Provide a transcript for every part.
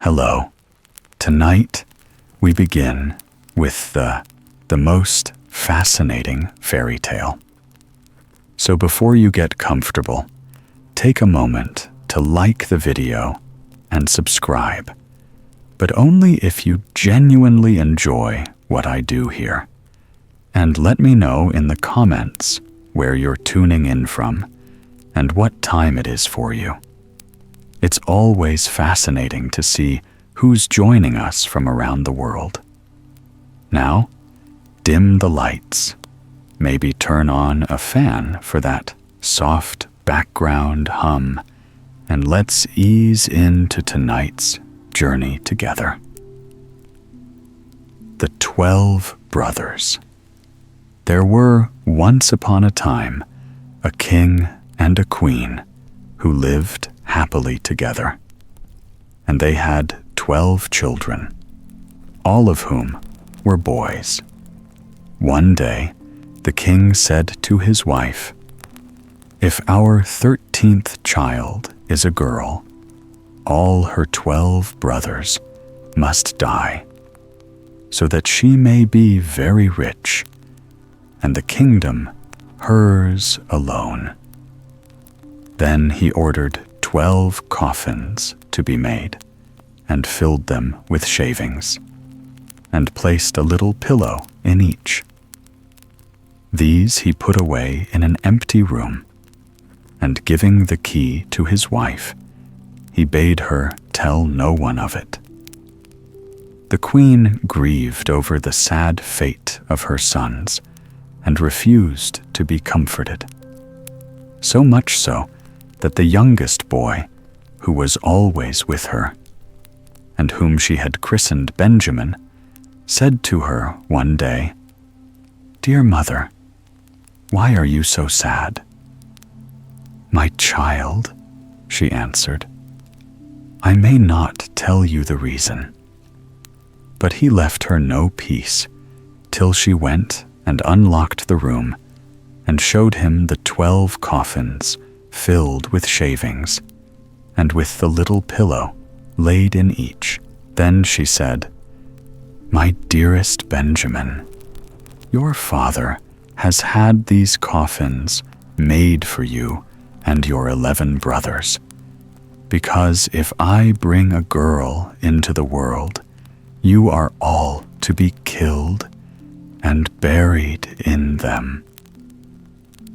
Hello. Tonight, we begin with the most fascinating fairy tale. So before you get comfortable, take a moment to like the video and subscribe, but only if you genuinely enjoy what I do here. And let me know in the comments where you're tuning in from and what time it is for you. It's always fascinating to see who's joining us from around the world. Now, dim the lights. Maybe turn on a fan for that soft background hum, and let's ease into tonight's journey together. The 12 Brothers. There were once upon a time a king and a queen who lived happily together, and they had 12 children, all of whom were boys. One day, the king said to his wife, "If our 13th child is a girl, all her 12 brothers must die, so that she may be very rich, and the kingdom hers alone." Then he ordered 12 coffins to be made, and filled them with shavings, and placed a little pillow in each. These he put away in an empty room, and giving the key to his wife, he bade her tell no one of it. The queen grieved over the sad fate of her sons, and refused to be comforted. So much so that the youngest boy, who was always with her, and whom she had christened Benjamin, said to her one day, "Dear mother, why are you so sad?" "My child," she answered, "I may not tell you the reason." But he left her no peace till she went and unlocked the room and showed him the 12 coffins filled with shavings, and with the little pillow laid in each. Then she said, "My dearest Benjamin, your father has had these coffins made for you and your 11 brothers, because if I bring a girl into the world, you are all to be killed and buried in them."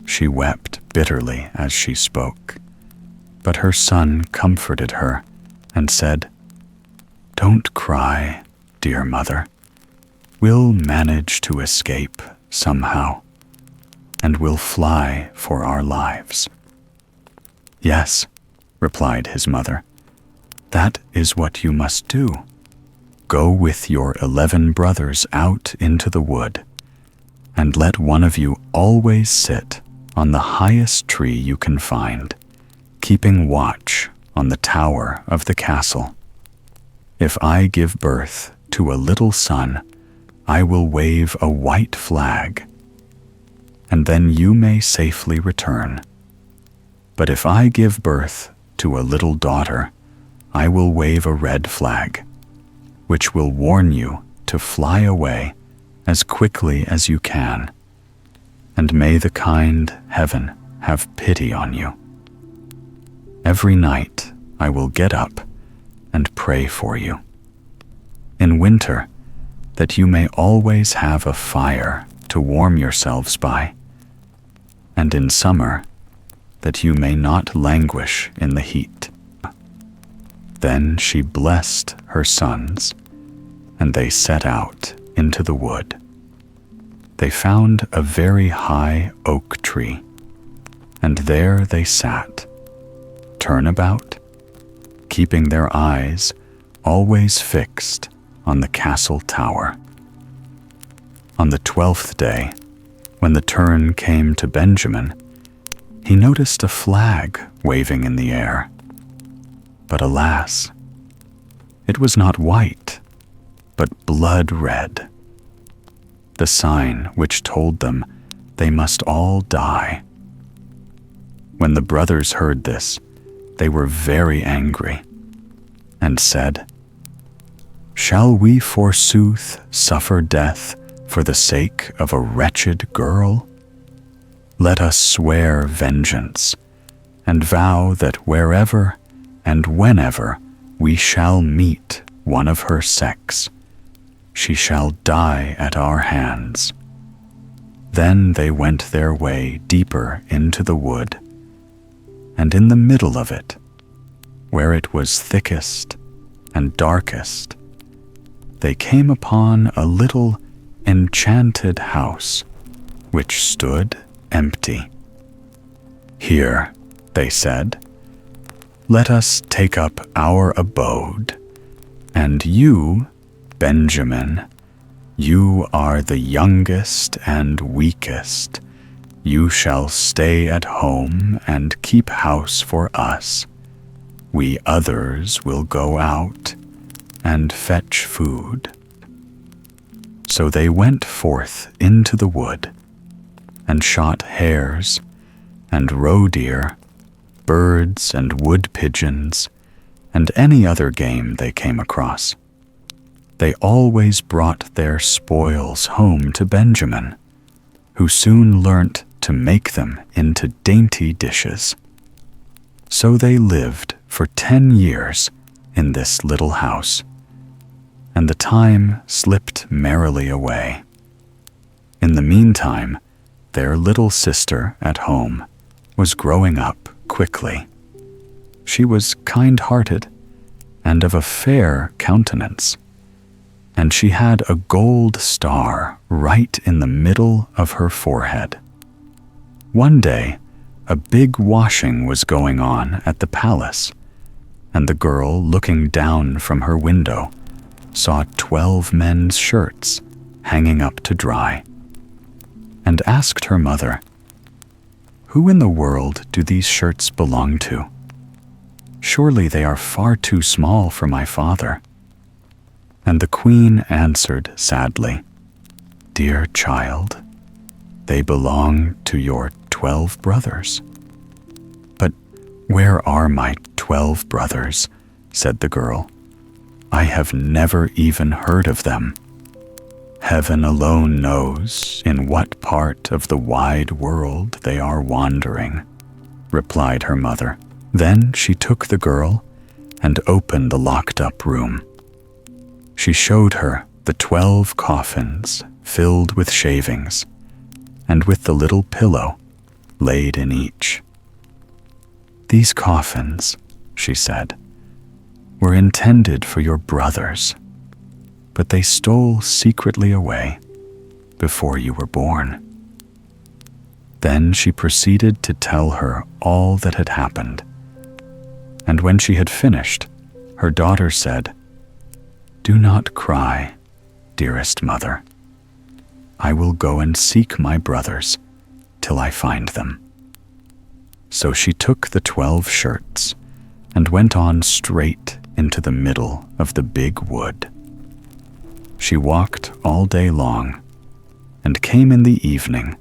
She wept bitterly as she spoke, but her son comforted her and said, "Don't cry, dear mother. We'll manage to escape somehow, and we'll fly for our lives." "Yes," replied his mother, "that is what you must do. Go with your 11 brothers out into the wood, and let one of you always sit on the highest tree you can find, keeping watch on the tower of the castle. If I give birth to a little son, I will wave a white flag, and then you may safely return. But if I give birth to a little daughter, I will wave a red flag, which will warn you to fly away as quickly as you can, and may the kind heaven have pity on you. Every night I will get up and pray for you. In winter, that you may always have a fire to warm yourselves by, and in summer, that you may not languish in the heat." Then she blessed her sons, and they set out into the wood. They found a very high oak tree, and there they sat, turnabout, keeping their eyes always fixed on the castle tower. On the 12th day, when the turn came to Benjamin, he noticed a flag waving in the air. But alas, it was not white, but blood red, the sign which told them they must all die. When the brothers heard this, they were very angry and said, Shall we forsooth suffer death for the sake of a wretched girl? Let us swear vengeance, and vow that wherever and whenever we shall meet one of her sex, she shall die at our hands." Then they went their way deeper into the wood, and in the middle of it, where it was thickest and darkest, they came upon a little enchanted house which stood empty. "Here," they said, "let us take up our abode, and you, Benjamin, you are the youngest and weakest. You shall stay at home and keep house for us. We others will go out and fetch food." So they went forth into the wood and shot hares and roe deer, birds and wood pigeons, and any other game they came across. They always brought their spoils home to Benjamin, who soon learnt to make them into dainty dishes. So they lived for 10 years in this little house, and the time slipped merrily away. In the meantime, their little sister at home was growing up quickly. She was kind-hearted and of a fair countenance, and she had a gold star right in the middle of her forehead. One day, a big washing was going on at the palace, and the girl, looking down from her window, saw 12 men's shirts hanging up to dry, and asked her mother, "Who in the world do these shirts belong to? Surely they are far too small for my father." And the queen answered sadly, "Dear child, they belong to your 12 brothers." "But where are my 12 brothers?" said the girl. "I have never even heard of them." "Heaven alone knows in what part of the wide world they are wandering," replied her mother. Then she took the girl and opened the locked-up room. She showed her the 12 coffins filled with shavings, and with the little pillow laid in each. "These coffins," she said, "were intended for your brothers, but they stole secretly away before you were born." Then she proceeded to tell her all that had happened, and when she had finished, her daughter said, "Do not cry, dearest mother. I will go and seek my brothers till I find them." So she took the 12 shirts and went on straight into the middle of the big wood. She walked all day long and came in the evening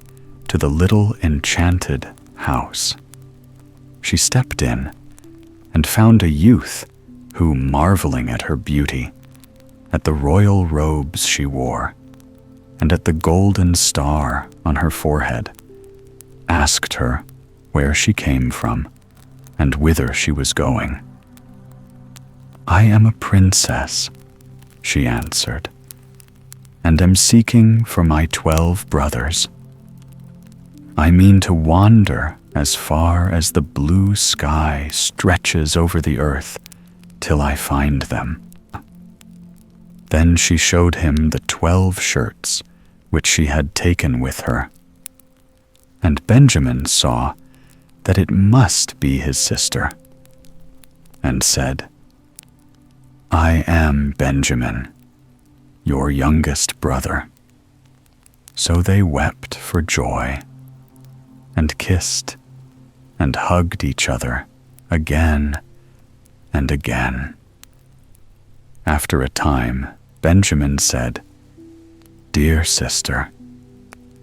to the little enchanted house. She stepped in and found a youth who, marveling at her beauty, at the royal robes she wore, and at the golden star on her forehead, asked her where she came from and whither she was going. "I am a princess," she answered, "and am seeking for my 12 brothers. I mean to wander as far as the blue sky stretches over the earth till I find them." Then she showed him the 12 shirts which she had taken with her, and Benjamin saw that it must be his sister, and said, "I am Benjamin, your youngest brother." So they wept for joy, and kissed and hugged each other again and again. After a time, Benjamin said, "Dear sister,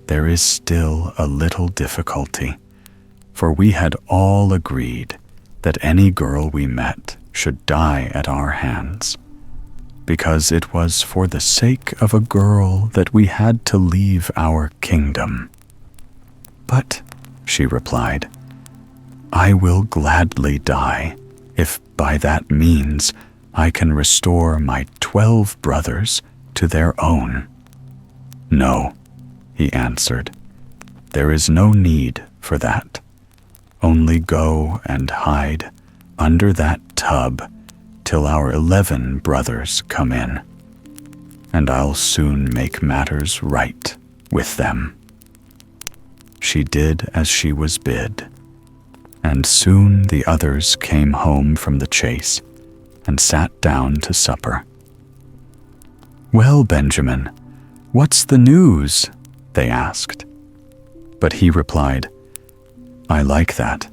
there is still a little difficulty, for we had all agreed that any girl we met should die at our hands. because it was for the sake of a girl that we had to leave our kingdom." "But," she replied, "I will gladly die if by that means I can restore my 12 brothers to their own." "No," he answered, "there is no need for that. Only go and hide under that tub till our 11 brothers come in, and I'll soon make matters right with them." She did as she was bid, and soon the others came home from the chase and sat down to supper. "Well, Benjamin, what's the news?" they asked. But he replied, "I like that.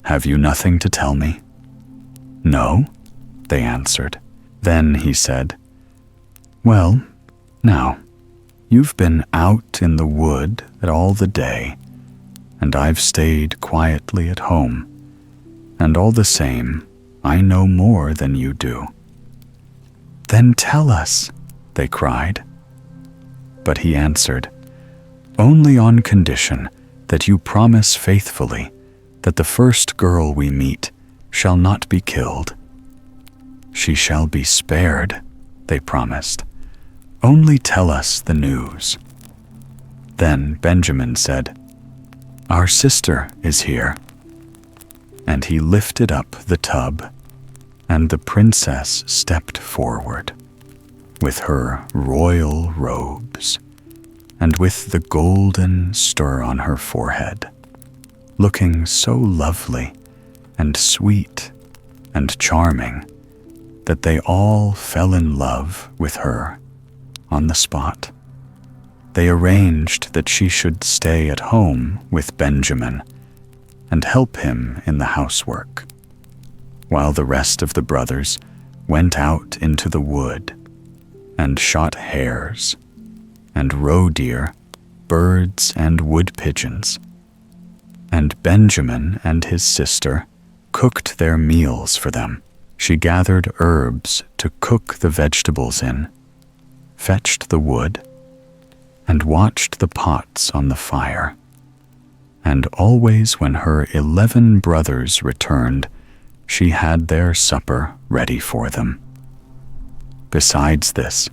Have you nothing to tell me?" "No," they answered. Then he said, "Well, now, you've been out in the wood all the day, and I've stayed quietly at home, and all the same, I know more than you do." "Then tell us," they cried. But he answered, "Only on condition that you promise faithfully that the first girl we meet shall not be killed." "She shall be spared," they promised. "Only tell us the news." Then Benjamin said, "Our sister is here." And he lifted up the tub, and the princess stepped forward, with her royal robes, and with the golden stir on her forehead, looking so lovely and sweet and charming that they all fell in love with her on the spot. They arranged that she should stay at home with Benjamin and help him in the housework, while the rest of the brothers went out into the wood and shot hares and roe deer, birds and wood pigeons. And Benjamin and his sister cooked their meals for them. She gathered herbs to cook the vegetables in, fetched the wood, and watched the pots on the fire. And always when her 11 brothers returned, she had their supper ready for them. Besides this,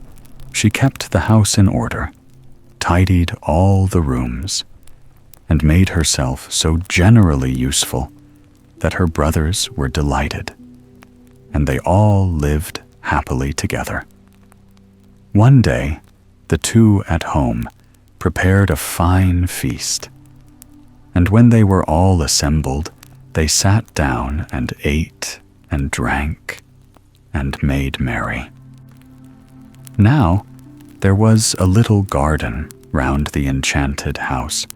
she kept the house in order, tidied all the rooms, and made herself so generally useful that her brothers were delighted, and they all lived happily together. One day, the two at home prepared a fine feast, and when they were all assembled, they sat down and ate and drank and made merry. Now there was a little garden round the enchanted house,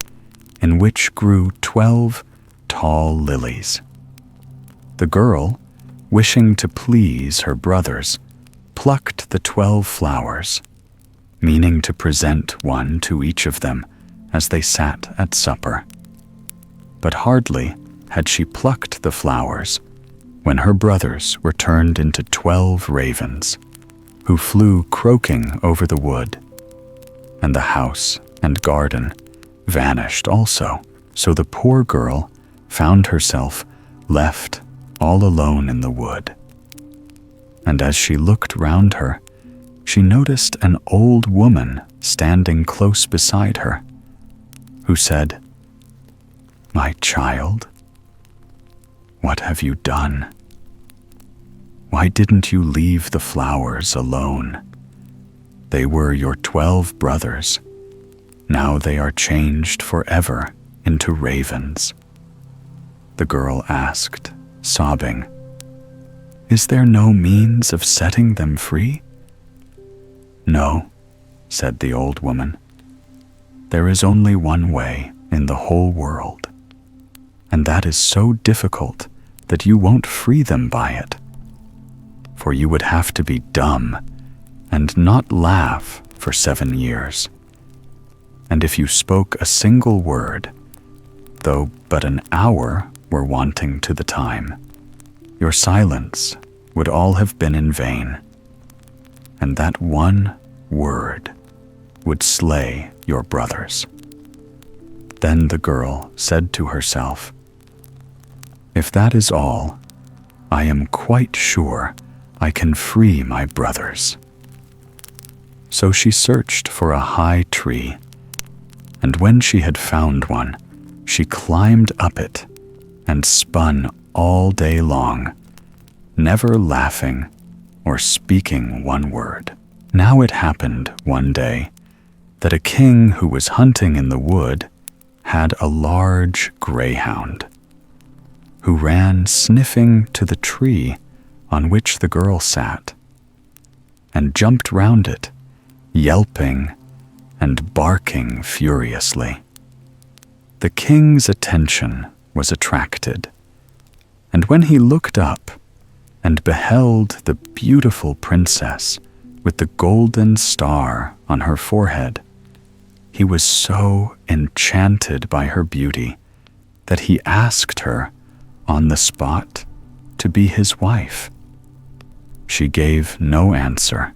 in which grew 12 tall lilies. The girl, wishing to please her brothers, plucked the 12 flowers, meaning to present one to each of them as they sat at supper. But hardly had she plucked the flowers when her brothers were turned into 12 ravens, who flew croaking over the wood, and the house and garden vanished also, so the poor girl found herself left all alone in the wood. And as she looked round her, she noticed an old woman standing close beside her, who said, "My child, what have you done? Why didn't you leave the flowers alone? They were your 12 brothers. Now they are changed forever into ravens." The girl asked, sobbing, "Is there no means of setting them free?" "No," said the old woman. "There is only one way in the whole world, and that is so difficult that you won't free them by it. For you would have to be dumb and not laugh for 7 years. And if you spoke a single word, though but an hour were wanting to the time, your silence would all have been in vain. and that one word would slay your brothers." Then the girl said to herself, "If that is all, I am quite sure I can free my brothers." So she searched for a high tree, and when she had found one, she climbed up it and spun all day long, never laughing or speaking one word. Now it happened one day that a king who was hunting in the wood had a large greyhound, who ran sniffing to the tree on which the girl sat, and jumped round it, yelping and barking furiously. The king's attention was attracted, and when he looked up and beheld the beautiful princess with the golden star on her forehead, he was so enchanted by her beauty that he asked her on the spot to be his wife. She gave no answer,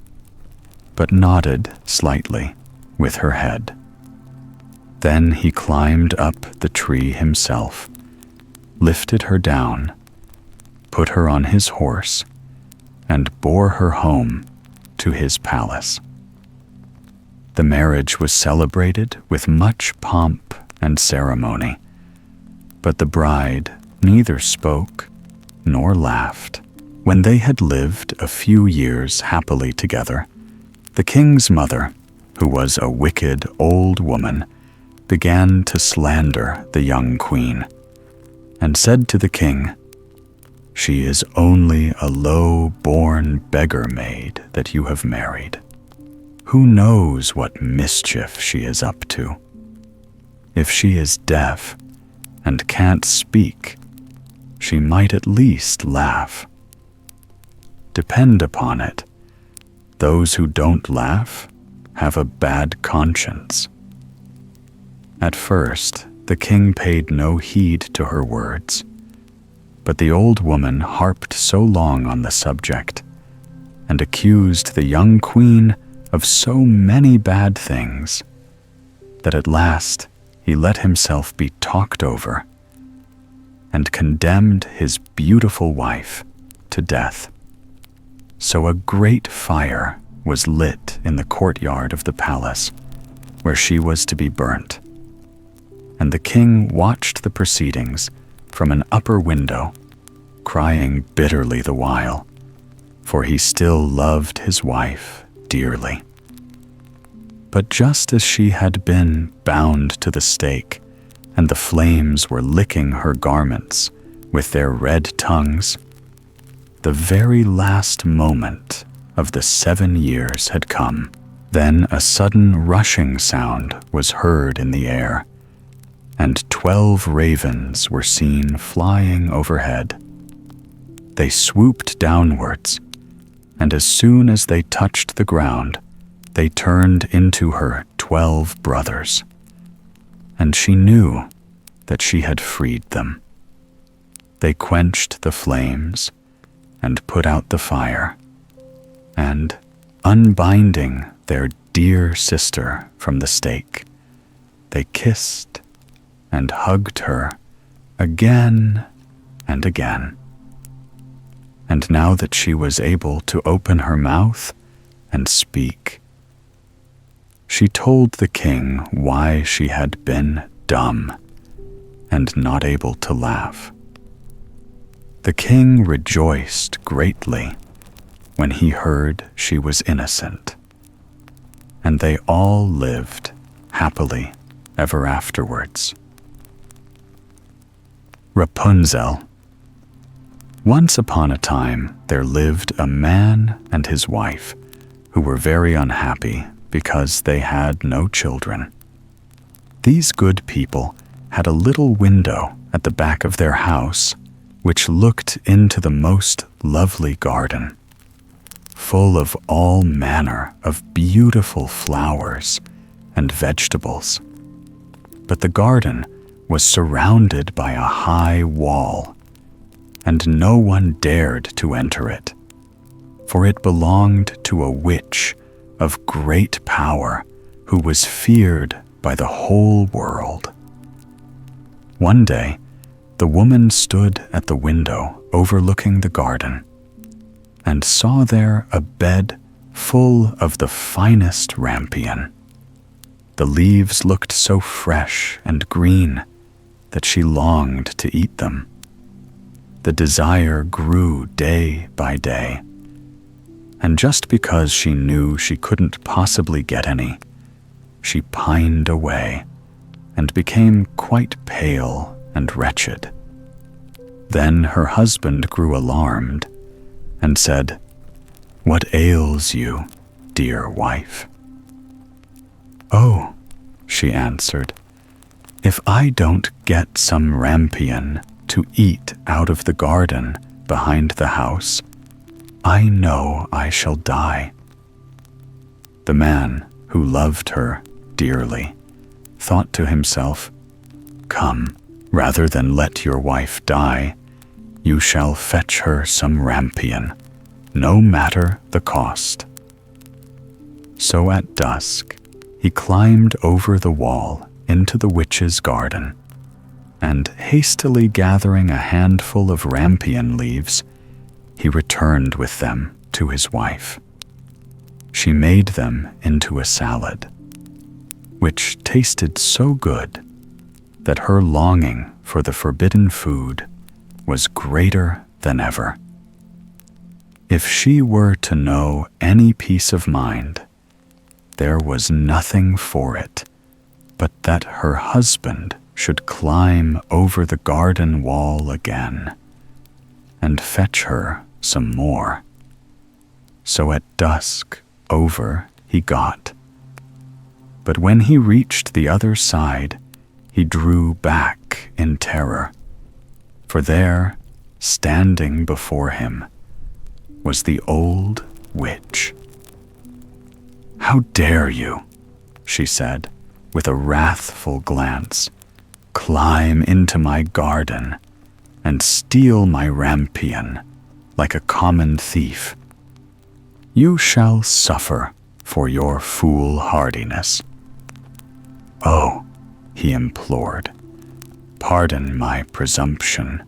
but nodded slightly with her head. Then he climbed up the tree himself, lifted her down, put her on his horse, and bore her home to his palace. The marriage was celebrated with much pomp and ceremony, but the bride neither spoke nor laughed. When they had lived a few years happily together, the king's mother, who was a wicked old woman, began to slander the young queen, and said to the king, "She is only a low-born beggar maid that you have married. Who knows what mischief she is up to? If she is deaf and can't speak, she might at least laugh. Depend upon it, those who don't laugh have a bad conscience." At first, the king paid no heed to her words, but the old woman harped so long on the subject and accused the young queen of so many bad things that at last he let himself be talked over and condemned his beautiful wife to death. So a great fire was lit in the courtyard of the palace where she was to be burnt, and the king watched the proceedings from an upper window, crying bitterly the while, for he still loved his wife dearly. But just as she had been bound to the stake, and the flames were licking her garments with their red tongues, the very last moment of the 7 years had come. Then a sudden rushing sound was heard in the air, and 12 ravens were seen flying overhead. They swooped downwards, and as soon as they touched the ground, they turned into her 12 brothers, and she knew that she had freed them. They quenched the flames and put out the fire, and, unbinding their dear sister from the stake, they kissed and hugged her again and again. And now that she was able to open her mouth and speak, she told the king why she had been dumb and not able to laugh. The king rejoiced greatly when he heard she was innocent, and they all lived happily ever afterwards. Rapunzel. Once upon a time there lived a man and his wife who were very unhappy because they had no children. These good people had a little window at the back of their house which looked into the most lovely garden, full of all manner of beautiful flowers and vegetables. But the garden was surrounded by a high wall, and no one dared to enter it, for it belonged to a witch of great power who was feared by the whole world. One day, the woman stood at the window overlooking the garden and saw there a bed full of the finest rampion. The leaves looked so fresh and green that she longed to eat them. The desire grew day by day, and just because she knew she couldn't possibly get any, she pined away and became quite pale and wretched. Then her husband grew alarmed and said, "What ails you, dear wife?" "Oh," she answered, "if I don't get some rampion to eat out of the garden behind the house, I know I shall die." The man, who loved her dearly, thought to himself, "Come, rather than let your wife die, you shall fetch her some rampion, no matter the cost." So at dusk, he climbed over the wall into the witch's garden, and hastily gathering a handful of rampion leaves, he returned with them to his wife. She made them into a salad, which tasted so good that her longing for the forbidden food was greater than ever. If she were to know any peace of mind, there was nothing for it but that her husband should climb over the garden wall again and fetch her some more. So at dusk over he got. But when he reached the other side, he drew back in terror, for there, standing before him, was the old witch. "How dare you," she said, with a wrathful glance, "climb into my garden and steal my rampion like a common thief? You shall suffer for your foolhardiness." "Oh," he implored, "pardon my presumption.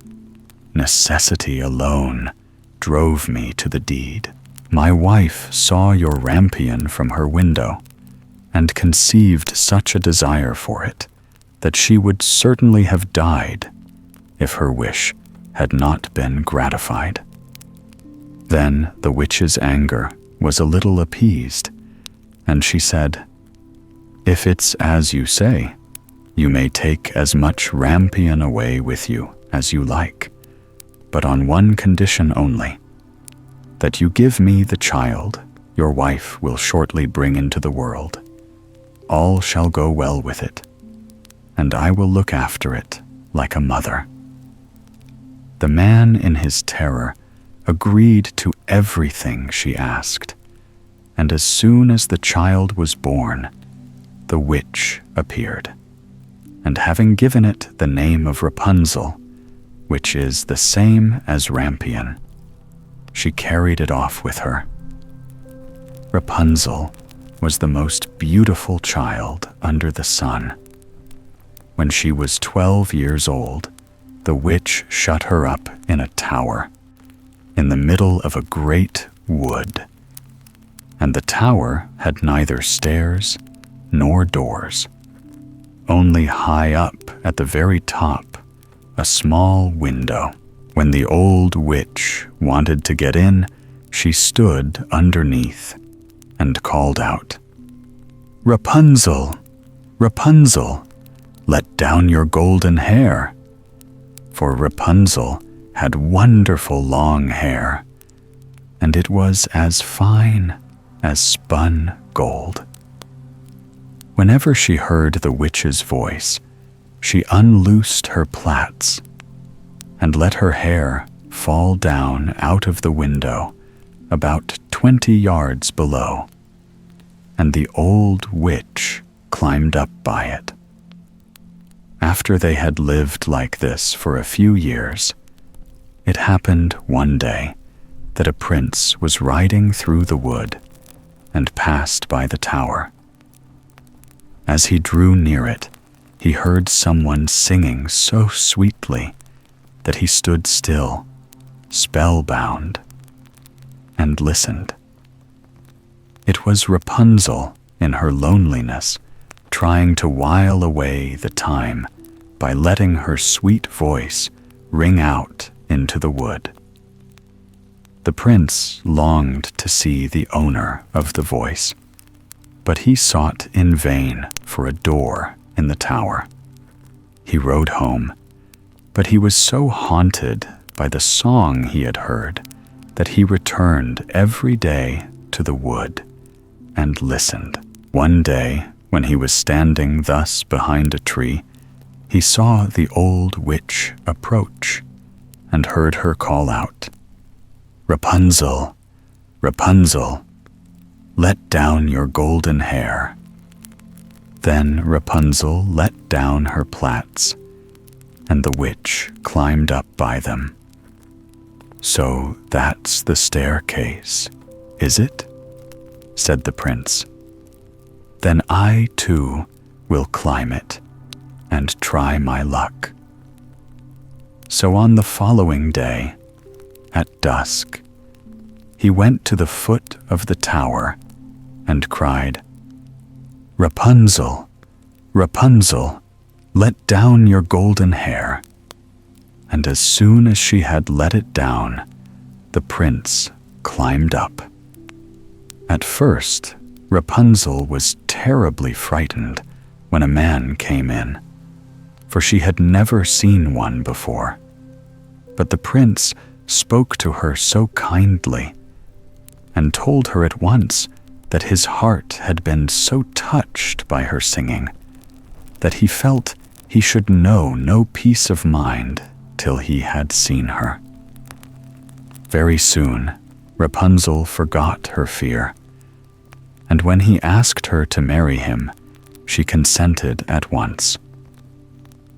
Necessity alone drove me to the deed. My wife saw your rampion from her window and conceived such a desire for it that she would certainly have died if her wish had not been gratified." Then the witch's anger was a little appeased, and she said, "If it's as you say, you may take as much rampion away with you as you like, but on one condition only, that you give me the child your wife will shortly bring into the world. All shall go well with it, and I will look after it like a mother." The man in his terror agreed to everything she asked, and as soon as the child was born, the witch appeared, and having given it the name of Rapunzel, which is the same as rampion, she carried it off with her. Rapunzel was the most beautiful child under the sun. When she was 12 years old, the witch shut her up in a tower in the middle of a great wood, and the tower had neither stairs nor doors, only high up at the very top a small window. When the old witch wanted to get in, she stood underneath and called out, "Rapunzel, Rapunzel, let down your golden hair." For Rapunzel had wonderful long hair, and it was as fine as spun gold. Whenever she heard the witch's voice, she unloosed her plaits and let her hair fall down out of the window about 20 yards below, and the old witch climbed up by it. After they had lived like this for a few years, it happened one day that a prince was riding through the wood and passed by the tower. As he drew near it, he heard someone singing so sweetly that he stood still, spellbound, and listened. It was Rapunzel in her loneliness, trying to while away the time by letting her sweet voice ring out into the wood. The prince longed to see the owner of the voice, but he sought in vain for a door in the tower. He rode home, but he was so haunted by the song he had heard that he returned every day to the wood and listened. One day, when he was standing thus behind a tree, he saw the old witch approach and heard her call out, "Rapunzel, Rapunzel, let down your golden hair." Then Rapunzel let down her plaits, and the witch climbed up by them. "So that's the staircase, is it?" said the prince. "Then I, too, will climb it and try my luck." So on the following day, at dusk, he went to the foot of the tower and cried, "Rapunzel, Rapunzel, let down your golden hair." And as soon as she had let it down, the prince climbed up. At first, Rapunzel was terribly frightened when a man came in, for she had never seen one before. But the prince spoke to her so kindly and told her at once that his heart had been so touched by her singing that he felt he should know no peace of mind till he had seen her. Very soon, Rapunzel forgot her fear, and when he asked her to marry him, she consented at once.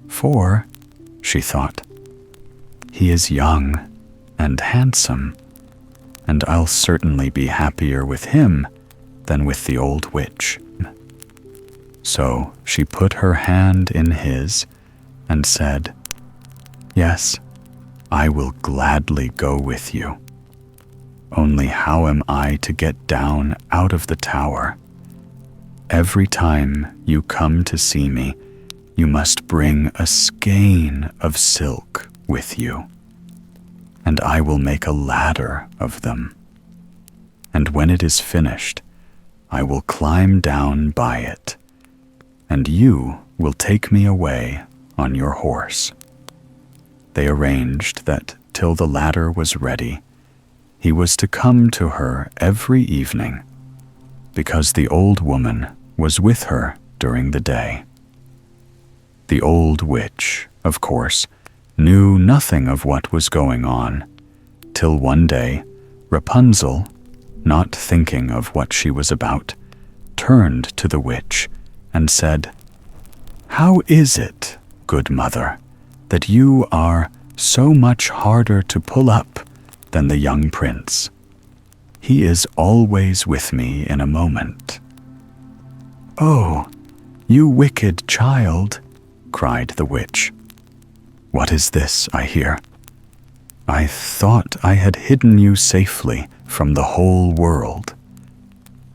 "For," she thought, "he is young and handsome, and I'll certainly be happier with him than with the old witch." So she put her hand in his and said, "Yes, I will gladly go with you. Only how am I to get down out of the tower? Every time you come to see me, you must bring a skein of silk with you, and I will make a ladder of them. And when it is finished, I will climb down by it, and you will take me away on your horse." They arranged that till the ladder was ready, he was to come to her every evening, because the old woman was with her during the day. The old witch, of course, knew nothing of what was going on, till one day Rapunzel, not thinking of what she was about, turned to the witch and said, "How is it, good mother, that you are so much harder to pull up than the young prince? He is always with me in a moment." "Oh, you wicked child," cried the witch. "What is this I hear? I thought I had hidden you safely from the whole world,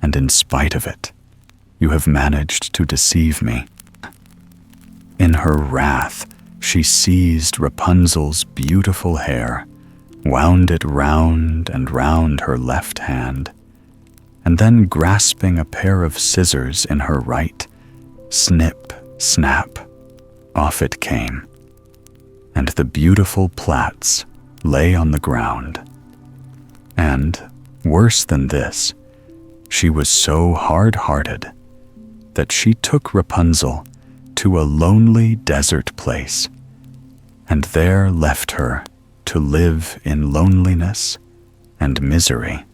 and in spite of it, you have managed to deceive me." In her wrath, she seized Rapunzel's beautiful hair, wound it round and round her left hand, and then grasping a pair of scissors in her right, snip, snap, off it came, and the beautiful plaits lay on the ground. And, worse than this, she was so hard-hearted that she took Rapunzel to a lonely desert place, and there left her to live in loneliness and misery.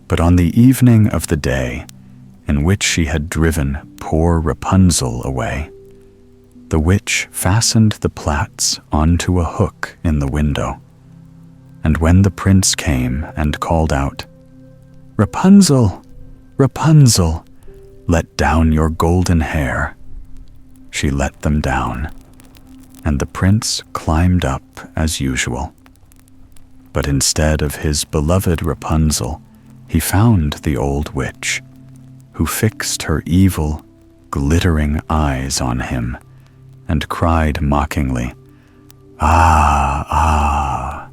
But on the evening of the day in which she had driven poor Rapunzel away, the witch fastened the plaits onto a hook in the window, And when the prince came and called out, "Rapunzel, Rapunzel, let down your golden hair," she let them down, and the prince climbed up as usual. But instead of his beloved Rapunzel, he found the old witch, who fixed her evil, glittering eyes on him and cried mockingly, "Ah, ah,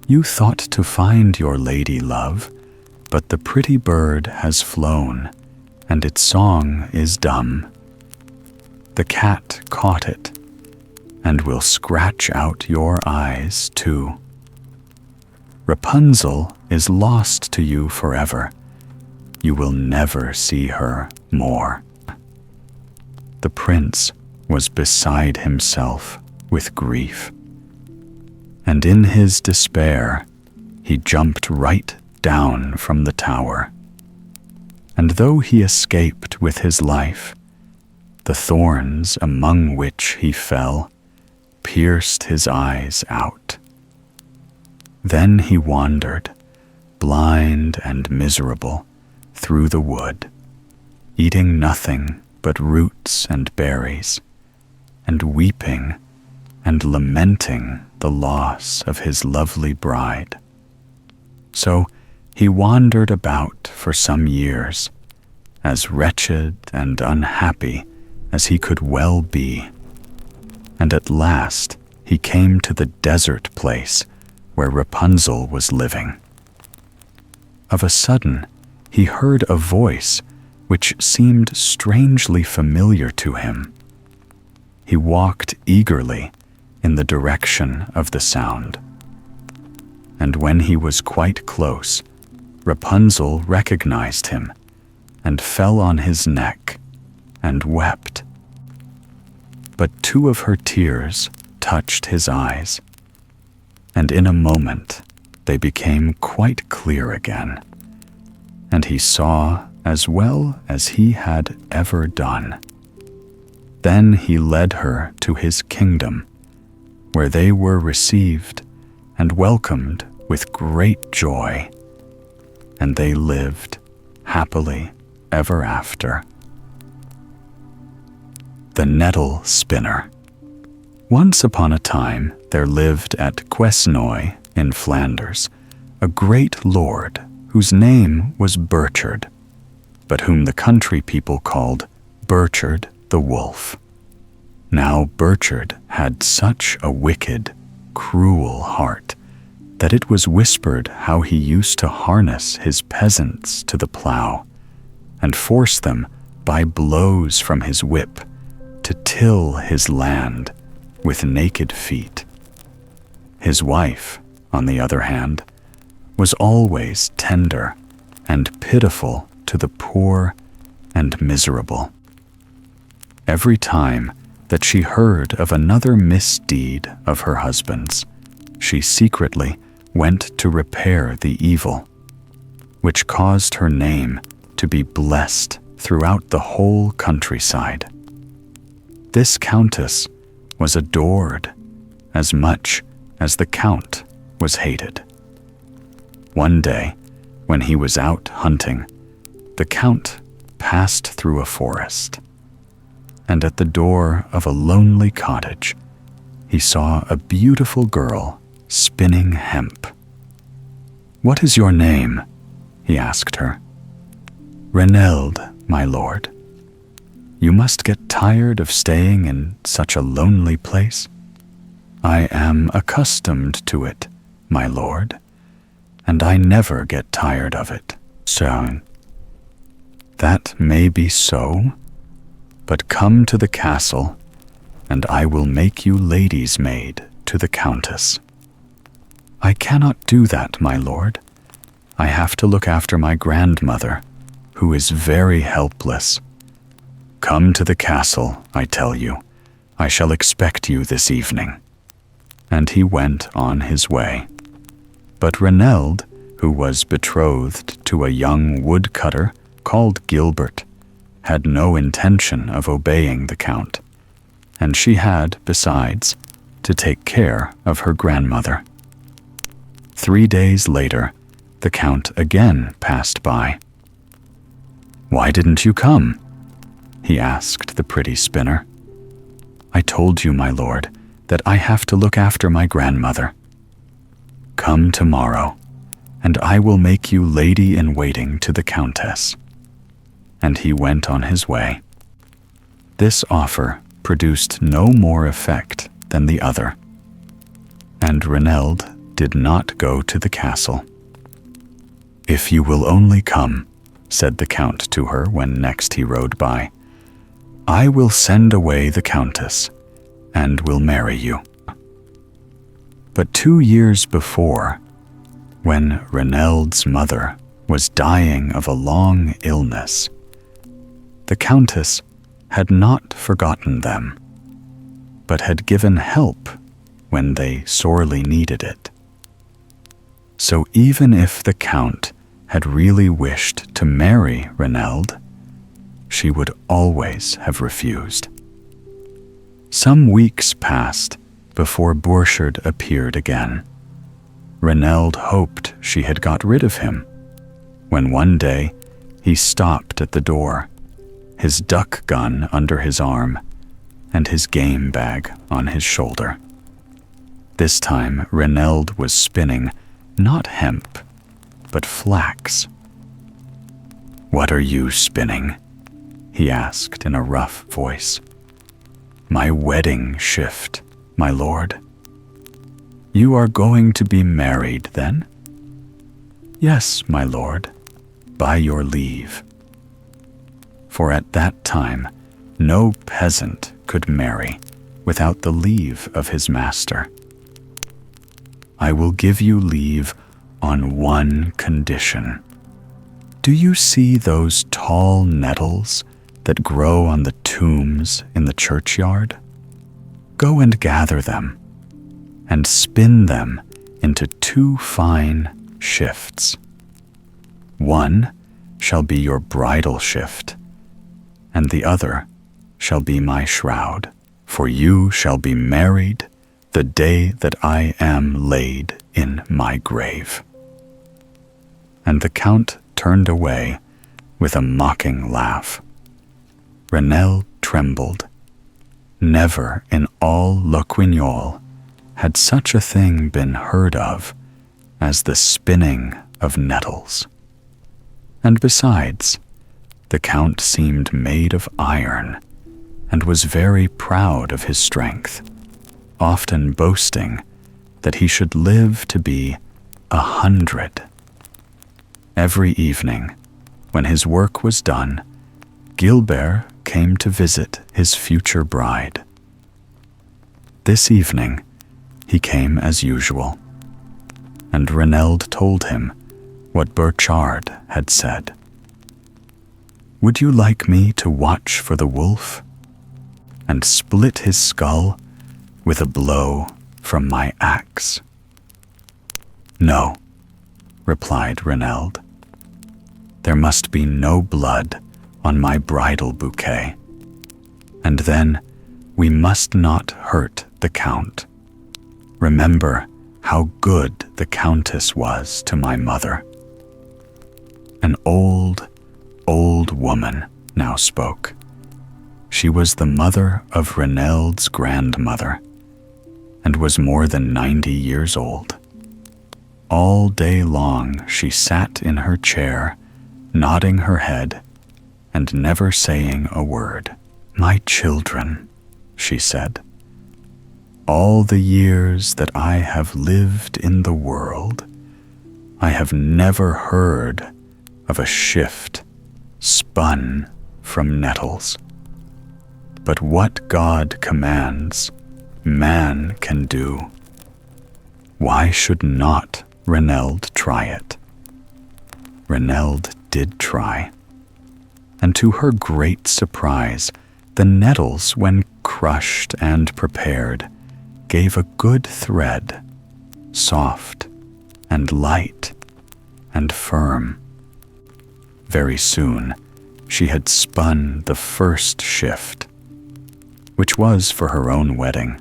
you thought to find your lady love, but the pretty bird has flown, and its song is dumb. The cat caught it, and will scratch out your eyes too. Rapunzel is lost to you forever. You will never see her more." The prince was beside himself with grief, and in his despair he jumped right down from the tower. And though he escaped with his life, the thorns among which he fell pierced his eyes out. Then he wandered, blind and miserable, through the wood, eating nothing but roots and berries, and weeping and lamenting the loss of his lovely bride. So he wandered about for some years, as wretched and unhappy as he could well be, and at last he came to the desert place where Rapunzel was living. Of a sudden, he heard a voice which seemed strangely familiar to him. He walked eagerly in the direction of the sound. And when he was quite close, Rapunzel recognized him and fell on his neck and wept. But two of her tears touched his eyes, and in a moment they became quite clear again, and he saw as well as he had ever done. Then he led her to his kingdom, where they were received and welcomed with great joy, and they lived happily ever after. The Nettle Spinner. Once upon a time there lived at Quesnoy in Flanders a great lord whose name was Burchard, but whom the country people called Burchard the Wolf. Now Burchard had such a wicked, cruel heart that it was whispered how he used to harness his peasants to the plow and force them by blows from his whip to till his land with naked feet. His wife, on the other hand, was always tender and pitiful to the poor and miserable. Every time that she heard of another misdeed of her husband's, she secretly went to repair the evil, which caused her name to be blessed throughout the whole countryside. This countess was adored as much as the count was hated. One day, when he was out hunting, the count passed through a forest, and at the door of a lonely cottage, he saw a beautiful girl spinning hemp. "What is your name?" he asked her. "Renelde, my lord." "You must get tired of staying in such a lonely place." "I am accustomed to it, my lord, and I never get tired of it." So, "That may be so, but come to the castle, and I will make you lady's maid to the countess." "I cannot do that, my lord. I have to look after my grandmother, who is very helpless." "Come to the castle, I tell you. I shall expect you this evening." And he went on his way. But Renelde, who was betrothed to a young woodcutter called Gilbert, had no intention of obeying the count, and she had, besides, to take care of her grandmother. 3 days later, the Count again passed by. "Why didn't you come?" he asked the pretty spinner. "I told you, my lord, that I have to look after my grandmother. Come tomorrow, and I will make you lady-in-waiting to the Countess." And he went on his way. This offer produced no more effect than the other, and Renelde did not go to the castle. "If you will only come," said the Count to her when next he rode by, "I will send away the Countess, and will marry you." But 2 years before, when Renelde's mother was dying of a long illness, the Countess had not forgotten them, but had given help when they sorely needed it. So even if the Count had really wished to marry Renelde, she would always have refused. Some weeks passed before Burchard appeared again. Renelde hoped she had got rid of him, when one day he stopped at the door, his duck gun under his arm and his game bag on his shoulder. This time Renelde was spinning not hemp, but flax. "What are you spinning?" he asked in a rough voice. "My wedding shift, my lord." "You are going to be married, then?" "Yes, my lord, by your leave." For at that time no peasant could marry without the leave of his master. "I will give you leave on one condition. Do you see those tall nettles that grow on the tombs in the churchyard? Go and gather them, and spin them into 2 fine shifts. One shall be your bridal shift, and the other shall be my shroud, for you shall be married the day that I am laid in my grave." And the Count turned away with a mocking laugh. Renelde trembled. Never in all Le Quignol had such a thing been heard of as the spinning of nettles. And besides, the Count seemed made of iron and was very proud of his strength, often boasting that he should live to be 100. Every evening, when his work was done, Gilbert came to visit his future bride. This evening, he came as usual, and Renelde told him what Burchard had said. "Would you like me to watch for the wolf and split his skull with a blow from my axe?" "No," replied Renelde. "There must be no blood on my bridal bouquet, and then we must not hurt the Count. Remember how good the Countess was to my mother." An old woman now spoke. She was the mother of Renelde's grandmother, and was more than 90 years old. All day long she sat in her chair, nodding her head and never saying a word. "My children," she said, "all the years that I have lived in the world, I have never heard of a shift spun from nettles. But what God commands, man can do. Why should not Renelde try it?" Renelde did try, and to her great surprise, the nettles, when crushed and prepared, gave a good thread, soft and light and firm. Very soon, she had spun the first shift, which was for her own wedding.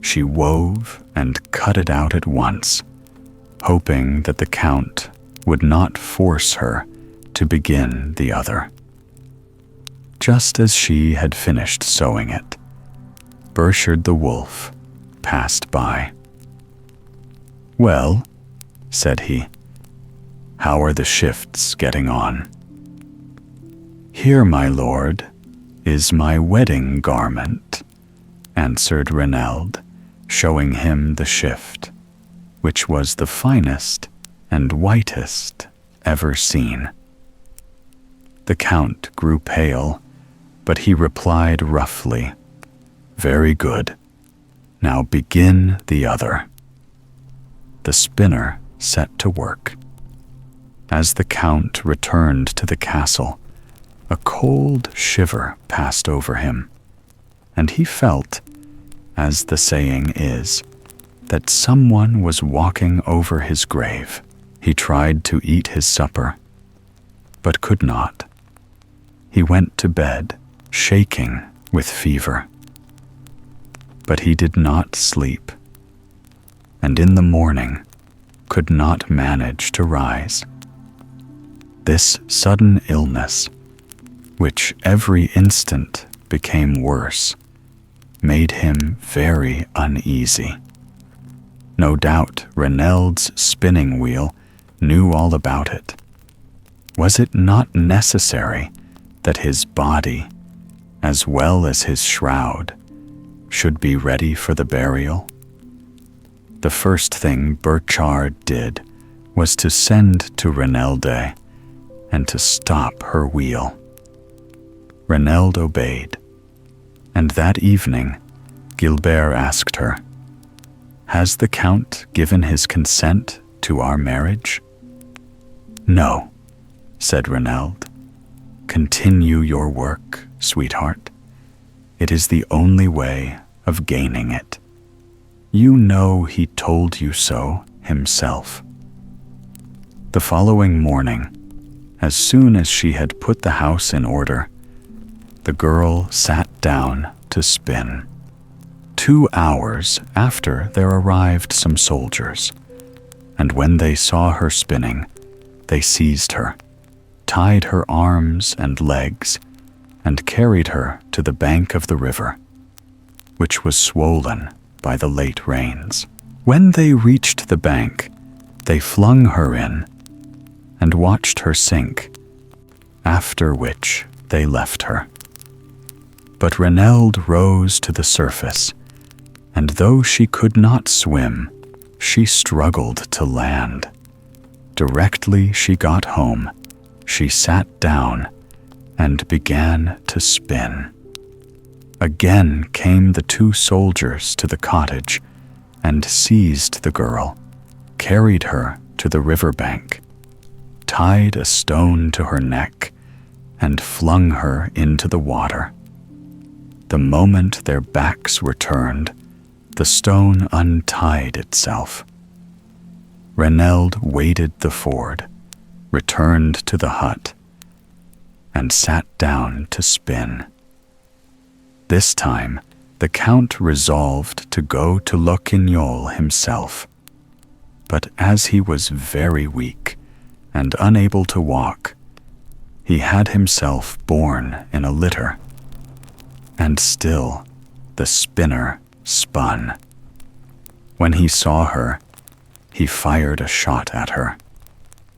She wove and cut it out at once, hoping that the Count would not force her to begin the other. Just as she had finished sewing it, Burchard the wolf passed by. "Well," said he, "how are the shifts getting on?" "Here, my lord, is my wedding garment," answered Reneld, showing him the shift, which was the finest and whitest ever seen. The Count grew pale, but he replied roughly, "Very good. Now begin the other." The spinner set to work. As the Count returned to the castle, a cold shiver passed over him, and he felt, as the saying is, that someone was walking over his grave. He tried to eat his supper, but could not. He went to bed, shaking with fever. But he did not sleep, and in the morning could not manage to rise. This sudden illness, which every instant became worse, made him very uneasy. No doubt Reneld's spinning wheel knew all about it. Was it not necessary that his body, as well as his shroud, should be ready for the burial? The first thing Burchard did was to send to Renelde and to stop her wheel. Reneld obeyed, and that evening Gilbert asked her, "Has the Count given his consent to our marriage?" "No," said Reneld. "Continue your work, sweetheart. It is the only way of gaining it. You know he told you so himself." The following morning, as soon as she had put the house in order, the girl sat down to spin. 2 hours after there arrived some soldiers, and when they saw her spinning, they seized her, tied her arms and legs, and carried her to the bank of the river, which was swollen by the late rains. When they reached the bank, they flung her in and watched her sink, after which they left her. But Reneld rose to the surface, and though she could not swim, she struggled to land. Directly she got home, she sat down and began to spin. Again came the 2 soldiers to the cottage and seized the girl, carried her to the riverbank, tied a stone to her neck, and flung her into the water. The moment their backs were turned, the stone untied itself. Reneld waded the ford, returned to the hut, and sat down to spin. This time, the Count resolved to go to Loquignol himself. But as he was very weak and unable to walk, he had himself borne in a litter. And still the spinner spun. When he saw her, he fired a shot at her,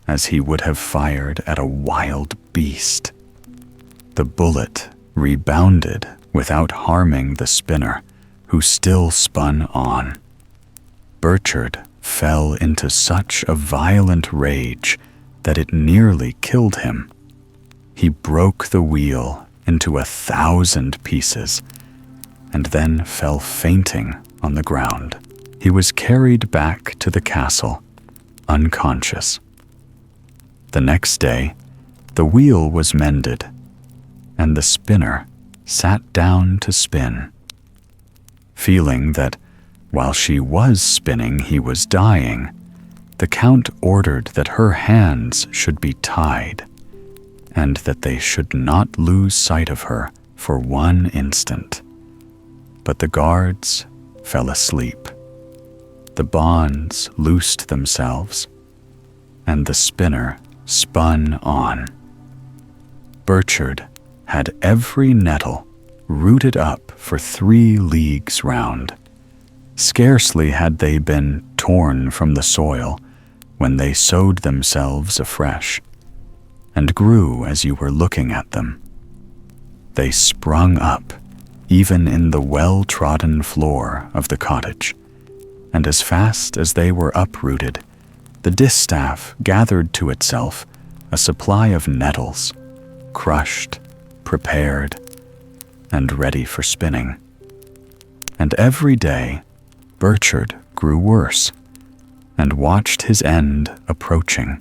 as he would have fired at a wild beast. The bullet rebounded without harming the spinner, who still spun on. Burchard fell into such a violent rage that it nearly killed him. He broke the wheel into 1,000 pieces, and then fell fainting on the ground. He was carried back to the castle, unconscious. The next day, the wheel was mended, and the spinner sat down to spin. Feeling that while she was spinning he was dying, the Count ordered that her hands should be tied, and that they should not lose sight of her for 1 instant. But the guards fell asleep. the bonds loosed themselves, and the spinner spun on. Burchard had every nettle rooted up for 3 leagues round. Scarcely had they been torn from the soil when they sowed themselves afresh, and grew as you were looking at them. They sprung up even in the well-trodden floor of the cottage, and as fast as they were uprooted, the distaff gathered to itself a supply of nettles, crushed, prepared, and ready for spinning. And every day, Burchard grew worse, and watched his end approaching.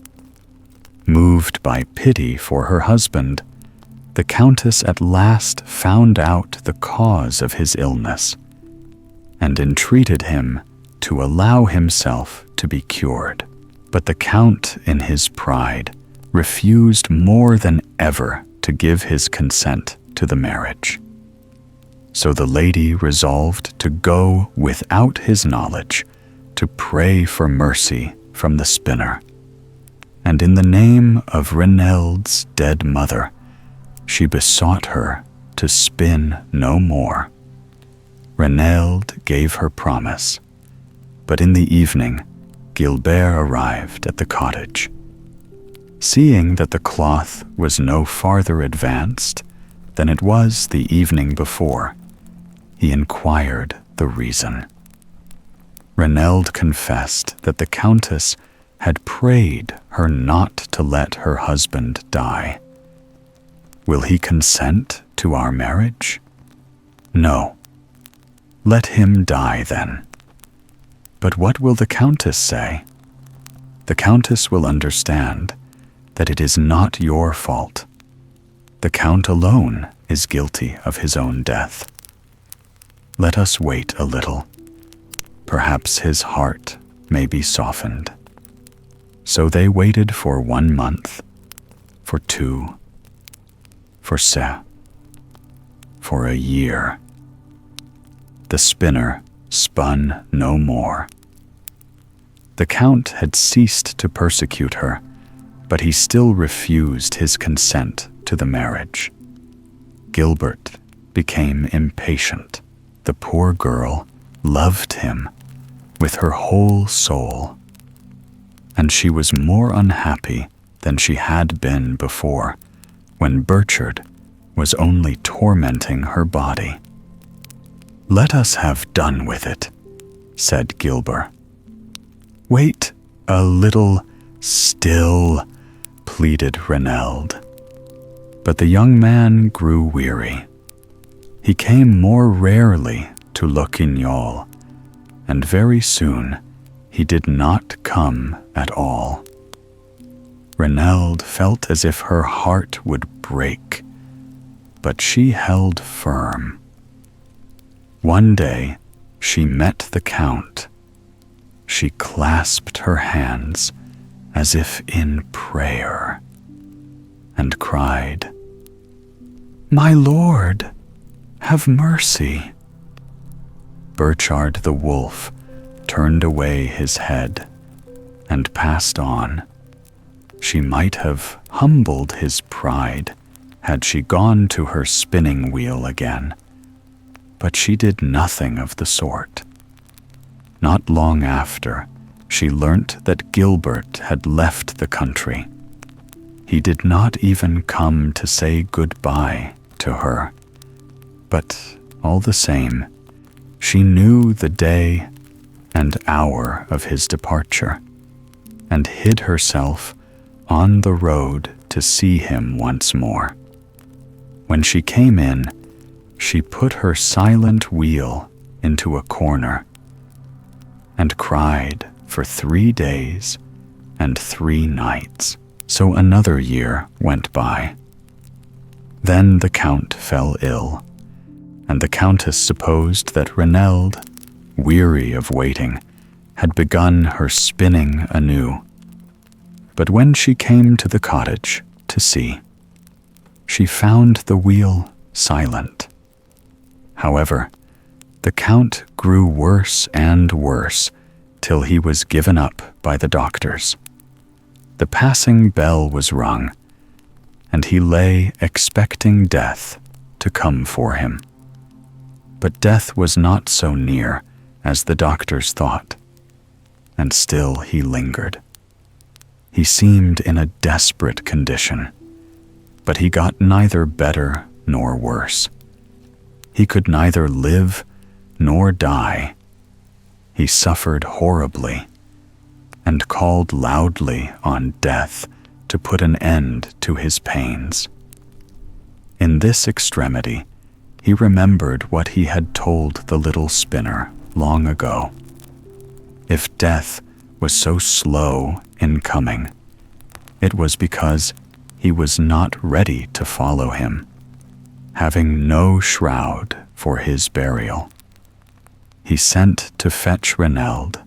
Moved by pity for her husband, the Countess at last found out the cause of his illness, and entreated him to allow himself to be cured. But the Count, in his pride, refused more than ever to give his consent to the marriage. So the lady resolved to go without his knowledge to pray for mercy from the spinner. And in the name of Reneld's dead mother, she besought her to spin no more. Reneld gave her promise, but in the evening, Gilbert arrived at the cottage. Seeing that the cloth was no farther advanced than it was the evening before, he inquired the reason. Reneld confessed that the Countess had prayed her not to let her husband die. Will he consent to our marriage? No. Let him die then. But what will the Countess say? The Countess will understand that it is not your fault. The Count alone is guilty of his own death. Let us wait a little. Perhaps his heart may be softened. So they waited for 1 month, for 2, for a year. The spinner spun no more. The Count had ceased to persecute her, but he still refused his consent to the marriage. Gilbert became impatient. The poor girl loved him with her whole soul, and she was more unhappy than she had been before, when Burchard was only tormenting her body. "Let us have done with it," said Gilbert. "Wait a little still," pleaded Reneld. But the young man grew weary. He came more rarely to Loquignol, and very soon he did not come at all. Reneld felt as if her heart would break, but she held firm. One day she met the Count. She clasped her hands as if in prayer, and cried, "My lord, have mercy." Burchard the wolf turned away his head and passed on. She might have humbled his pride had she gone to her spinning wheel again, but she did nothing of the sort. Not long after, she learnt that Gilbert had left the country. He did not even come to say goodbye to her, but all the same, she knew the day and hour of his departure, and hid herself on the road to see him once more. When she came in, she put her silent wheel into a corner and cried for 3 days and 3 nights. So another year went by. Then the Count fell ill, and the Countess supposed that Reneld, weary of waiting, had begun her spinning anew. But when she came to the cottage to see, she found the wheel silent. However, the Count grew worse and worse till he was given up by the doctors. The passing bell was rung, and he lay expecting death to come for him. But death was not so near as the doctors thought, and still he lingered. He seemed in a desperate condition, but he got neither better nor worse. He could neither live nor die. He suffered horribly and called loudly on death to put an end to his pains. In this extremity, he remembered what he had told the little spinner long ago. If death was so slow in coming, it was because he was not ready to follow him, having no shroud for his burial. He sent to fetch Renelde,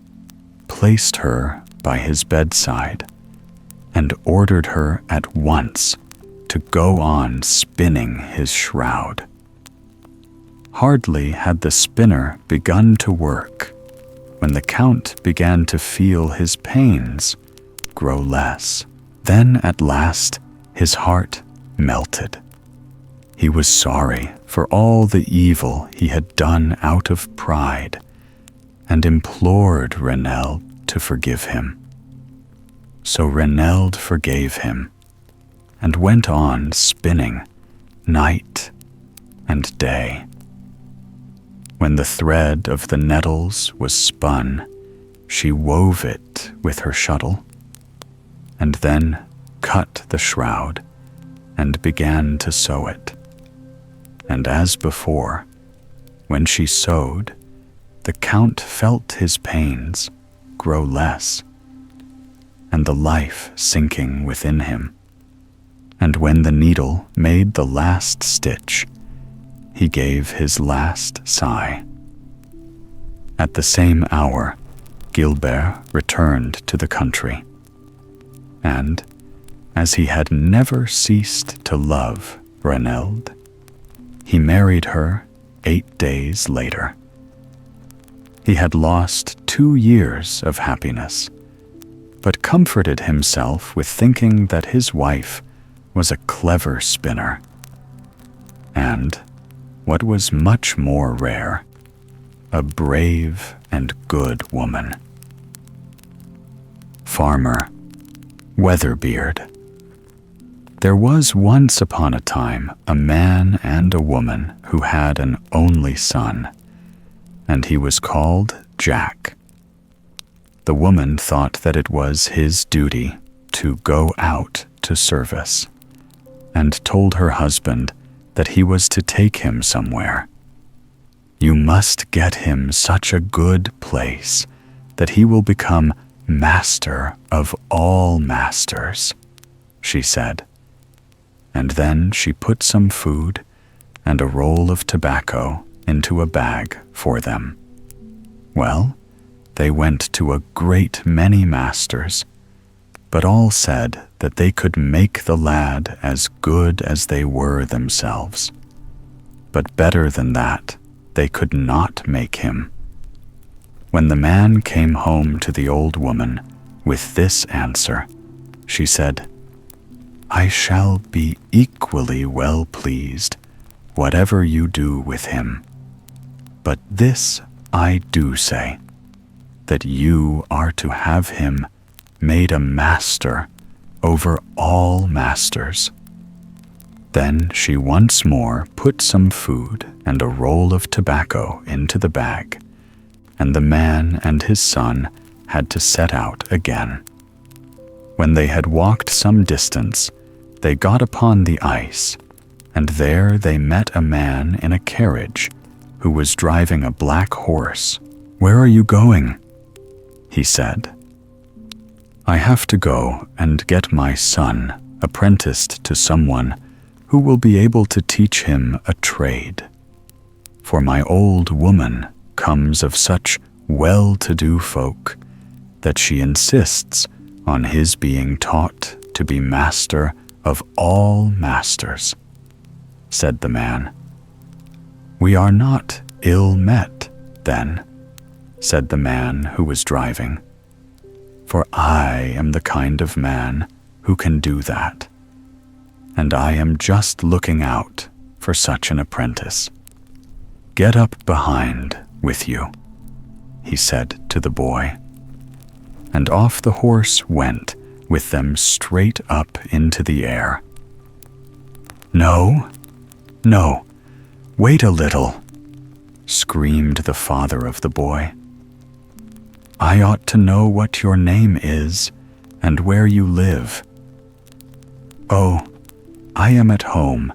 placed her by his bedside, and ordered her at once to go on spinning his shroud. Hardly had the spinner begun to work when the Count began to feel his pains grow less. Then at last his heart melted. He was sorry for all the evil he had done out of pride, and implored Renelde to forgive him. So Renelde forgave him, and went on spinning night and day. When the thread of the nettles was spun, she wove it with her shuttle, and then cut the shroud and began to sew it. And as before, when she sewed, the Count felt his pains grow less, and the life sinking within him. And when the needle made the last stitch, he gave his last sigh. At the same hour, Gilbert returned to the country, and, as he had never ceased to love Renelde, he married her 8 days later. He had lost 2 years of happiness, but comforted himself with thinking that his wife was a clever spinner, and, what was much more rare, a brave and good woman. Farmer Weatherbeard. There was once upon a time a man and a woman who had an only son, and he was called Jack. The woman thought that it was his duty to go out to service, and told her husband that he was to take him somewhere. "You must get him such a good place that he will become master of all masters," she said. And then she put some food and a roll of tobacco into a bag for them. Well, they went to a great many masters, but all said that they could make the lad as good as they were themselves. But better than that, they could not make him. When the man came home to the old woman with this answer, she said, "I shall be equally well pleased, whatever you do with him. But this I do say, that you are to have him made a master over all masters." Then she once more put some food and a roll of tobacco into the bag, and the man and his son had to set out again. When they had walked some distance, they got upon the ice, and there they met a man in a carriage who was driving a black horse. "Where are you going?" he said. "I have to go and get my son apprenticed to someone who will be able to teach him a trade. For my old woman comes of such well-to-do folk that she insists on his being taught to be master of all masters," said the man. "We are not ill met, then," said the man who was driving, "for I am the kind of man who can do that, and I am just looking out for such an apprentice. Get up behind with you," he said to the boy. And off the horse went with them straight up into the air. "No, no, wait a little," screamed the father of the boy. "I ought to know what your name is and where you live." "Oh, I am at home,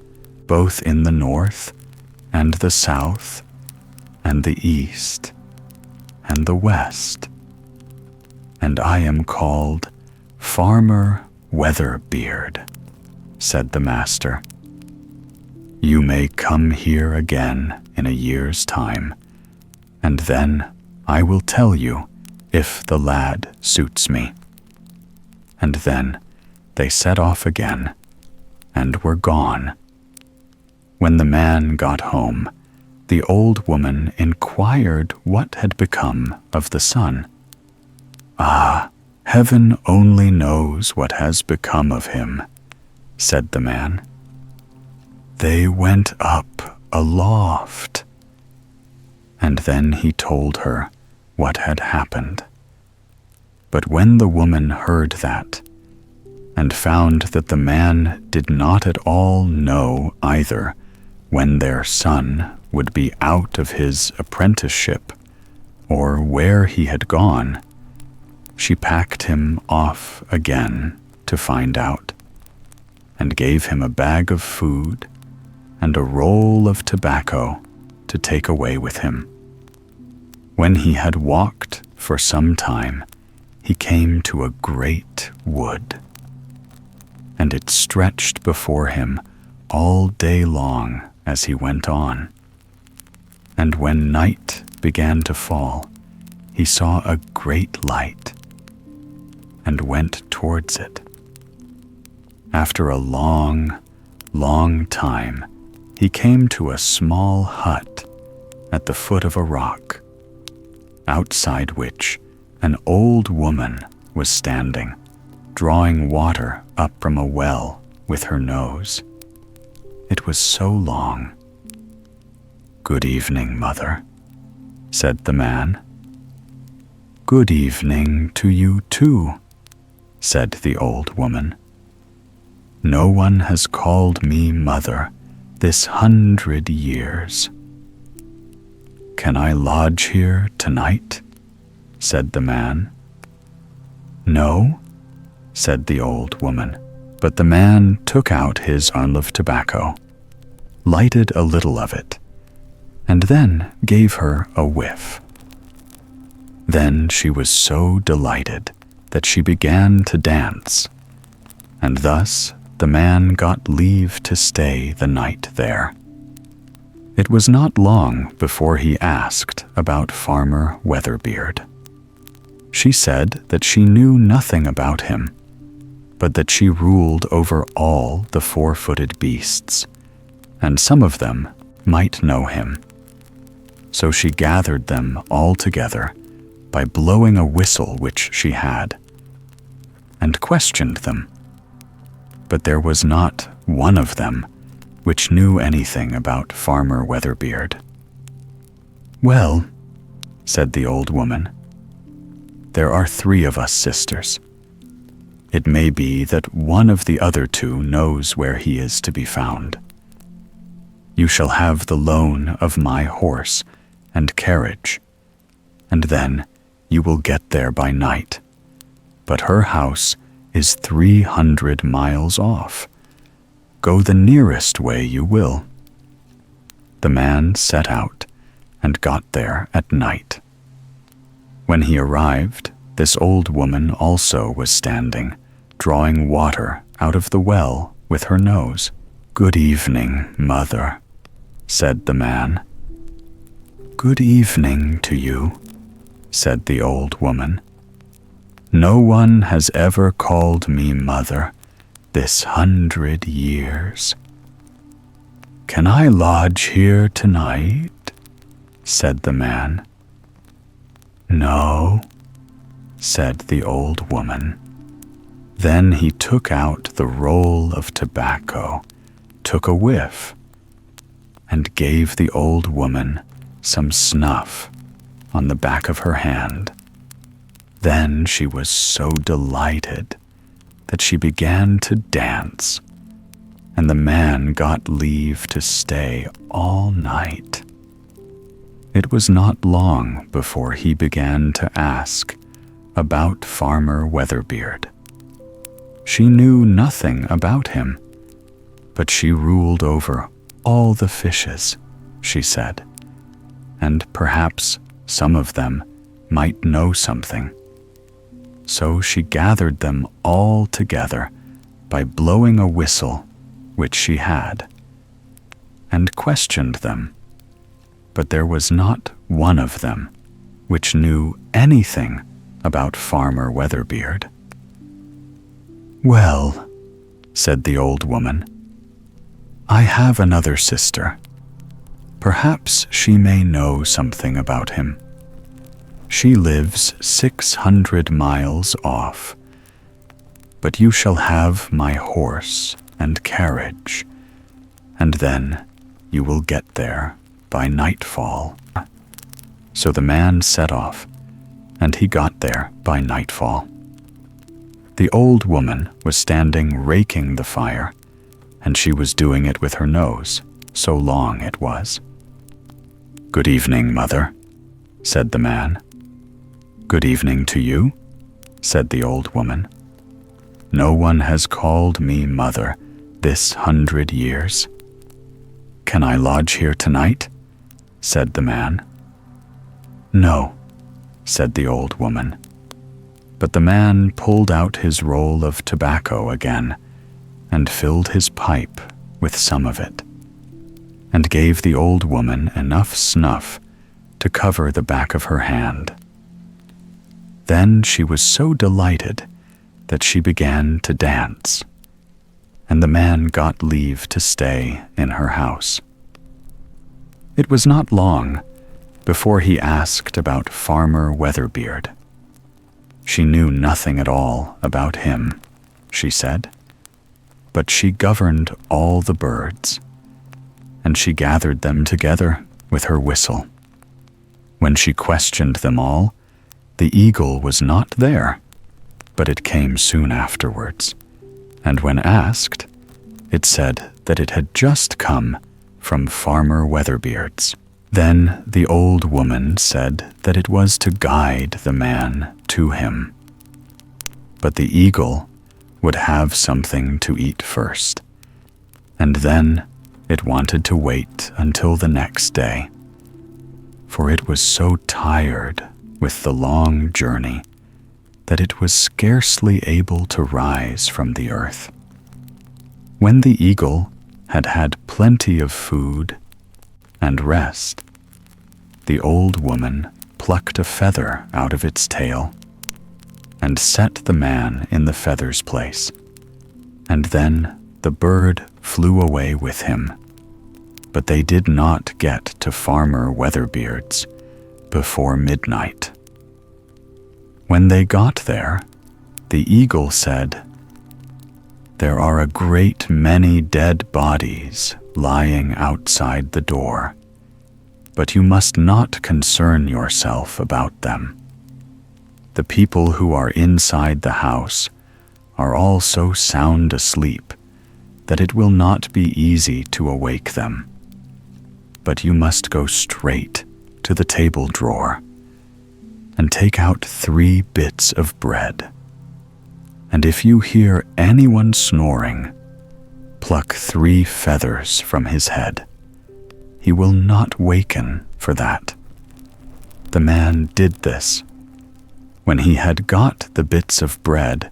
both in the north and the south and the east and the west, and I am called Farmer Weatherbeard," said the master. "You may come here again in a year's time, and then I will tell you if the lad suits me." And then they set off again and were gone. When the man got home, the old woman inquired what had become of the son. "Ah, heaven only knows what has become of him," said the man. "They went up aloft." And then he told her what had happened. But when the woman heard that, and found that the man did not at all know either when their son would be out of his apprenticeship or where he had gone, she packed him off again to find out, and gave him a bag of food and a roll of tobacco to take away with him. When he had walked for some time, he came to a great wood, and it stretched before him all day long as he went on. And when night began to fall, he saw a great light, and went towards it. After a long, long time, he came to a small hut at the foot of a rock, outside which an old woman was standing, drawing water up from a well with her nose. It was so long. "Good evening, mother," said the man. "Good evening to you too," said the old woman. "No one has called me mother this 100 years. Can I lodge here tonight?" said the man. "No," said the old woman, but the man took out his arm of tobacco, lighted a little of it, and then gave her a whiff. Then she was so delighted that she began to dance, and thus the man got leave to stay the night there. It was not long before he asked about Farmer Weatherbeard. She said that she knew nothing about him, but that she ruled over all the four-footed beasts, and some of them might know him. So she gathered them all together by blowing a whistle which she had, and questioned them. But there was not one of them which knew anything about Farmer Weatherbeard. "Well," said the old woman, "there are 3 of us sisters. It may be that one of the other 2 knows where he is to be found. You shall have the loan of my horse and carriage, and then you will get there by night. But her house is 300 miles off. Go the nearest way you will." The man set out and got there at night. When he arrived, this old woman also was standing, drawing water out of the well with her nose. "Good evening, mother," said the man. "Good evening to you," said the old woman. "No one has ever called me mother this 100 years. Can I lodge here tonight?" said the man. "No," said the old woman. Then he took out the roll of tobacco, took a whiff, and gave the old woman some snuff on the back of her hand. Then she was so delighted that she began to dance, and the man got leave to stay all night. It was not long before he began to ask about Farmer Weatherbeard. She knew nothing about him, but she ruled over all the fishes, she said, and perhaps some of them might know something. So she gathered them all together by blowing a whistle which she had, and questioned them, but there was not one of them which knew anything about Farmer Weatherbeard. "Well," said the old woman, "I have another sister. Perhaps she may know something about him. She lives 600 miles off, but you shall have my horse and carriage, and then you will get there by nightfall." So the man set off, and he got there by nightfall. The old woman was standing raking the fire, and she was doing it with her nose, so long it was. "Good evening, mother," said the man. "Good evening to you," said the old woman. "No one has called me mother this 100 years. Can I lodge here tonight?" said the man. "No," said the old woman. But the man pulled out his roll of tobacco again and filled his pipe with some of it, and gave the old woman enough snuff to cover the back of her hand. Then she was so delighted that she began to dance, and the man got leave to stay in her house. It was not long before he asked about Farmer Weatherbeard. She knew nothing at all about him, she said, but she governed all the birds, and she gathered them together with her whistle. When she questioned them all, the eagle was not there, but it came soon afterwards, and when asked, it said that it had just come from Farmer Weatherbeard's. Then the old woman said that it was to guide the man to him. But the eagle would have something to eat first, and then it wanted to wait until the next day, for it was so tired with the long journey that it was scarcely able to rise from the earth. When the eagle had had plenty of food and rest, the old woman plucked a feather out of its tail and set the man in the feather's place, and then the bird flew away with him. But they did not get to Farmer Weatherbeard's before midnight. When they got there, the eagle said, "There are a great many dead bodies lying outside the door, but you must not concern yourself about them. The people who are inside the house are all so sound asleep that it will not be easy to awake them. But you must go straight to the table drawer and take out 3 bits of bread. And if you hear anyone snoring, pluck 3 feathers from his head. He will not waken for that." The man did this. When he had got the bits of bread,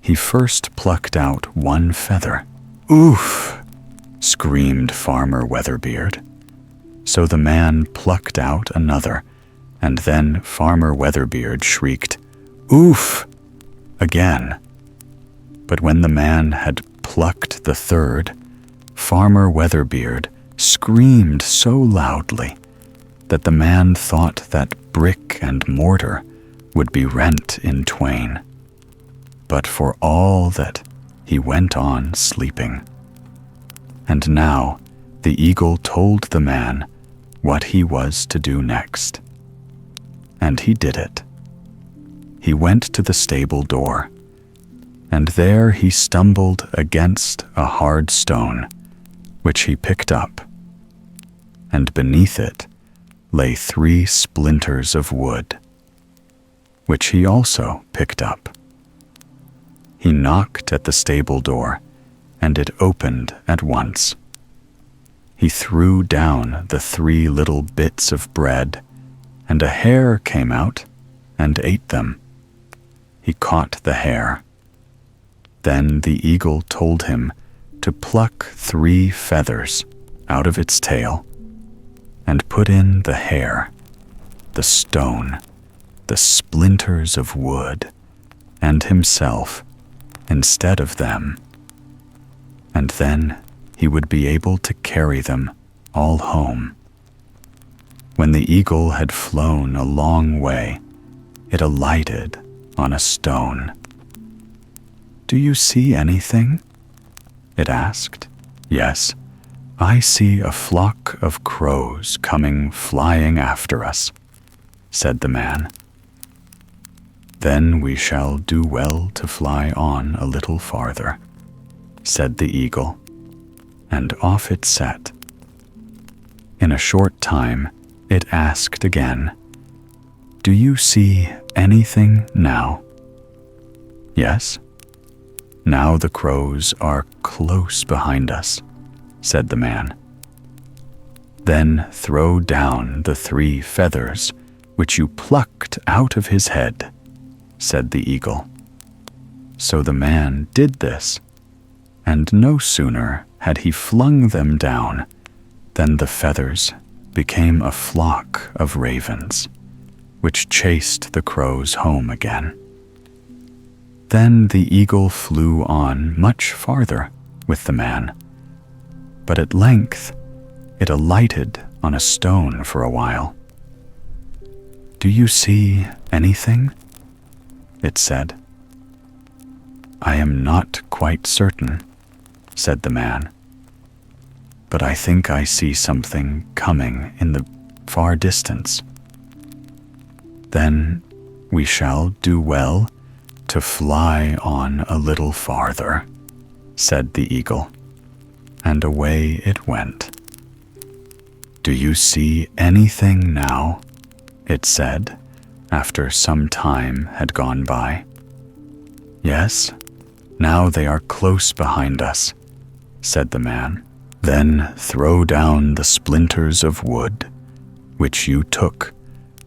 he first plucked out 1 feather. "Oof!" screamed Farmer Weatherbeard. So the man plucked out another, and then Farmer Weatherbeard shrieked, "Oof!" again. But when the man had plucked the 3rd, Farmer Weatherbeard screamed so loudly that the man thought that brick and mortar would be rent in twain. But for all that, he went on sleeping. And now the eagle told the man what he was to do next. And he did it. He went to the stable door, and there he stumbled against a hard stone, which he picked up, and beneath it lay 3 splinters of wood, which he also picked up. He knocked at the stable door, and it opened at once. He threw down the 3 little bits of bread, and a hare came out and ate them. He caught the hare. Then the eagle told him to pluck 3 feathers out of its tail and put in the hare, the stone, the splinters of wood, and himself instead of them. And then he would be able to carry them all home. When the eagle had flown a long way, it alighted on a stone. "Do you see anything?" it asked. "Yes, I see a flock of crows coming flying after us," said the man. "Then we shall do well to fly on a little farther," said the eagle, and off it set. In a short time, it asked again, "Do you see anything now?" "Yes, now the crows are close behind us," said the man. "Then throw down the 3 feathers which you plucked out of his head," said the eagle. So the man did this, and no sooner had he flung them down than the feathers became a flock of ravens, which chased the crows home again. Then the eagle flew on much farther with the man, but at length it alighted on a stone for a while. "Do you see anything?" it said. "I am not quite certain," said the man, "but I think I see something coming in the far distance." "Then we shall do well to fly on a little farther," said the eagle, and away it went. "Do you see anything now?" it said, after some time had gone by. "Yes, now they are close behind us," said the man. "Then throw down the splinters of wood, which you took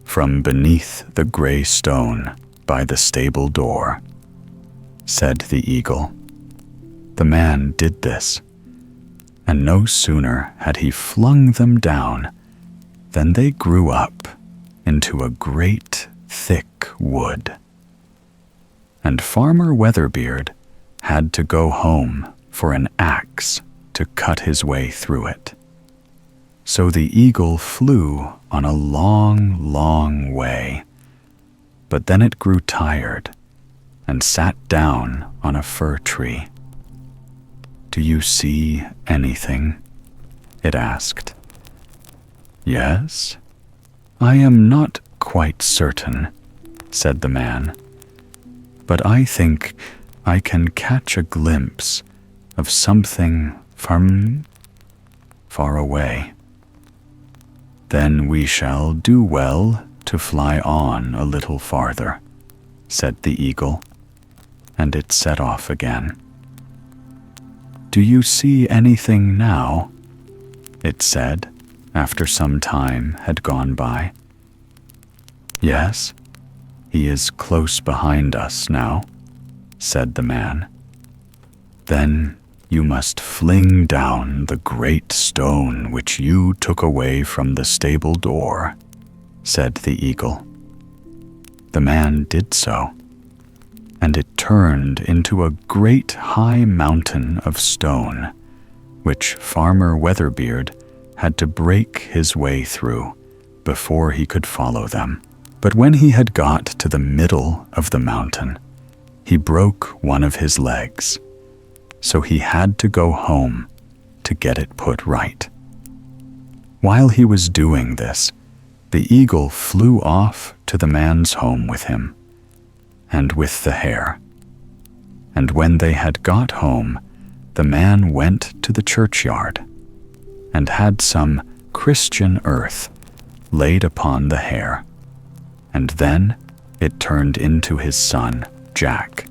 from beneath the gray stone by the stable door," said the eagle. The man did this, and no sooner had he flung them down than they grew up into a great thick wood. And Farmer Weatherbeard had to go home for an axe to cut his way through it. So the eagle flew on a long, long way, but then it grew tired and sat down on a fir tree. "Do you see anything?" it asked. "Yes, I am not quite certain," said the man, "but I think I can catch a glimpse of something far away." "Then we shall do well to fly on a little farther," said the eagle, and it set off again. "Do you see anything now?" it said, after some time had gone by. "Yes, he is close behind us now," said the man. "Then you must fling down the great stone which you took away from the stable door," said the eagle. The man did so, and it turned into a great high mountain of stone, which Farmer Weatherbeard had to break his way through before he could follow them. But when he had got to the middle of the mountain, he broke one of his legs, so he had to go home to get it put right. While he was doing this, the eagle flew off to the man's home with him, and with the hare. And when they had got home, the man went to the churchyard, and had some Christian earth laid upon the hare, and then it turned into his son, Jack.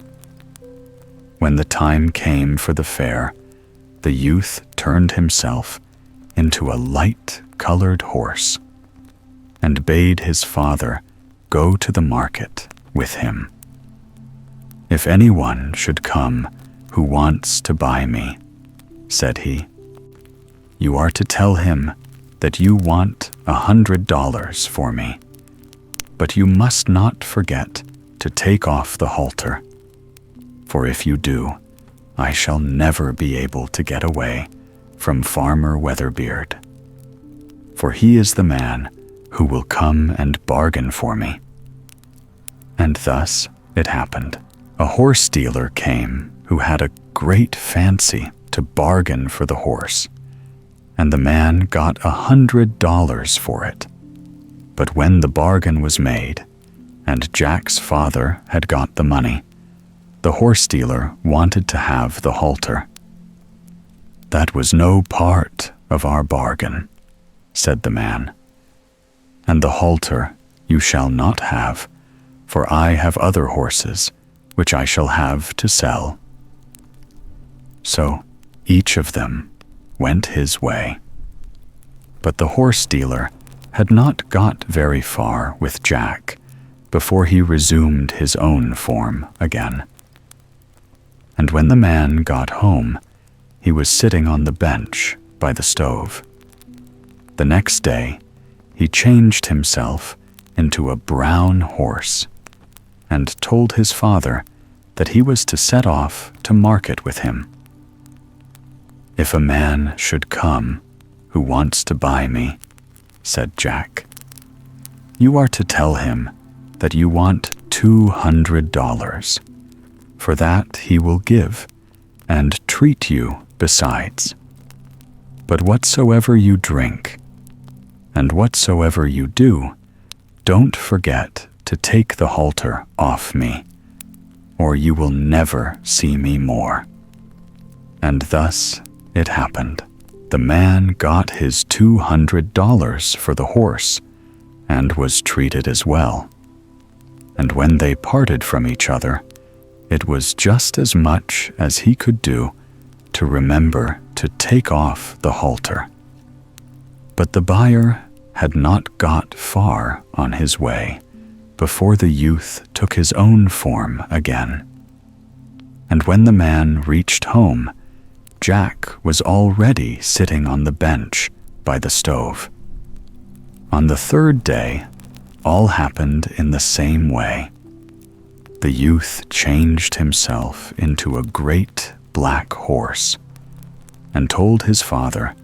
When the time came for the fair, the youth turned himself into a light-colored horse, and bade his father go to the market with him. "If anyone should come who wants to buy me," said he, "you are to tell him that you want $100 for me, but you must not forget to take off the halter, for if you do, I shall never be able to get away from Farmer Weatherbeard, for he is the man who will come and bargain for me." And thus it happened. A horse dealer came who had a great fancy to bargain for the horse, and the man got $100 for it. But when the bargain was made, and Jack's father had got the money, the horse dealer wanted to have the halter. "That was no part of our bargain," said the man, "and the halter you shall not have, for I have other horses which I shall have to sell." So each of them went his way. But the horse dealer had not got very far with Jack before he resumed his own form again. And when the man got home, he was sitting on the bench by the stove. The next day, he changed himself into a brown horse, and told his father that he was to set off to market with him. "If a man should come who wants to buy me," said Jack, "you are to tell him that you want $200. For that he will give, and treat you besides. But whatsoever you drink, and whatsoever you do, don't forget to take the halter off me, or you will never see me more." And thus it happened. The man got his $200 for the horse, and was treated as well. And when they parted from each other, it was just as much as he could do to remember to take off the halter. But the buyer had not got far on his way before the youth took his own form again. And when the man reached home, Jack was already sitting on the bench by the stove. On the third day, all happened in the same way. The youth changed himself into a great black horse, and told his father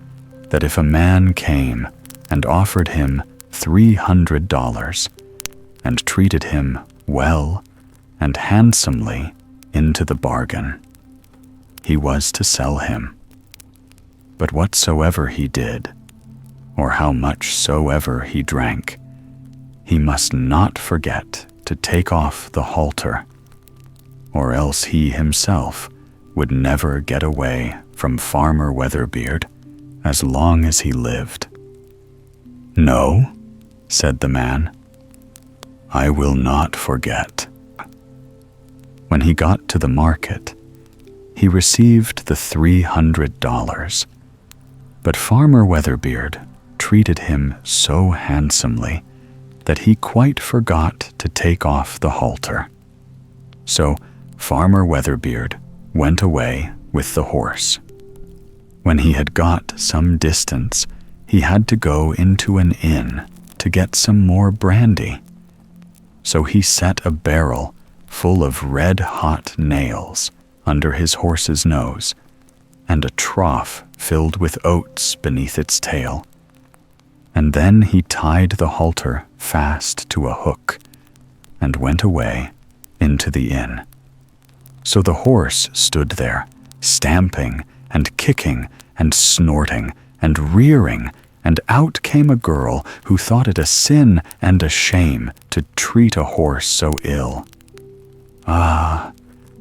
that if a man came and offered him $300, and treated him well and handsomely into the bargain, he was to sell him. But whatsoever he did, or how much soever he drank, he must not forget to take off the halter, or else he himself would never get away from Farmer Weatherbeard as long as he lived. "No," said the man, "I will not forget." When he got to the market, he received the $300, but Farmer Weatherbeard treated him so handsomely that he quite forgot to take off the halter. So Farmer Weatherbeard went away with the horse. When he had got some distance, he had to go into an inn to get some more brandy. So he set a barrel full of red-hot nails under his horse's nose, and a trough filled with oats beneath its tail. and then he tied the halter fast to a hook and went away into the inn. So the horse stood there, stamping and kicking and snorting and rearing, and out came a girl who thought it a sin and a shame to treat a horse so ill. "Ah,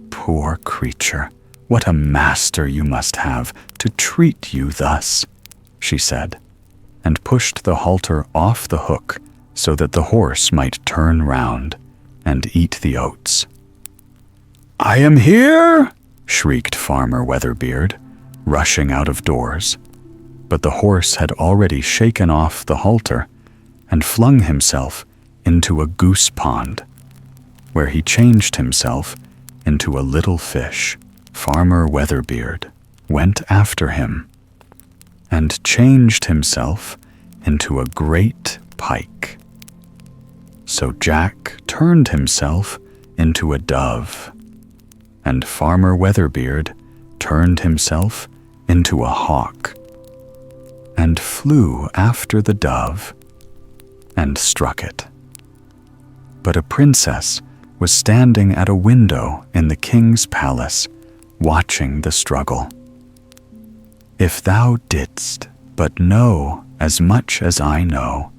poor creature, what a master you must have to treat you thus," she said, and pushed the halter off the hook so that the horse might turn round and eat the oats. "I am here!" shrieked Farmer Weatherbeard, rushing out of doors. But the horse had already shaken off the halter and flung himself into a goose pond, where he changed himself into a little fish. Farmer Weatherbeard went after him and changed himself into a great pike. So Jack turned himself into a dove, and Farmer Weatherbeard turned himself into a hawk, and flew after the dove and struck it. But a princess was standing at a window in the king's palace, watching the struggle. "If thou didst but know as much as I know,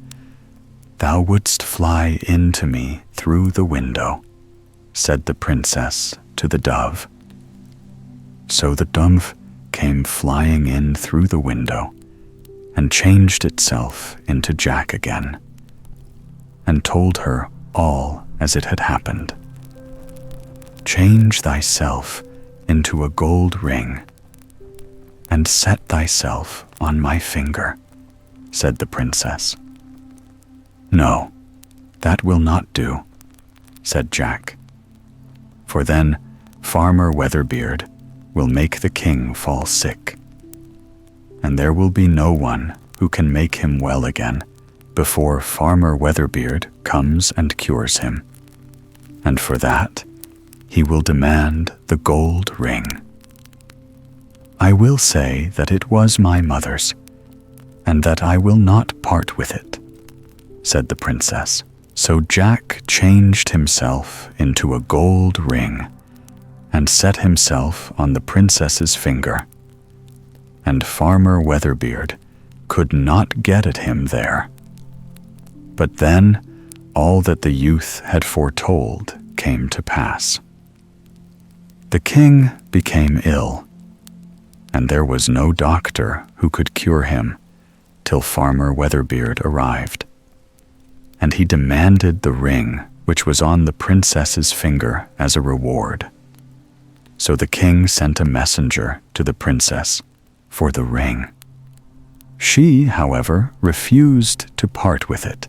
thou wouldst fly into me through the window," said the princess to the dove. So the dove came flying in through the window and changed itself into Jack again, and told her all as it had happened. "Change thyself into a gold ring, and set thyself on my finger," said the princess. "No, that will not do," said Jack, "for then Farmer Weatherbeard will make the king fall sick, and there will be no one who can make him well again before Farmer Weatherbeard comes and cures him, and for that he will demand the gold ring. I will say that it was my mother's, and that I will not part with it," said the princess. So Jack changed himself into a gold ring and set himself on the princess's finger, and Farmer Weatherbeard could not get at him there. But then all that the youth had foretold came to pass. The king became ill, and there was no doctor who could cure him till Farmer Weatherbeard arrived, and he demanded the ring which was on the princess's finger as a reward. So the king sent a messenger to the princess for the ring. She, however, refused to part with it,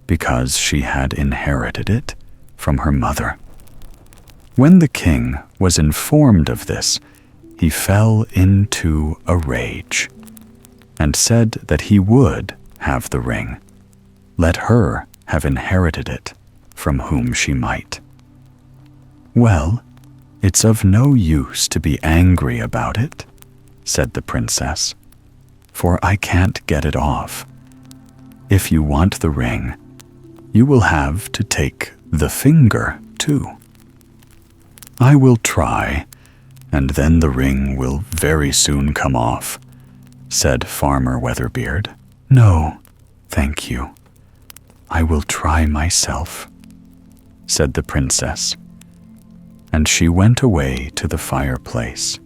because she had inherited it from her mother. When the king was informed of this, he fell into a rage, and said that he would have the ring, let her have inherited it from whom she might. "Well, it's of no use to be angry about it," said the princess, "for I can't get it off. If you want the ring, you will have to take the finger too." "I will try, and then the ring will very soon come off," said Farmer Weatherbeard. "No, thank you. I will try myself," said the princess, and she went away to the fireplace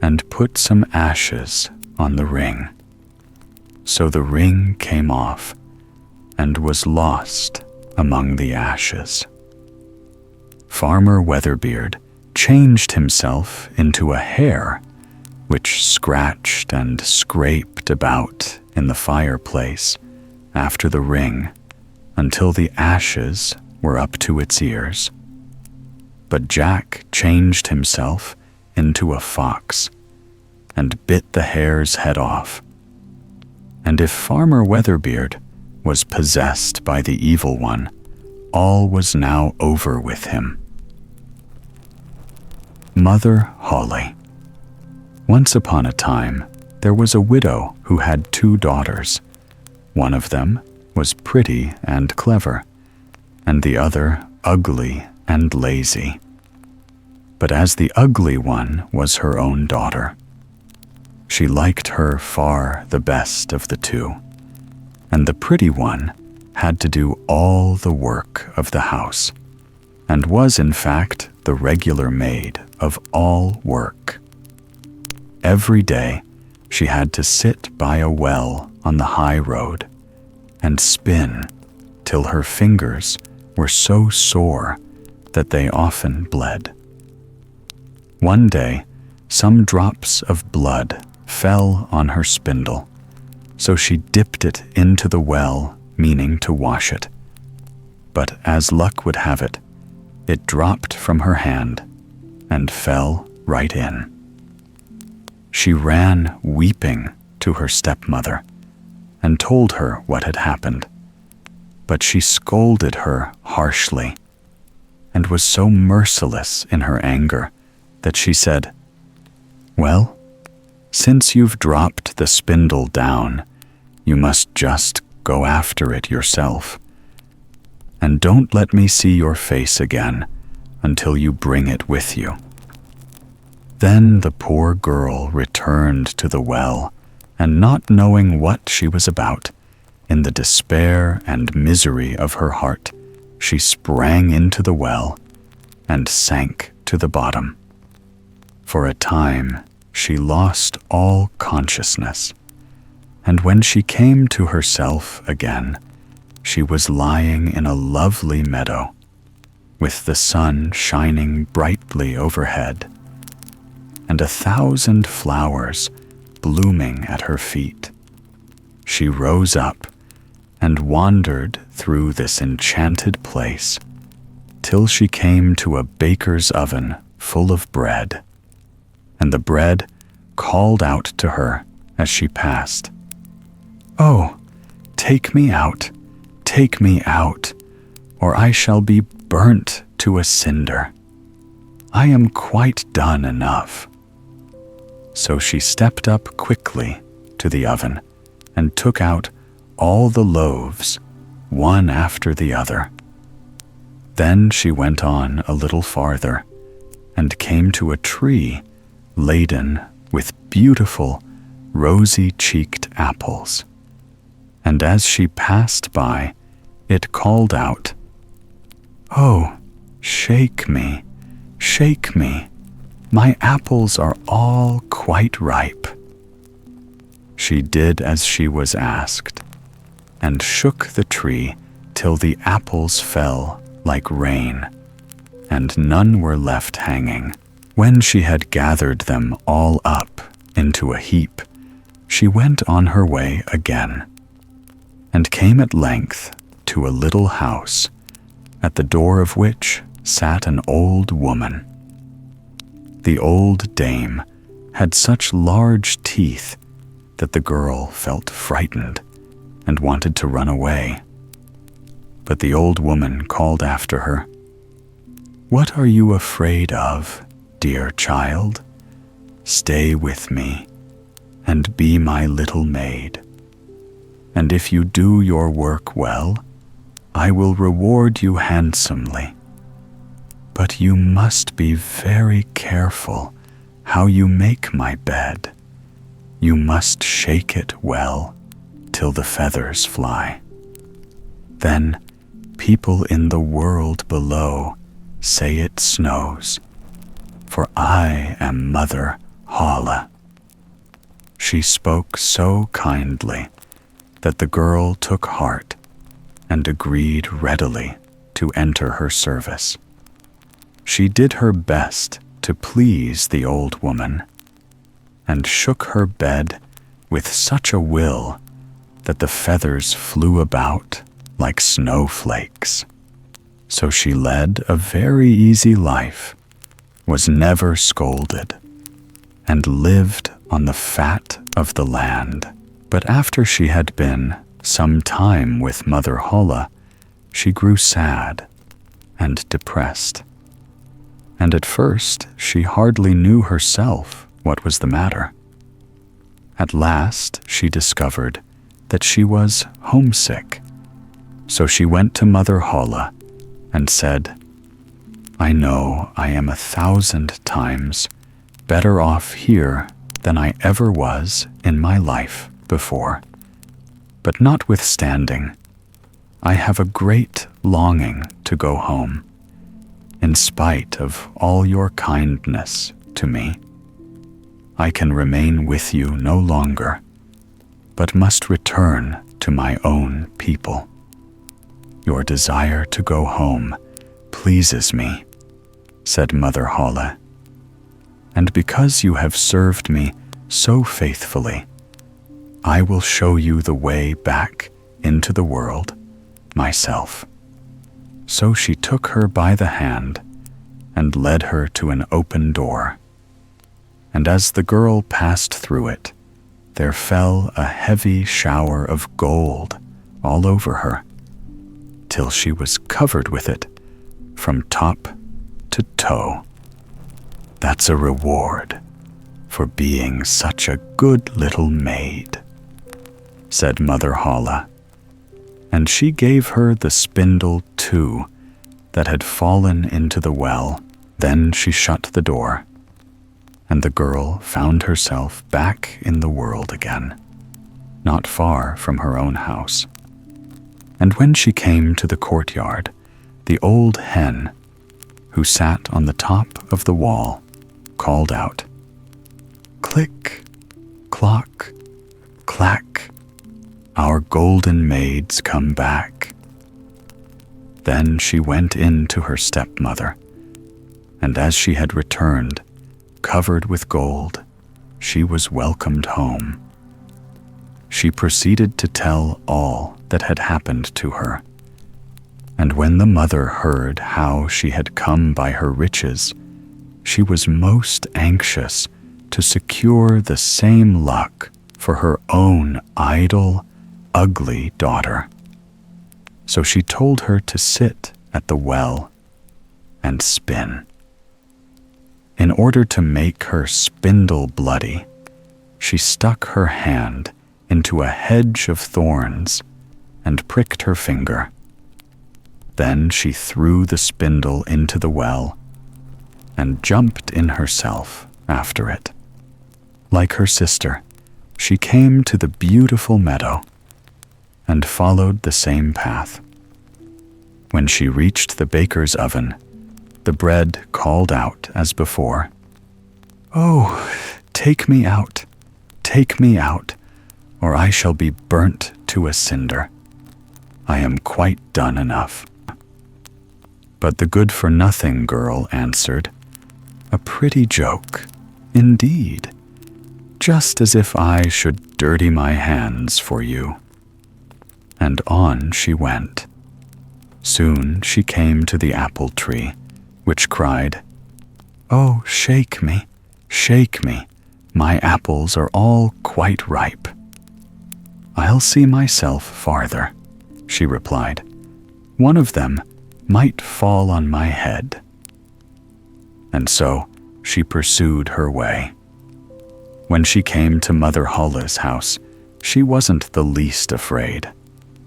and put some ashes on the ring. So the ring came off and was lost among the ashes. Farmer Weatherbeard changed himself into a hare, which scratched and scraped about in the fireplace after the ring until the ashes were up to its ears. But Jack changed himself into a fox and bit the hare's head off. And if Farmer Weatherbeard was possessed by the evil one, all was now over with him. Mother Holle. Once upon a time, there was a widow who had 2 daughters, One of them was pretty and clever, and the other ugly and lazy. But as the ugly one was her own daughter, she liked her far the best of the two, and the pretty one had to do all the work of the house, and was in fact the regular maid of all work. Every day she had to sit by a well on the high road and spin till her fingers were so sore that they often bled. One day, some drops of blood fell on her spindle, so she dipped it into the well, meaning to wash it. But as luck would have it, it dropped from her hand and fell right in. She ran weeping to her stepmother and told her what had happened, but she scolded her harshly and was so merciless in her anger that she said, "Well, since you've dropped the spindle down, you must just go after it yourself. And don't let me see your face again until you bring it with you." Then the poor girl returned to the well, and not knowing what she was about, in the despair and misery of her heart, she sprang into the well and sank to the bottom. For a time, she lost all consciousness, and when she came to herself again, she was lying in a lovely meadow, with the sun shining brightly overhead, and 1,000 flowers blooming at her feet. She rose up and wandered through this enchanted place till she came to a baker's oven full of bread, and the bread called out to her as she passed, "Oh, take me out, or I shall be burnt to a cinder. I am quite done enough." So she stepped up quickly to the oven and took out all the loaves, one after the other. Then she went on a little farther and came to a tree laden with beautiful, rosy-cheeked apples. And as she passed by, it called out, "Oh, shake me, my apples are all quite ripe." She did as she was asked, and shook the tree till the apples fell like rain, and none were left hanging. When she had gathered them all up into a heap, she went on her way again, and came at length to a little house, at the door of which sat an old woman. The old dame had such large teeth that the girl felt frightened and wanted to run away. But the old woman called after her, "What are you afraid of, dear child? Stay with me and be my little maid. And if you do your work well, I will reward you handsomely. But you must be very careful how you make my bed. You must shake it well till the feathers fly. Then people in the world below say it snows, for I am Mother Holle." She spoke so kindly that the girl took heart and agreed readily to enter her service. She did her best to please the old woman, and shook her bed with such a will that the feathers flew about like snowflakes. So she led a very easy life, was never scolded, and lived on the fat of the land. But after she had been some time with Mother Holle, she grew sad and depressed. And at first she hardly knew herself what was the matter. At last she discovered that she was homesick. So she went to Mother Holle and said, "I know I am 1,000 times better off here than I ever was in my life before. But notwithstanding, I have a great longing to go home, in spite of all your kindness to me. I can remain with you no longer, but must return to my own people. Your desire to go home pleases me," said Mother Holle. "And because you have served me so faithfully, I will show you the way back into the world myself." So she took her by the hand and led her to an open door. And as the girl passed through it, there fell a heavy shower of gold all over her, till she was covered with it from top to toe. "That's a reward for being such a good little maid," said Mother Holle, and she gave her the spindle too that had fallen into the well. Then she shut the door, and the girl found herself back in the world again, not far from her own house. And when she came to the courtyard, the old hen, who sat on the top of the wall, called out, "Click, clock, clack, our golden maids come back." Then she went in to her stepmother, and as she had returned, covered with gold, she was welcomed home. She proceeded to tell all that had happened to her. And when the mother heard how she had come by her riches, she was most anxious to secure the same luck for her own idle, ugly daughter. So she told her to sit at the well and spin. In order to make her spindle bloody, she stuck her hand into a hedge of thorns and pricked her finger. Then she threw the spindle into the well and jumped in herself after it. Like her sister, she came to the beautiful meadow and followed the same path. When she reached the baker's oven, the bread called out as before, "Oh, take me out, or I shall be burnt to a cinder. I am quite done enough." But the good-for-nothing girl answered, "A pretty joke, indeed, just as if I should dirty my hands for you." And on she went. Soon she came to the apple tree, which cried, "Oh, shake me, my apples are all quite ripe." "I'll see myself farther," she replied. "One of them might fall on my head." And so she pursued her way. When she came to Mother Holle's house, she wasn't the least afraid,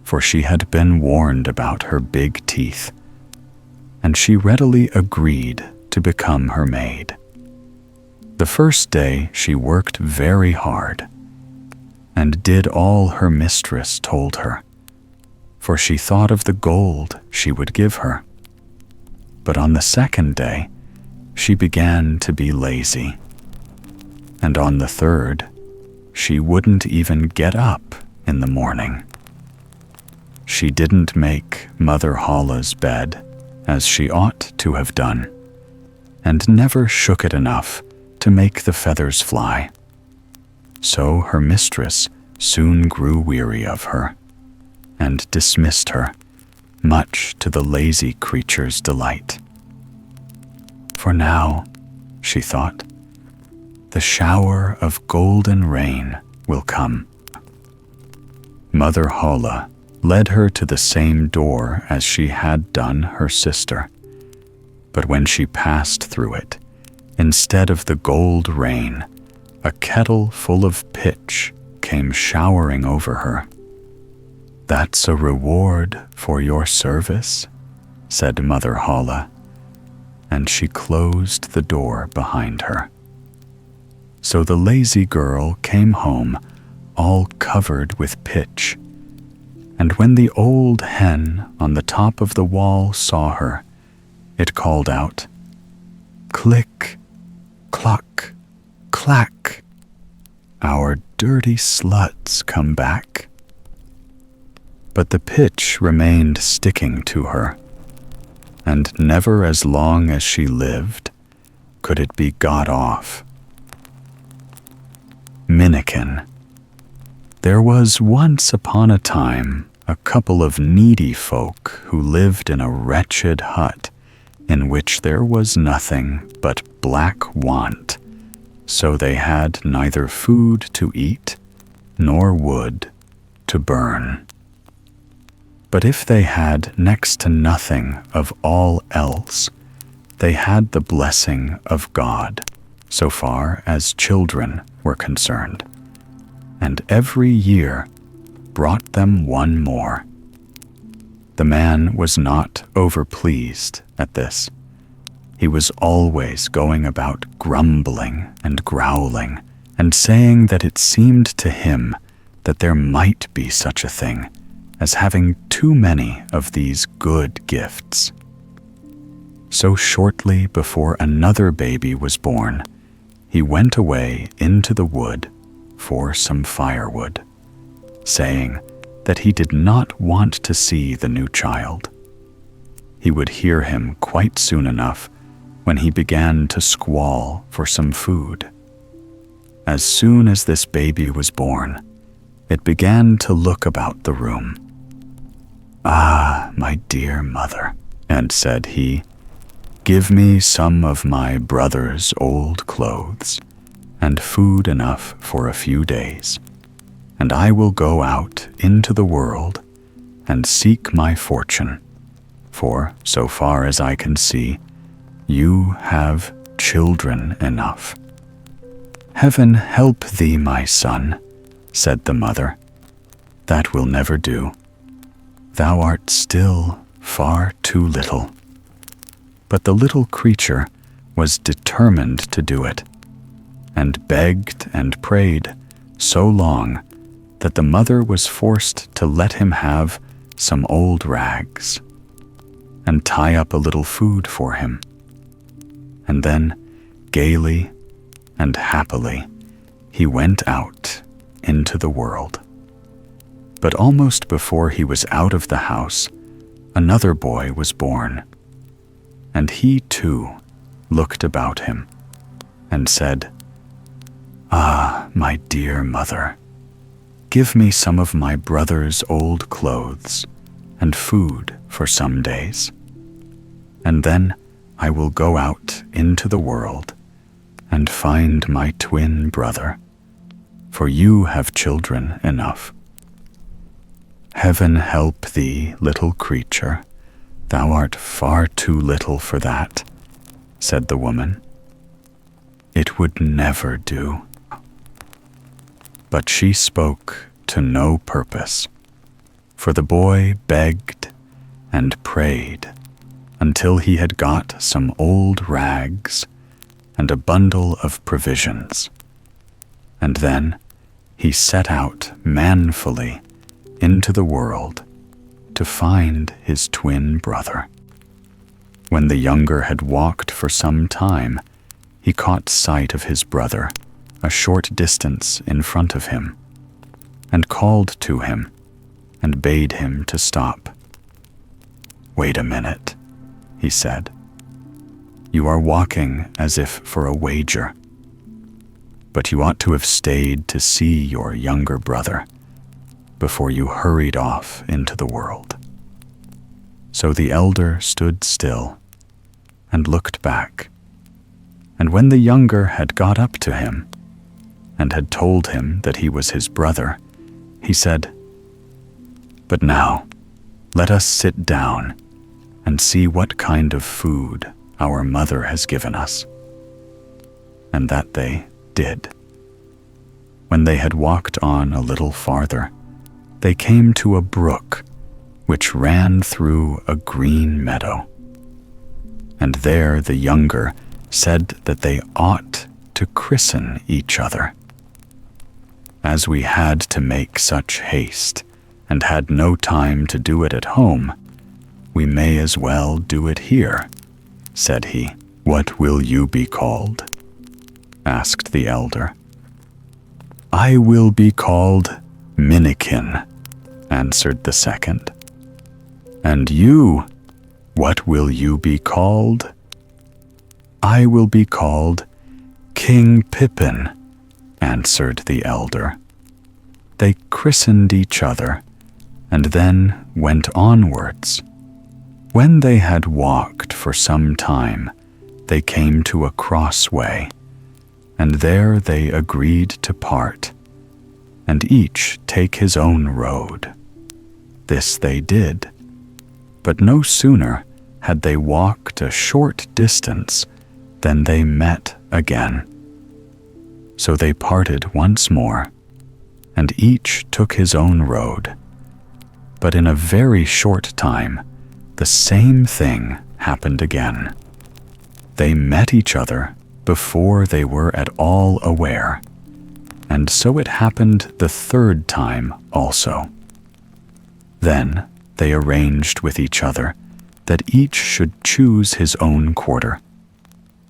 for she had been warned about her big teeth, and she readily agreed to become her maid. The first day she worked very hard, and did all her mistress told her, for she thought of the gold she would give her. But on the second day, she began to be lazy, and on the third, she wouldn't even get up in the morning. She didn't make Mother Holle's bed as she ought to have done, and never shook it enough to make the feathers fly. So her mistress soon grew weary of her, and dismissed her, much to the lazy creature's delight. "For now," she thought, "the shower of golden rain will come." Mother Holle led her to the same door as she had done her sister, but when she passed through it, instead of the gold rain, a kettle full of pitch came showering over her. "That's a reward for your service," said Mother Holle, and she closed the door behind her. So the lazy girl came home all covered with pitch, and when the old hen on the top of the wall saw her, it called out, "Click, cluck, clack, our dirty slut's come back." But the pitch remained sticking to her, and never as long as she lived could it be got off. Minnikin. There was once upon a time a couple of needy folk who lived in a wretched hut in which there was nothing but black want, so they had neither food to eat nor wood to burn. But if they had next to nothing of all else, they had the blessing of God, so far as children were concerned, and every year brought them one more. The man was not overpleased at this. He was always going about grumbling and growling, and saying that it seemed to him that there might be such a thing as having too many of these good gifts. So shortly before another baby was born, he went away into the wood for some firewood, saying that he did not want to see the new child. He would hear him quite soon enough when he began to squall for some food. As soon as this baby was born, it began to look about the room. "Ah, my dear mother," and said he, "give me some of my brother's old clothes and food enough for a few days, and I will go out into the world and seek my fortune, for so far as I can see, you have children enough." "Heaven help thee, my son," said the mother. "That will never do. Thou art still far too little." But the little creature was determined to do it, and begged and prayed so long that the mother was forced to let him have some old rags and tie up a little food for him. And then, gaily and happily, he went out into the world. But almost before he was out of the house, another boy was born, and he too looked about him and said, "Ah, my dear mother, give me some of my brother's old clothes and food for some days, and then I will go out into the world and find my twin brother, for you have children enough." "Heaven help thee, little creature, thou art far too little for that," said the woman. "It would never do." But she spoke to no purpose, for the boy begged and prayed until he had got some old rags and a bundle of provisions, and then he set out manfully into the world to find his twin brother. When the younger had walked for some time, he caught sight of his brother a short distance in front of him, and called to him and bade him to stop. "Wait a minute," he said. "You are walking as if for a wager, but you ought to have stayed to see your younger brother before you hurried off into the world." So the elder stood still and looked back, and when the younger had got up to him and had told him that he was his brother, he said, "But now let us sit down and see what kind of food our mother has given us." And that they did. When they had walked on a little farther, they came to a brook which ran through a green meadow. And there the younger said that they ought to christen each other. As we had to make such haste, and had no time to do it at home, we may as well do it here, said he. What will you be called? Asked the elder. I will be called Minnikin, answered the second. And you, what will you be called? I will be called King Pippin, answered the elder. They christened each other, and then went onwards. When they had walked for some time, they came to a crossway, and there they agreed to part, and each take his own road. This they did, but no sooner had they walked a short distance than they met again. So they parted once more, and each took his own road. But in a very short time, the same thing happened again. They met each other before they were at all aware, and so it happened the third time also. Then they arranged with each other that each should choose his own quarter,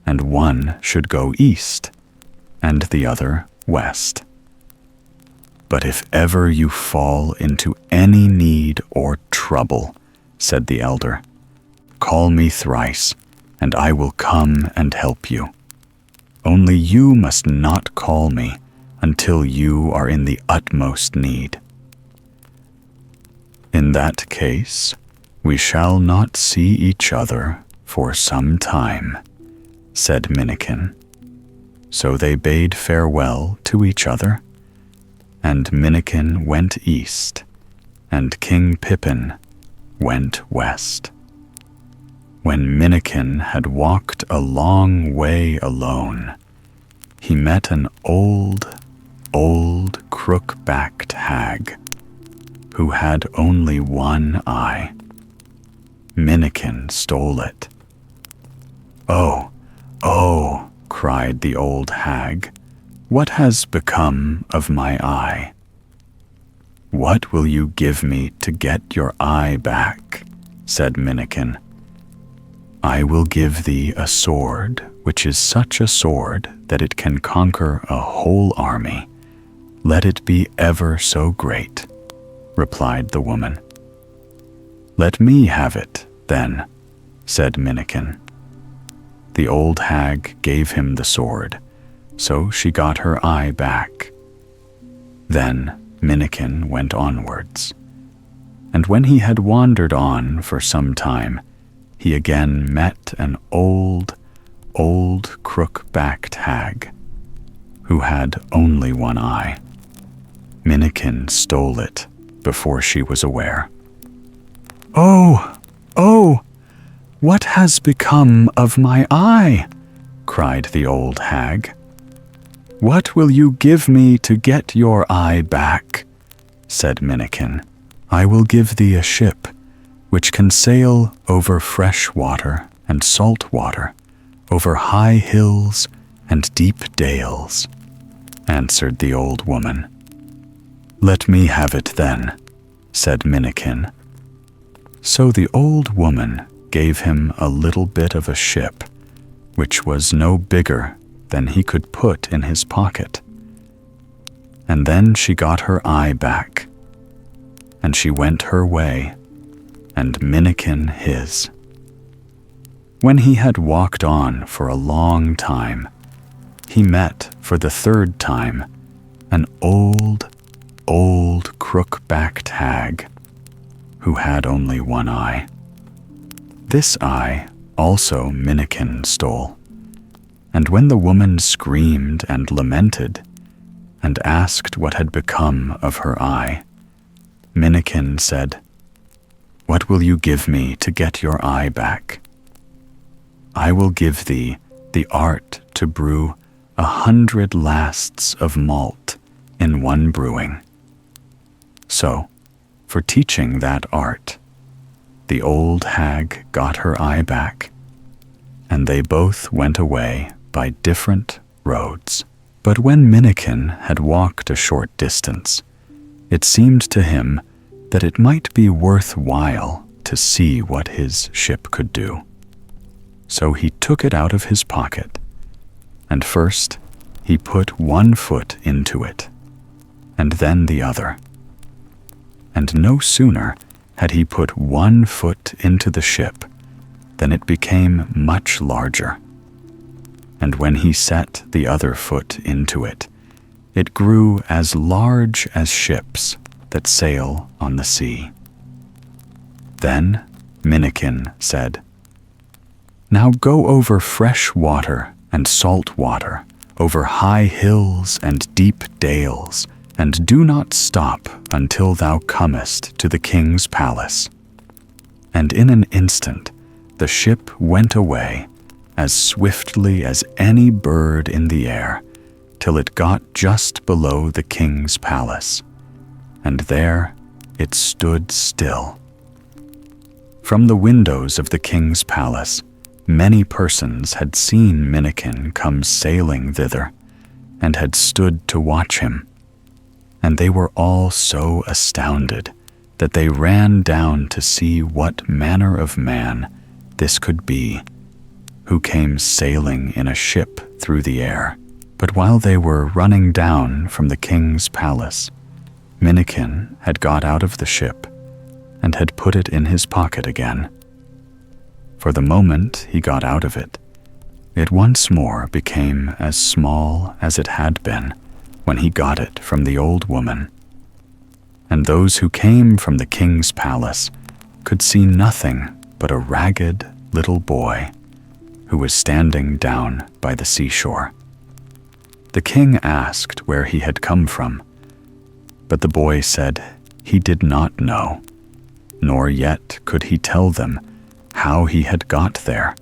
and one should go east, and the other west. But if ever you fall into any need or trouble, said the elder, call me thrice, and I will come and help you. Only you must not call me until you are in the utmost need. In that case, we shall not see each other for some time, said Minnikin. So they bade farewell to each other, and Minnikin went east, and King Pippin went west. When Minnikin had walked a long way alone, he met an old crook-backed hag, who had only one eye. Minnikin stole it. Oh, oh, cried the old hag, what has become of my eye? What will you give me to get your eye back? Said Minnikin. I will give thee a sword, which is such a sword that it can conquer a whole army. Let it be ever so great, replied the woman. Let me have it, then, said Minnikin. The old hag gave him the sword, so she got her eye back. Then Minnikin went onwards, and when he had wandered on for some time, he again met an old crook-backed hag, who had only one eye. Minnikin stole it before she was aware. Oh, oh, what has become of my eye? Cried the old hag. What will you give me to get your eye back? Said Minnikin. I will give thee a ship which can sail over fresh water and salt water, over high hills and deep dales, answered the old woman. Let me have it then, said Minnikin. So the old woman gave him a little bit of a ship, which was no bigger than he could put in his pocket. And then she got her eye back, and she went her way, and Minnikin his. When he had walked on for a long time, he met for the third time an old crook-backed hag, who had only one eye. This eye also Minnikin stole, and when the woman screamed and lamented, and asked what had become of her eye, Minnikin said, What will you give me to get your eye back? I will give thee the art to brew 100 lasts of malt in one brewing. So for teaching that art. The old hag got her eye back, and they both went away by different roads. But when Minnikin had walked a short distance, it seemed to him that it might be worthwhile to see what his ship could do. So he took it out of his pocket, and first he put one foot into it, and then the other. And no sooner had he put one foot into the ship than it became much larger. And when he set the other foot into it, it grew as large as ships that sail on the sea. Then Minnikin said, "Now go over fresh water and salt water, over high hills and deep dales, and do not stop until thou comest to the king's palace." And in an instant the ship went away as swiftly as any bird in the air, till it got just below the king's palace, and there it stood still. From the windows of the king's palace, many persons had seen Minnikin come sailing thither, and had stood to watch him. And they were all so astounded that they ran down to see what manner of man this could be, who came sailing in a ship through the air. But while they were running down from the king's palace, Minnikin had got out of the ship and had put it in his pocket again. For the moment he got out of it, it once more became as small as it had been when he got it from the old woman. And those who came from the king's palace could see nothing but a ragged little boy who was standing down by the seashore. The king asked where he had come from, but the boy said he did not know, nor yet could he tell them how he had got there.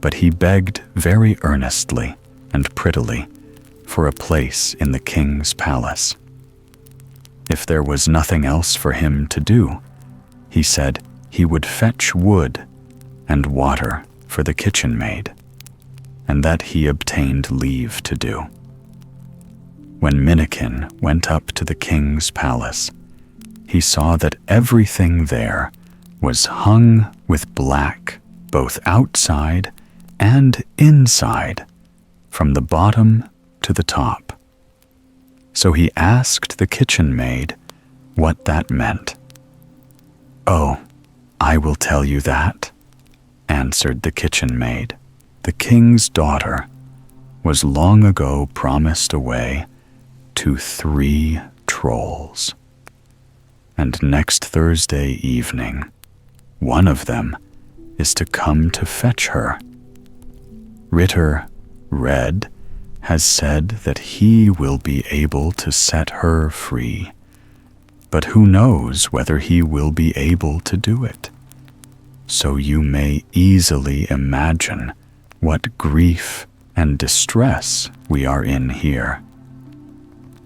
But he begged very earnestly and prettily for a place in the king's palace. If there was nothing else for him to do, he said he would fetch wood and water for the kitchen maid, and that he obtained leave to do. When Minnikin went up to the king's palace, he saw that everything there was hung with black, both outside and inside, from the bottom to the top. So he asked the kitchen maid what that meant. "Oh, I will tell you that," answered the kitchen maid. "The king's daughter was long ago promised away to 3 trolls. And next Thursday evening, one of them is to come to fetch her. Ritter Red has said that he will be able to set her free, but who knows whether he will be able to do it? So you may easily imagine what grief and distress we are in here."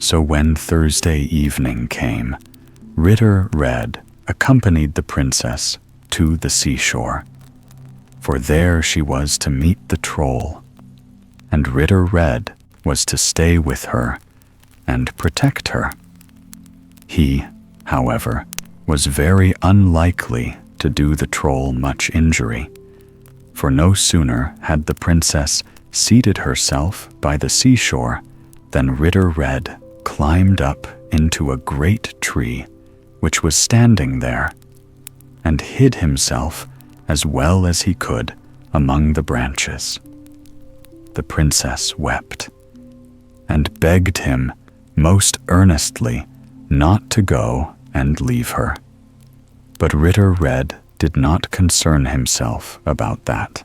So when Thursday evening came, Ritter Red accompanied the princess to the seashore, for there she was to meet the troll, and Ritter Red was to stay with her and protect her. He, however, was very unlikely to do the troll much injury, for no sooner had the princess seated herself by the seashore than Ritter Red climbed up into a great tree which was standing there, and hid himself as well as he could among the branches. The princess wept, and begged him most earnestly not to go and leave her. But Ritter Red did not concern himself about that.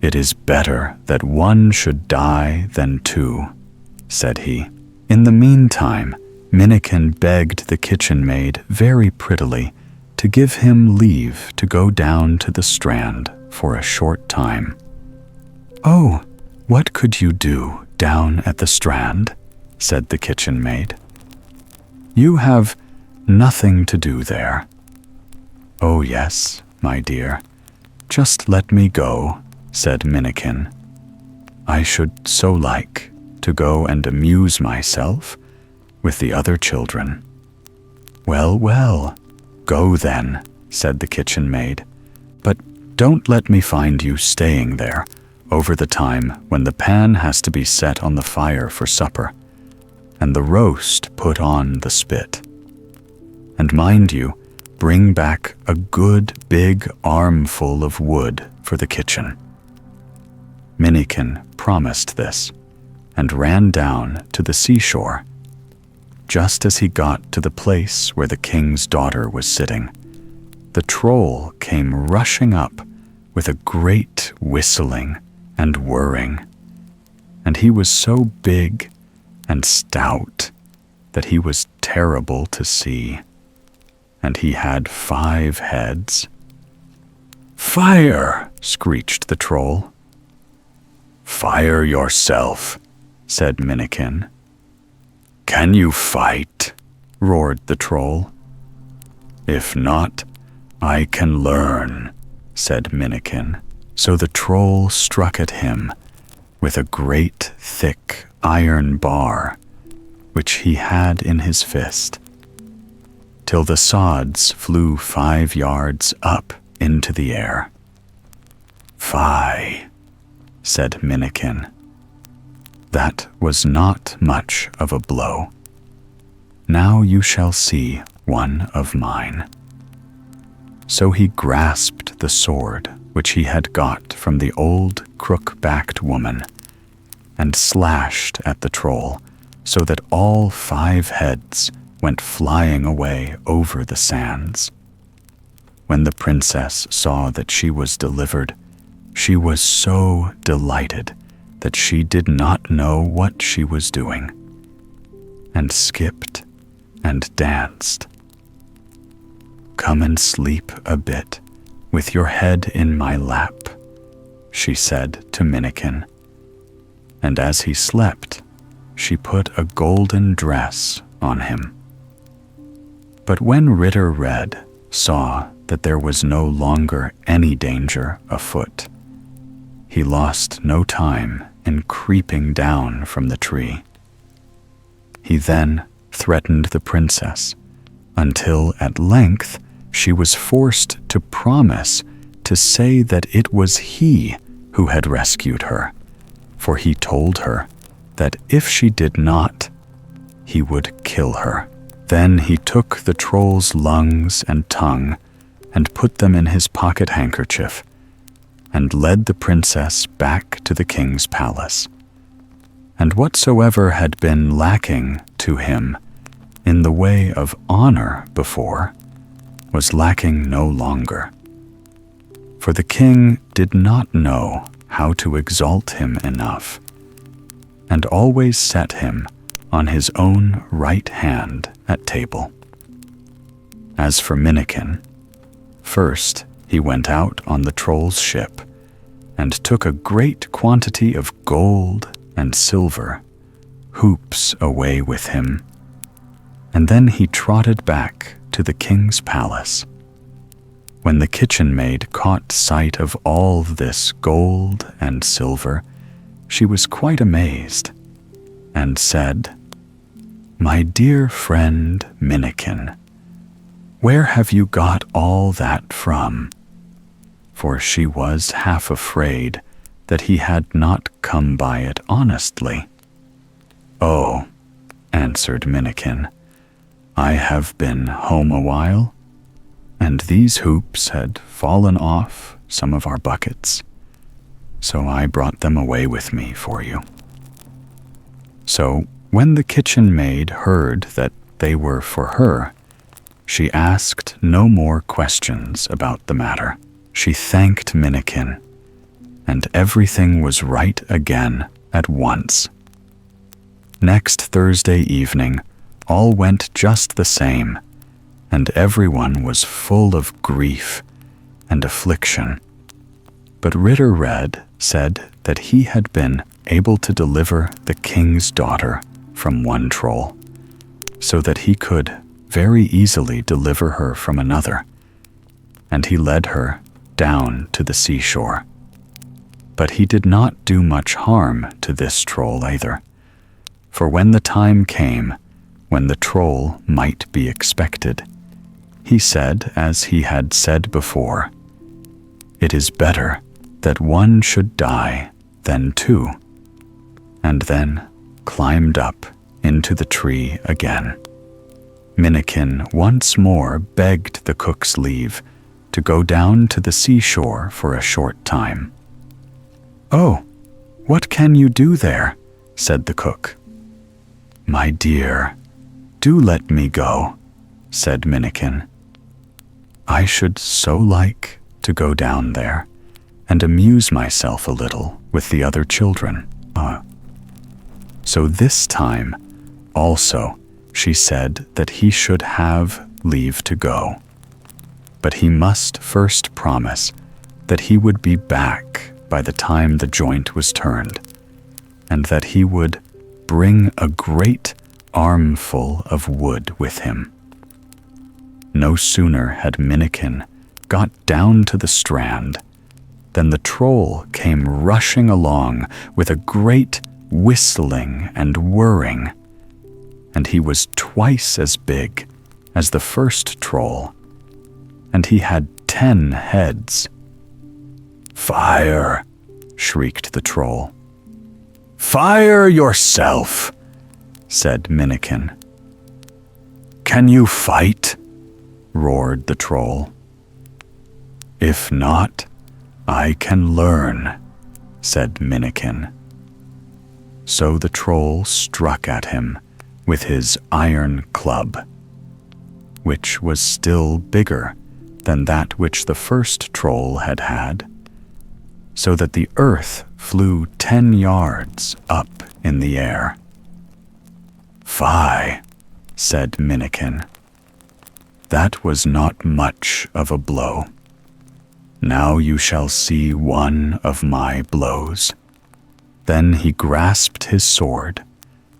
"It is better that one should die than 2, said he. In the meantime, Minnikin begged the kitchen maid very prettily to give him leave to go down to the strand for a short time. "Oh, what could you do down at the strand?" said the kitchen maid. "You have nothing to do there." "Oh yes, my dear, just let me go," said Minnikin. "I should so like to go and amuse myself with the other children." "Well, well, go then," said the kitchen maid, "but don't let me find you staying there over the time when the pan has to be set on the fire for supper, and the roast put on the spit. And mind you, bring back a good big armful of wood for the kitchen." Minnikin promised this and ran down to the seashore. Just as he got to the place where the king's daughter was sitting, the troll came rushing up with a great whistling and whirring, and he was so big and stout that he was terrible to see, and he had 5 heads. "Fire!" screeched the troll. "Fire yourself," said Minnikin. "Can you fight?" roared the troll. "If not, I can learn," said Minnikin. So the troll struck at him with a great thick iron bar, which he had in his fist, till the sods flew 5 yards up into the air. "Fie," said Minnikin. "That was not much of a blow. Now you shall see one of mine." So he grasped the sword which he had got from the old crook-backed woman, and slashed at the troll so that all 5 heads went flying away over the sands. When the princess saw that she was delivered, she was so delighted that she did not know what she was doing, and skipped and danced. "Come and sleep a bit with your head in my lap," she said to Minnikin. And as he slept, she put a golden dress on him. But when Ritter Red saw that there was no longer any danger afoot, he lost no time in creeping down from the tree. He then threatened the princess, until at length she was forced to promise to say that it was he who had rescued her, for he told her that if she did not, he would kill her. Then he took the troll's lungs and tongue and put them in his pocket handkerchief, and led the princess back to the king's palace. And whatsoever had been lacking to him in the way of honor before was lacking no longer. For the king did not know how to exalt him enough, and always set him on his own right hand at table. As for Minnikin, first he went out on the troll's ship, and took a great quantity of gold and silver, hoops away with him, and then he trotted back to the king's palace. When the kitchen maid caught sight of all this gold and silver, she was quite amazed, and said, "My dear friend Minnikin, where have you got all that from?" For she was half afraid that he had not come by it honestly. "Oh," answered Minnikin, "I have been home a while, and these hoops had fallen off some of our buckets, so I brought them away with me for you." So when the kitchen maid heard that they were for her, she asked no more questions about the matter. She thanked Minnikin, and everything was right again at once. Next Thursday evening, all went just the same, and everyone was full of grief and affliction. But Ritter Red said that he had been able to deliver the king's daughter from one troll, so that he could very easily deliver her from another, and he led her down to the seashore. But he did not do much harm to this troll either, for when the time came when the troll might be expected, he said, as he had said before, "It is better that one should die than two," and then climbed up into the tree again. Minnikin once more begged the cook's leave to go down to the seashore for a short time. "Oh, what can you do there?" said the cook. "My dear, do let me go," said Minnikin. "I should so like to go down there and amuse myself a little with the other children." So this time also she said that he should have leave to go, but he must first promise that he would be back by the time the joint was turned, and that he would bring a great armful of wood with him. No sooner had Minnikin got down to the strand than the troll came rushing along with a great whistling and whirring, and he was twice as big as the first troll, and he had 10 heads. "Fire!" shrieked the troll. "Fire yourself!" said Minnikin. "Can you fight?" roared the troll. "If not, I can learn," said Minnikin. So the troll struck at him with his iron club, which was still bigger than that which the first troll had had, so that the earth flew 10 yards up in the air. "Fie," said Minnikin. "That was not much of a blow. Now you shall see one of my blows." Then he grasped his sword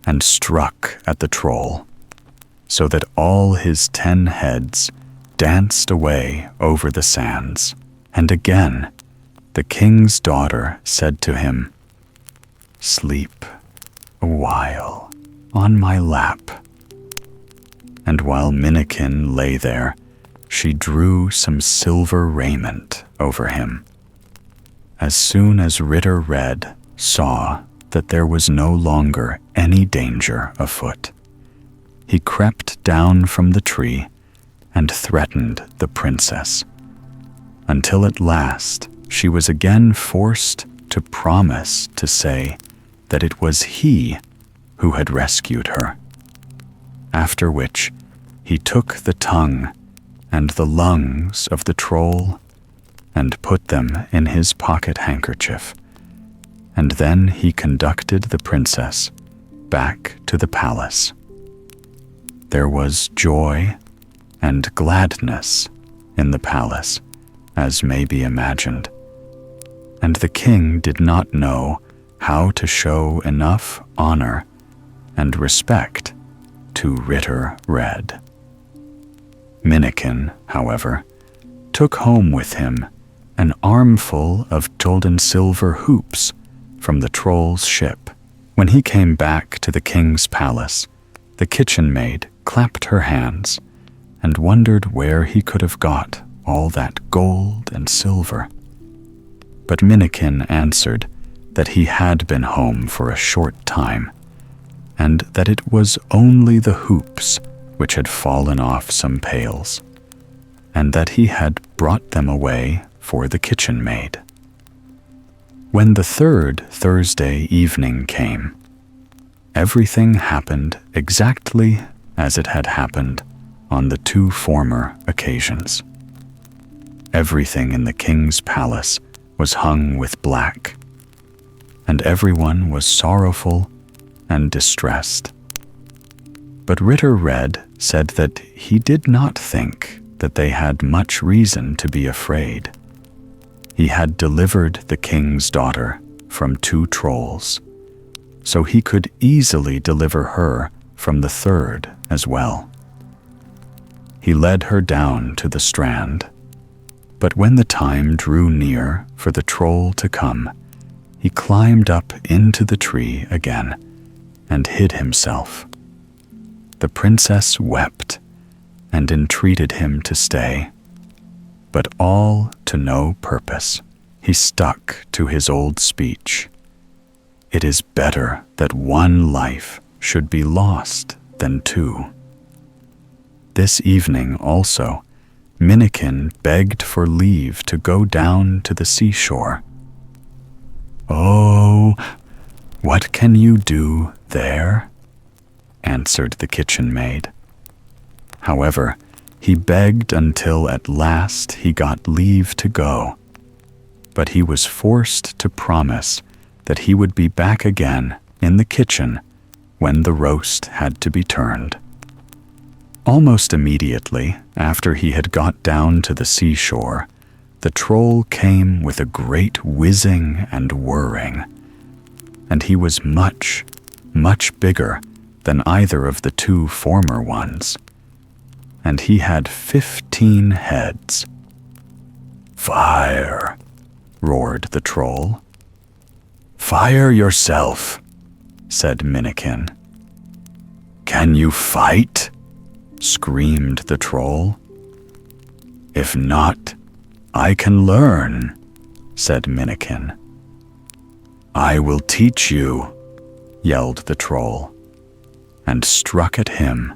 and struck at the troll, so that all his 10 heads danced away over the sands. And again the king's daughter said to him, "Sleep a while on my lap." And while Minnikin lay there, she drew some silver raiment over him. As soon as Ritter Red saw that there was no longer any danger afoot, he crept down from the tree and threatened the princess, until at last she was again forced to promise to say that it was he who had rescued her. After which he took the tongue and the lungs of the troll and put them in his pocket handkerchief, and then he conducted the princess back to the palace. There was joy and gladness in the palace, as may be imagined, and the king did not know how to show enough honor and respect to Ritter Red. Minnikin, however, took home with him an armful of gold and silver hoops from the troll's ship. When he came back to the king's palace, the kitchen maid clapped her hands and wondered where he could have got all that gold and silver. But Minnikin answered that he had been home for a short time, and that it was only the hoops which had fallen off some pails, and that he had brought them away for the kitchen maid. When the 3rd Thursday evening came, everything happened exactly as it had happened on the 2 former occasions. Everything in the king's palace was hung with black, and everyone was sorrowful and distressed. But Ritter Red said that he did not think that they had much reason to be afraid. He had delivered the king's daughter from 2 trolls, so he could easily deliver her from the 3rd as well. he led her down to the strand. But when the time drew near for the troll to come, he climbed up into the tree again and hid himself. The princess wept and entreated him to stay, but all to no purpose. He stuck to his old speech. It is better that one life should be lost than two. This evening also, Minnikin begged for leave to go down to the seashore. "Oh, what can you do there?" answered the kitchen maid. However, he begged until at last he got leave to go, but he was forced to promise that he would be back again in the kitchen when the roast had to be turned. Almost immediately after he had got down to the seashore, the troll came with a great whizzing and whirring, and he was much, much bigger than either of the two former ones, and he had 15 heads. "Fire!" roared the troll. "Fire yourself," said Minnikin. "Can you fight?" screamed the troll. "If not, I can learn," said Minnikin. "I will teach you," yelled the troll, and struck at him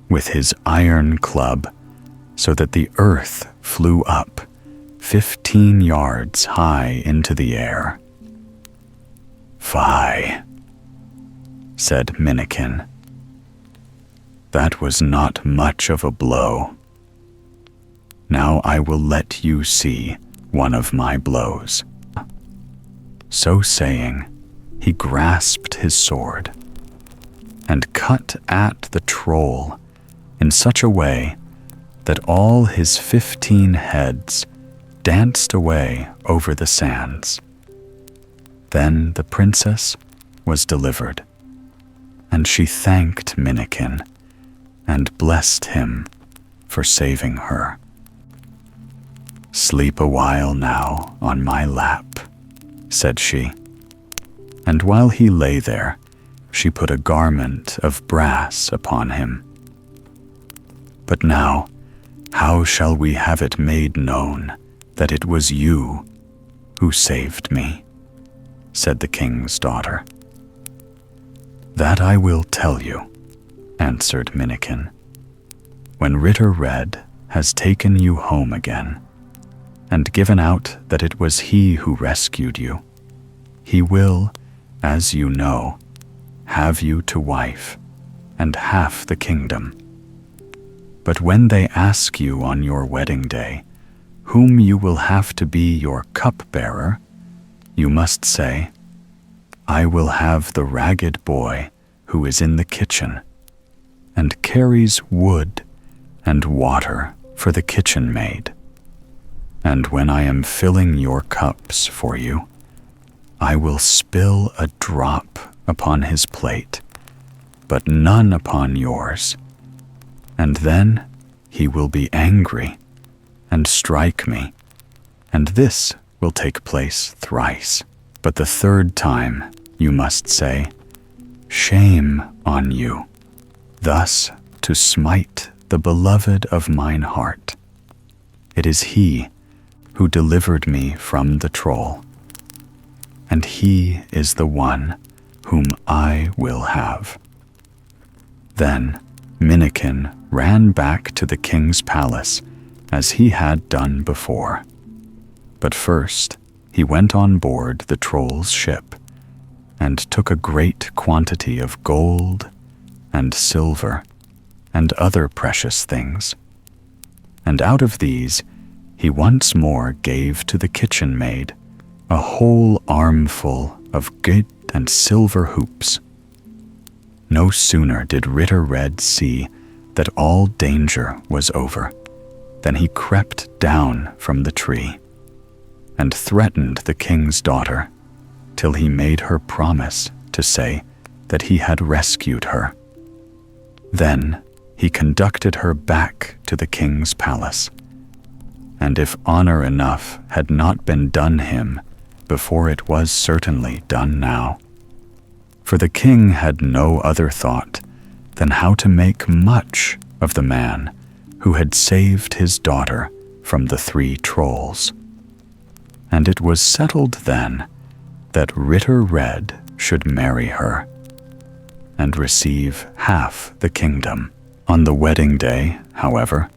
with his iron club so that the earth flew up 15 yards high into the air. "Fie," said Minnikin. "That was not much of a blow. Now I will let you see one of my blows." So saying, he grasped his sword and cut at the troll in such a way that all his 15 heads danced away over the sands. Then the princess was delivered, and she thanked Minnikin and blessed him for saving her. "Sleep a while now on my lap," said she, and while he lay there, she put a garment of brass upon him. "But now, how shall we have it made known that it was you who saved me?" said the king's daughter. "That I will tell you," answered Minnikin. "When Ritter Red has taken you home again, and given out that it was he who rescued you, he will, as you know, have you to wife and half the kingdom. But when they ask you on your wedding day whom you will have to be your cupbearer, you must say, 'I will have the ragged boy who is in the kitchen and carries wood and water for the kitchen maid. And when I am filling your cups for you, I will spill a drop upon his plate, but none upon yours. And then he will be angry and strike me, and this will take place thrice. But the third time you must say, 'Shame on you,' thus to smite the beloved of mine heart. It is he who delivered me from the troll, and he is the one whom I will have." Then Minnikin ran back to the king's palace as he had done before. But first he went on board the troll's ship and took a great quantity of gold and silver and other precious things. And out of these he once more gave to the kitchen maid a whole armful of good and silver hoops. No sooner did Ritter Red see that all danger was over than he crept down from the tree and threatened the king's daughter till he made her promise to say that he had rescued her. Then he conducted her back to the king's palace. And if honor enough had not been done him before, it was certainly done now. For the king had no other thought than how to make much of the man who had saved his daughter from the 3 trolls. And it was settled then that Ritter Red should marry her and receive half the kingdom. On the wedding day, however,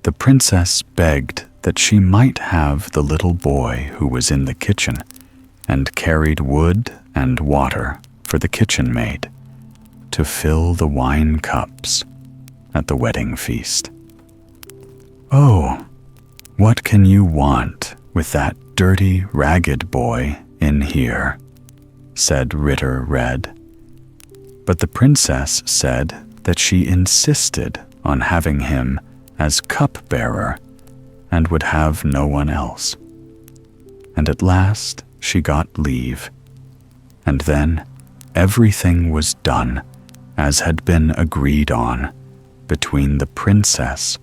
the princess begged that she might have the little boy who was in the kitchen and carried wood and water for the kitchen maid to fill the wine cups at the wedding feast. "Oh, what can you want with that dirty, ragged boy in here?" said Ritter Red. But the princess said that she insisted on having him as cupbearer and would have no one else. And at last she got leave, and then everything was done as had been agreed on between the princess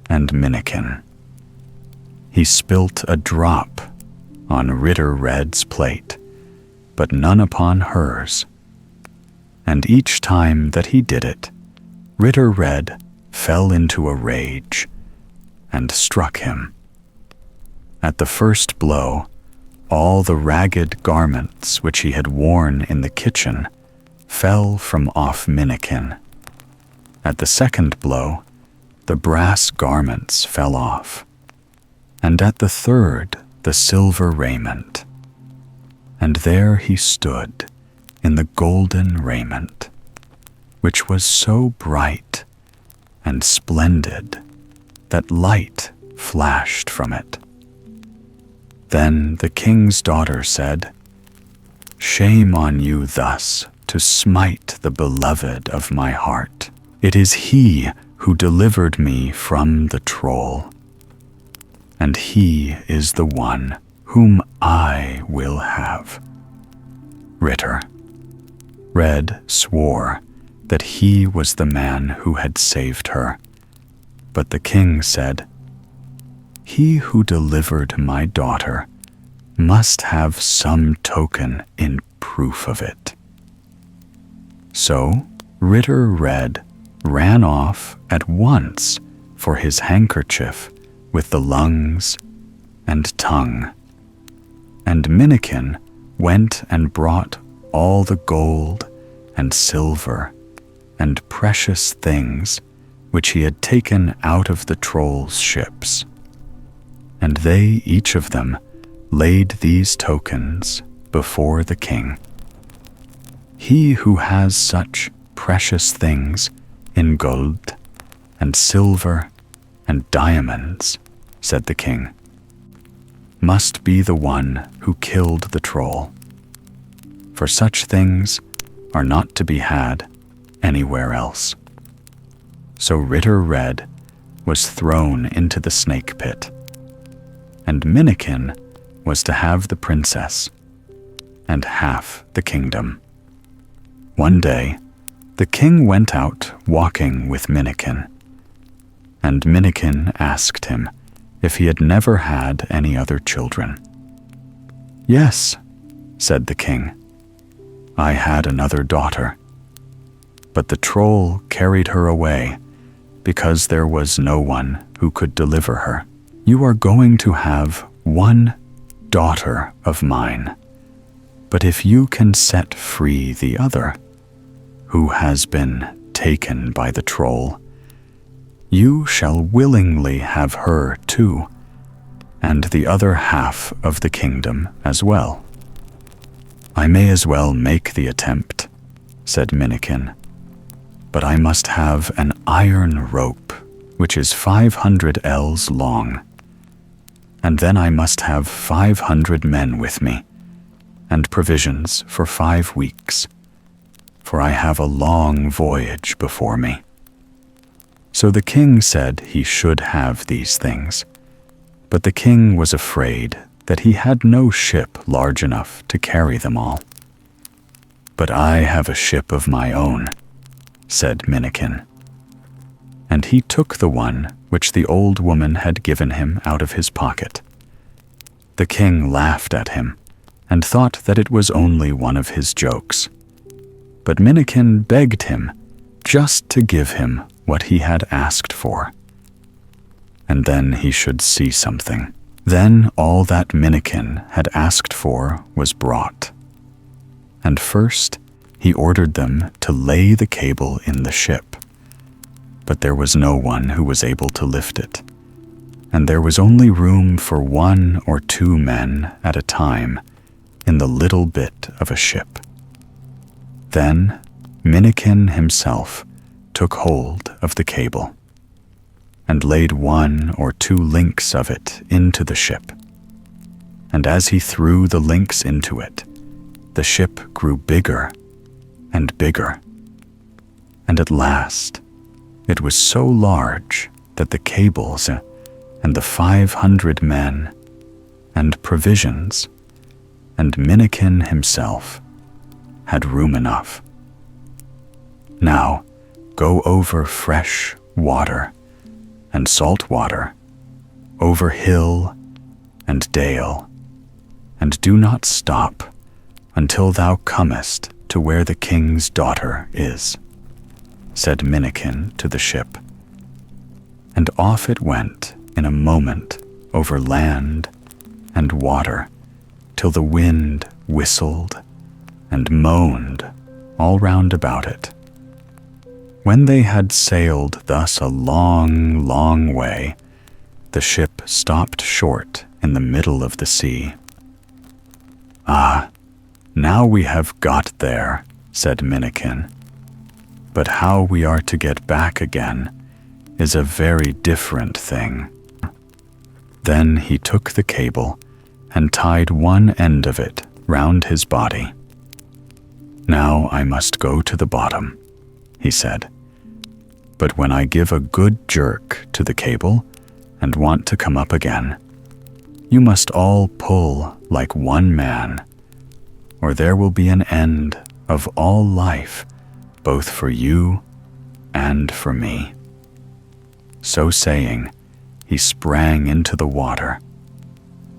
and Minnikin. He spilt a drop on Ritter Red's plate, but none upon hers. And each time that he did it, Ritter Red fell into a rage and struck him. At the first blow, all the ragged garments which he had worn in the kitchen fell from off Minnikin. At the second blow, the brass garments fell off, and at the third, the silver raiment. And there he stood in the golden raiment, which was so bright and splendid that light flashed from it. Then the king's daughter said, "Shame on you thus to smite the beloved of my heart. It is he who delivered me from the troll, and he is the one whom I will have." Ritter Red swore that he was the man who had saved her, but the king said, "He who delivered my daughter must have some token in proof of it." So Ritter Red ran off at once for his handkerchief with the lungs and tongue, and Minnikin went and brought all the gold and silver and precious things which he had taken out of the trolls' ships. And they, each of them, laid these tokens before the king. "He who has such precious things in gold and silver and diamonds," said the king, "must be the one who killed the troll, for such things are not to be had anywhere else." So Ritter Red was thrown into the snake pit, and Minnikin was to have the princess and half the kingdom. One day, the king went out walking with Minnikin, and Minnikin asked him if he had never had any other children. "Yes," said the king, "I had another daughter, but the troll carried her away because there was no one who could deliver her. You are going to have one daughter of mine, but if you can set free the other, who has been taken by the troll, you shall willingly have her too, and the other half of the kingdom as well." "I may as well make the attempt," said Minnikin, "but I must have an iron rope which is 500 ells long, and then I must have 500 men with me, and provisions for 5 weeks, for I have a long voyage before me." So the king said he should have these things, but the king was afraid that he had no ship large enough to carry them all. "But I have a ship of my own," said Minnikin. and he took the one which the old woman had given him out of his pocket. The king laughed at him, and thought that it was only one of his jokes. But Minnikin begged him just to give him what he had asked for. And then he should see something. Then all that Minnikin had asked for was brought. And first he ordered them to lay the cable in the ship. But there was no one who was able to lift it, and there was only room for 1 or 2 men at a time in the little bit of a ship. Then Minnikin himself took hold of the cable and laid 1 or 2 links of it into the ship. And as he threw the links into it, the ship grew bigger and bigger. And at last, it was so large that the cables and the 500 men and provisions and Minnikin himself had room enough. Now go over fresh water and salt water, over hill and dale, and do not stop until thou comest to where the king's daughter is, said Minnikin to the ship. And off it went in a moment over land and water, till the wind whistled and moaned all round about it. When they had sailed thus a long, long way, the ship stopped short in the middle of the sea. "Ah, now we have got there," said Minnikin. "But how we are to get back again is a very different thing." Then he took the cable and tied one end of it round his body. "Now I must go to the bottom," he said. "But when I give a good jerk to the cable and want to come up again, you must all pull like one man, or there will be an end of all life, both for you and for me." So saying, he sprang into the water,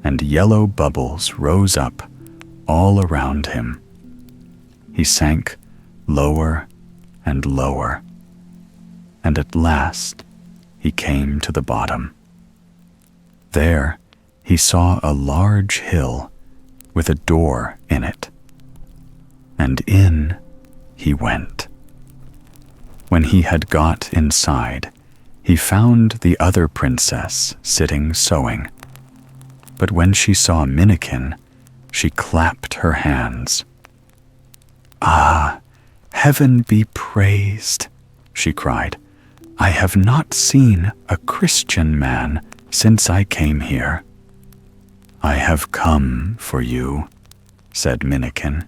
and yellow bubbles rose up all around him. He sank lower and lower, and at last he came to the bottom. There he saw a large hill with a door in it, and in he went. When he had got inside, he found the other princess sitting sewing. But when she saw Minnikin, she clapped her hands. "Ah, heaven be praised," she cried. "I have not seen a Christian man since I came here." "I have come for you," said Minnikin.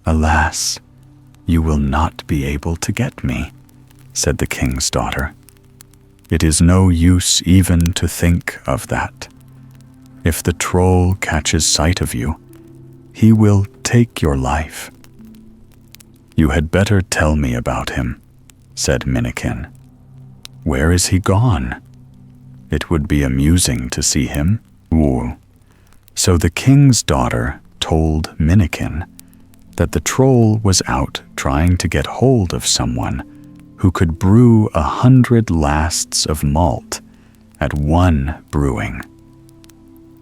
"Alas, you will not be able to get me," said the king's daughter. "It is no use even to think of that. If the troll catches sight of you, he will take your life." "You had better tell me about him," said Minnikin. "Where is he gone? It would be amusing to see him." Woo. So the king's daughter told Minnikin that the troll was out trying to get hold of someone who could brew 100 lasts of malt at one brewing.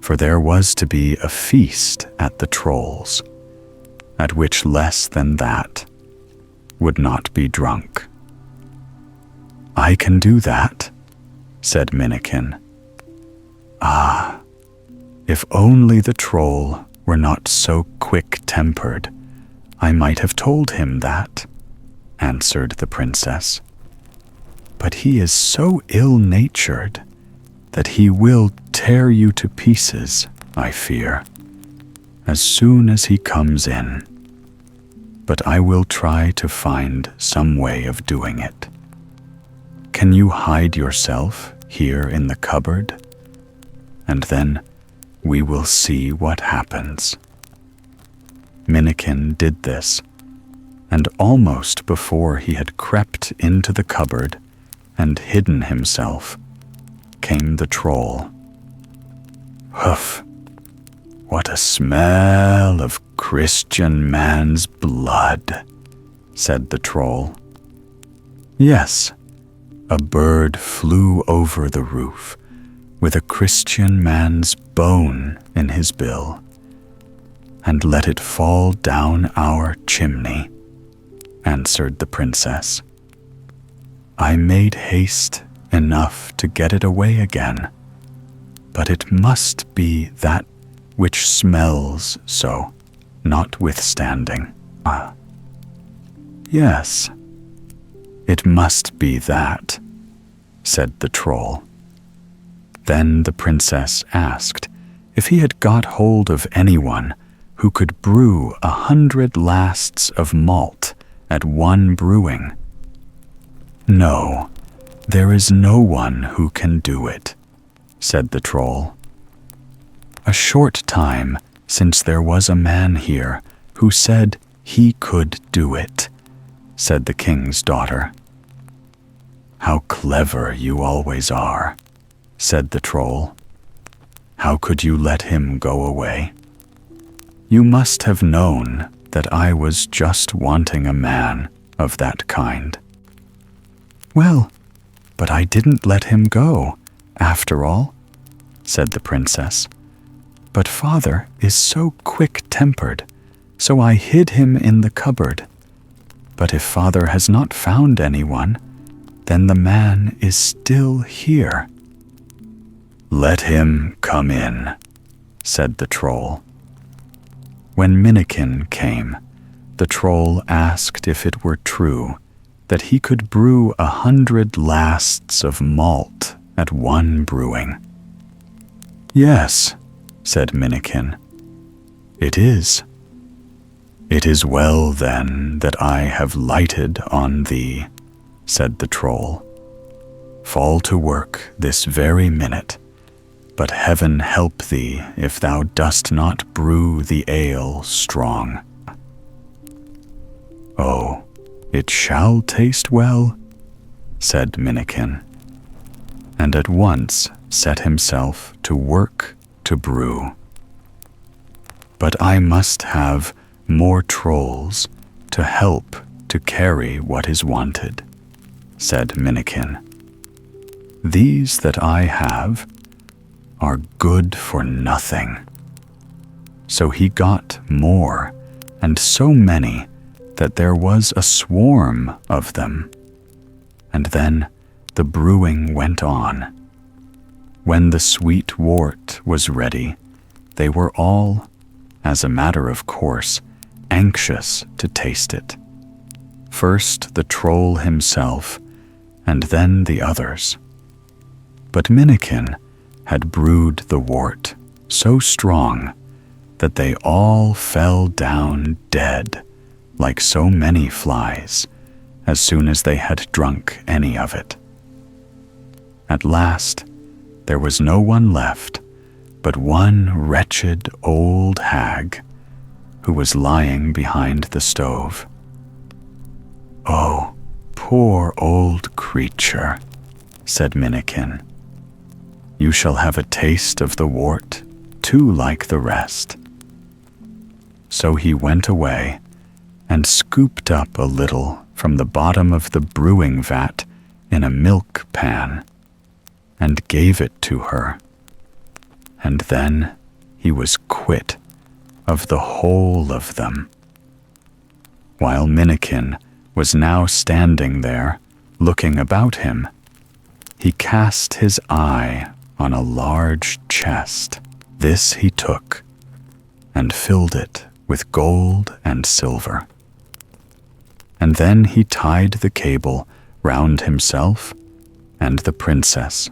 For there was to be a feast at the troll's, at which less than that would not be drunk. "I can do that," said Minnikin. "Ah, if only the troll were not so quick-tempered, I might have told him that," answered the princess. "But he is so ill-natured that he will tear you to pieces, I fear, as soon as he comes in. But I will try to find some way of doing it. Can you hide yourself here in the cupboard? And then we will see what happens." Minnikin did this, and almost before he had crept into the cupboard and hidden himself, came the troll. "Hoof! What a smell of Christian man's blood," said the troll. Yes, a bird flew over the roof with a Christian man's bone in his bill, and let it fall down our chimney, answered the princess. I made haste enough to get it away again, but it must be that which smells so, notwithstanding. Yes, it must be that, said the troll. Then the princess asked if he had got hold of anyone who could brew 100 lasts of malt at one brewing. No, there is no one who can do it, said the troll. A short time since there was a man here who said he could do it, said the king's daughter. How clever you always are, said the troll. How could you let him go away? You must have known that I was just wanting a man of that kind. Well, but I didn't let him go, after all, said the princess. But father is so quick-tempered, so I hid him in the cupboard. But if father has not found anyone, then the man is still here. Let him come in, said the troll. When Minnikin came, the troll asked if it were true that he could brew 100 lasts of malt at one brewing. Yes, said Minnikin. It is. It is well, then, that I have lighted on thee, said the troll. Fall to work this very minute, but heaven help thee if thou dost not brew the ale strong. Oh, it shall taste well, said Minnikin, and at once set himself to work to brew. But I must have more trolls to help to carry what is wanted, said Minnikin. These that I have are good for nothing. So he got more, and so many that there was a swarm of them. And then the brewing went on. When the sweet wort was ready, they were all, as a matter of course, anxious to taste it. First the troll himself, and then the others. But Minnikin had brewed the wort so strong that they all fell down dead like so many flies as soon as they had drunk any of it. At last, there was no one left but one wretched old hag who was lying behind the stove. Oh, poor old creature, said Minnikin. You shall have a taste of the wort, too, like the rest. So he went away and scooped up a little from the bottom of the brewing vat in a milk pan and gave it to her. And then he was quit of the whole of them. While Minnikin was now standing there, looking about him, he cast his eye on a large chest. This he took and filled it with gold and silver. And then he tied the cable round himself and the princess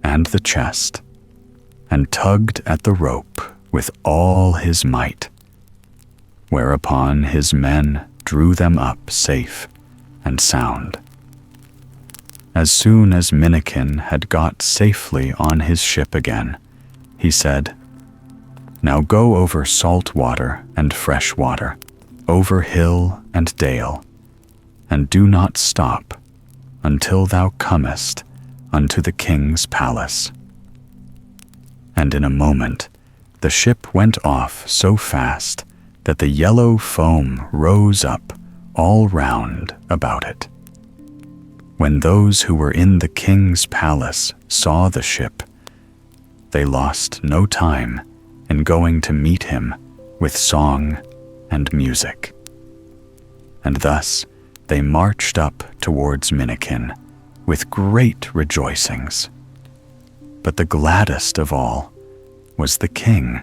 and the chest, and tugged at the rope with all his might, whereupon his men drew them up safe and sound. As soon as Minnikin had got safely on his ship again, he said, Now go over salt water and fresh water, over hill and dale, and do not stop until thou comest unto the king's palace." And in a moment the ship went off so fast that the yellow foam rose up all round about it. When those who were in the king's palace saw the ship, they lost no time in going to meet him with song and music. And thus they marched up towards Minnikin with great rejoicings. But the gladdest of all was the king,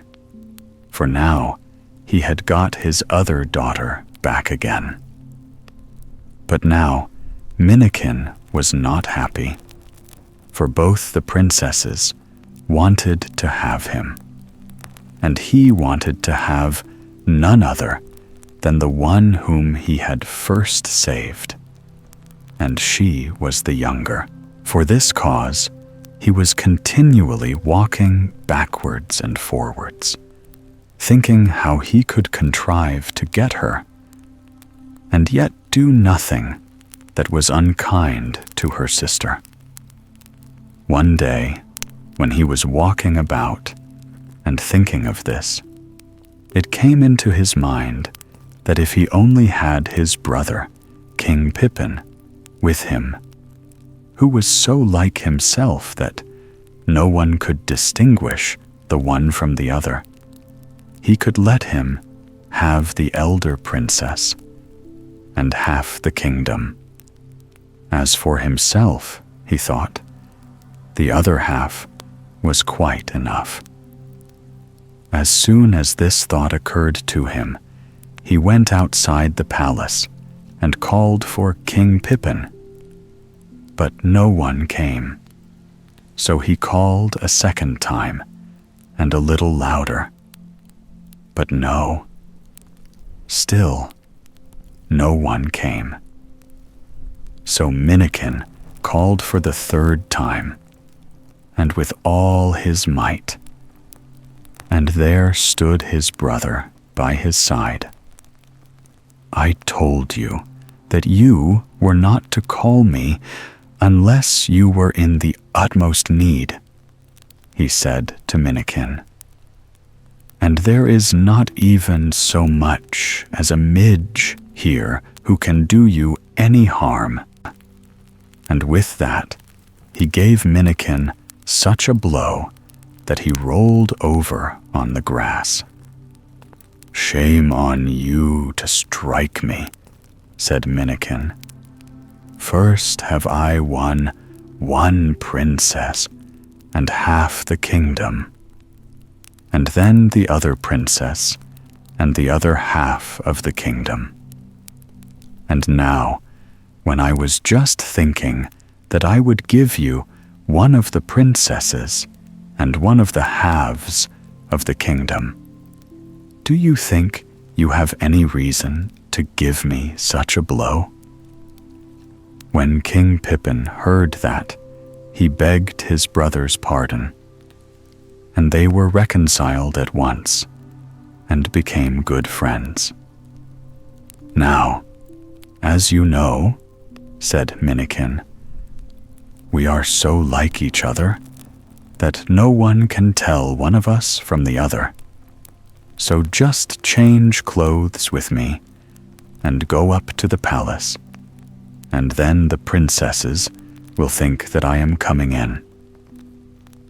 for now he had got his other daughter back again. But now Minnikin was not happy, for both the princesses wanted to have him, and he wanted to have none other than the one whom he had first saved, and she was the younger. For this cause he was continually walking backwards and forwards, thinking how he could contrive to get her, and yet do nothing that was unkind to her sister. One day, when he was walking about and thinking of this, it came into his mind that if he only had his brother, King Pippin, with him, who was so like himself that no one could distinguish the one from the other, he could let him have the elder princess and half the kingdom. As for himself, he thought, the other half was quite enough. As soon as this thought occurred to him, he went outside the palace and called for King Pippin. But no one came. So he called a second time and a little louder. But no, still no one came. So Minnikin called for the third time, and with all his might, and there stood his brother by his side. "I told you that you were not to call me unless you were in the utmost need," he said to Minnikin. "And there is not even so much as a midge here who can do you any harm." And with that, he gave Minnikin such a blow that he rolled over on the grass. "Shame on you to strike me," said Minnikin. "First have I won one princess and half the kingdom, and then the other princess and the other half of the kingdom. And now, when I was just thinking that I would give you one of the princesses and one of the halves of the kingdom, do you think you have any reason to give me such a blow?" When King Pippin heard that, he begged his brother's pardon, and they were reconciled at once and became good friends. "Now, as you know," said Minnikin, "we are so like each other that no one can tell one of us from the other. So just change clothes with me and go up to the palace, and then the princesses will think that I am coming in.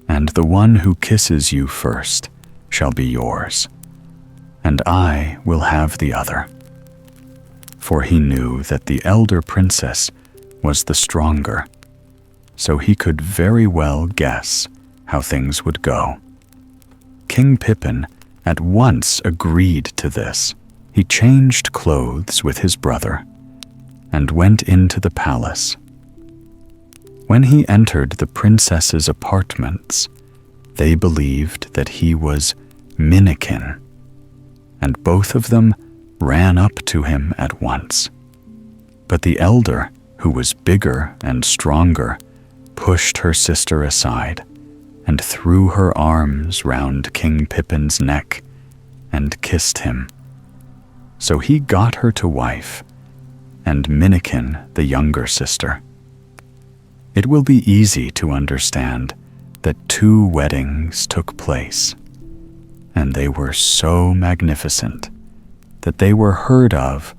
And the one who kisses you first shall be yours, and I will have the other." For he knew that the elder princess was the stronger, so he could very well guess how things would go. King Pippin at once agreed to this. He changed clothes with his brother and went into the palace. When he entered the princess's apartments, they believed that he was Minnikin, and both of them ran up to him at once. But the elder, who was bigger and stronger, pushed her sister aside and threw her arms round King Pippin's neck and kissed him. So he got her to wife, and Minnikin, the younger sister, it will be easy to understand that 2 weddings took place, and they were so magnificent that they were heard of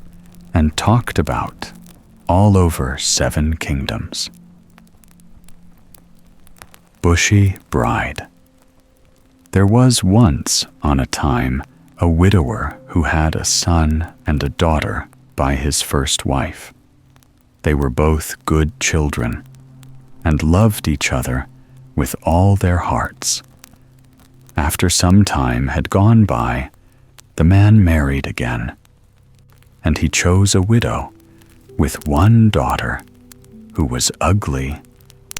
and talked about all over 7 kingdoms. Bushy Bride. There was once on a time a widower who had a son and a daughter by his first wife. They were both good children and loved each other with all their hearts. After some time had gone by, the man married again, and he chose a widow with 1 daughter who was ugly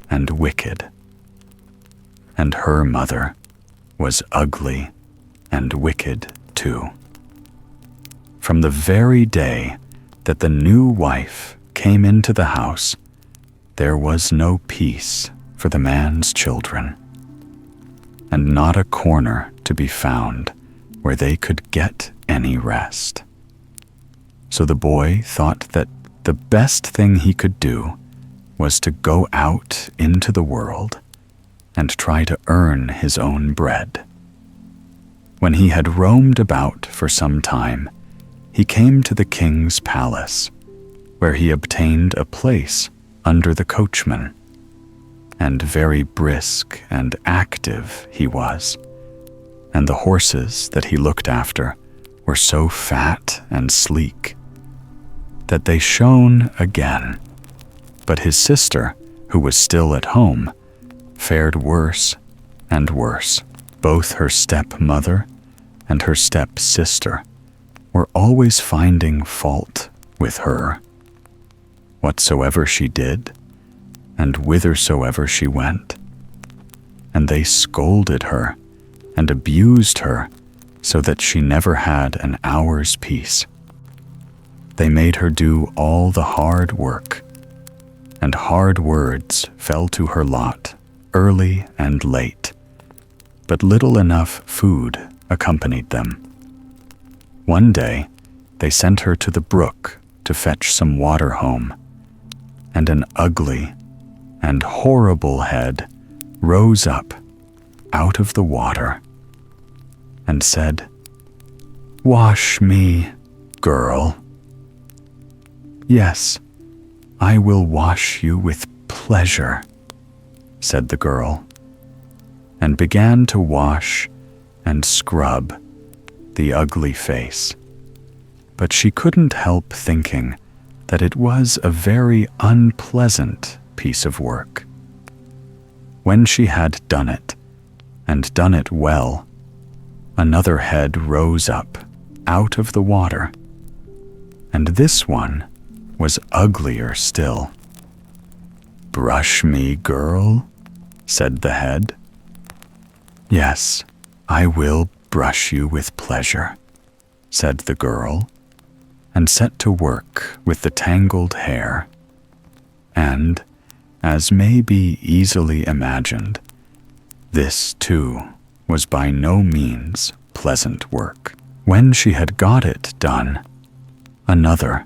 and wicked. And her mother was ugly and wicked too. From the very day that the new wife came into the house, there was no peace for the man's children, and not a corner to be found where they could get any rest. So the boy thought that the best thing he could do was to go out into the world and try to earn his own bread. When he had roamed about for some time, he came to the king's palace, where he obtained a place under the coachman. And very brisk and active he was, and the horses that he looked after were so fat and sleek that they shone again. But his sister, who was still at home, fared worse and worse. Both her stepmother and her stepsister were always finding fault with her. Whatsoever she did, and whithersoever she went, and they scolded her and abused her so that she never had an hour's peace. They made her do all the hard work, and hard words fell to her lot early and late, but little enough food accompanied them. One day they sent her to the brook to fetch some water home, and an ugly and horrible head rose up out of the water and said, "Wash me, girl." "Yes, I will wash you with pleasure," said the girl, and began to wash and scrub the ugly face. But she couldn't help thinking that it was a very unpleasant piece of work. When she had done it, and done it well, another head rose up out of the water, and this one was uglier still. "Brush me, girl," said the head. "Yes, I will brush you with pleasure," said the girl, and set to work with the tangled hair. And, as may be easily imagined, this too was by no means pleasant work. When she had got it done, another,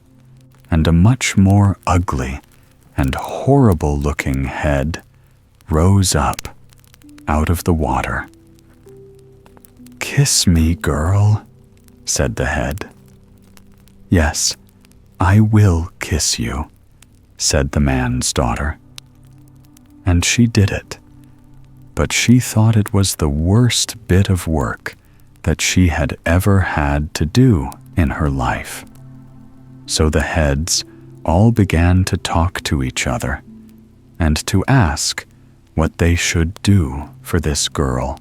and a much more ugly and horrible-looking head rose up out of the water. "Kiss me, girl," said the head. "Yes, I will kiss you," said the man's daughter. And she did it, but she thought it was the worst bit of work that she had ever had to do in her life. So the heads all began to talk to each other and to ask what they should do for this girl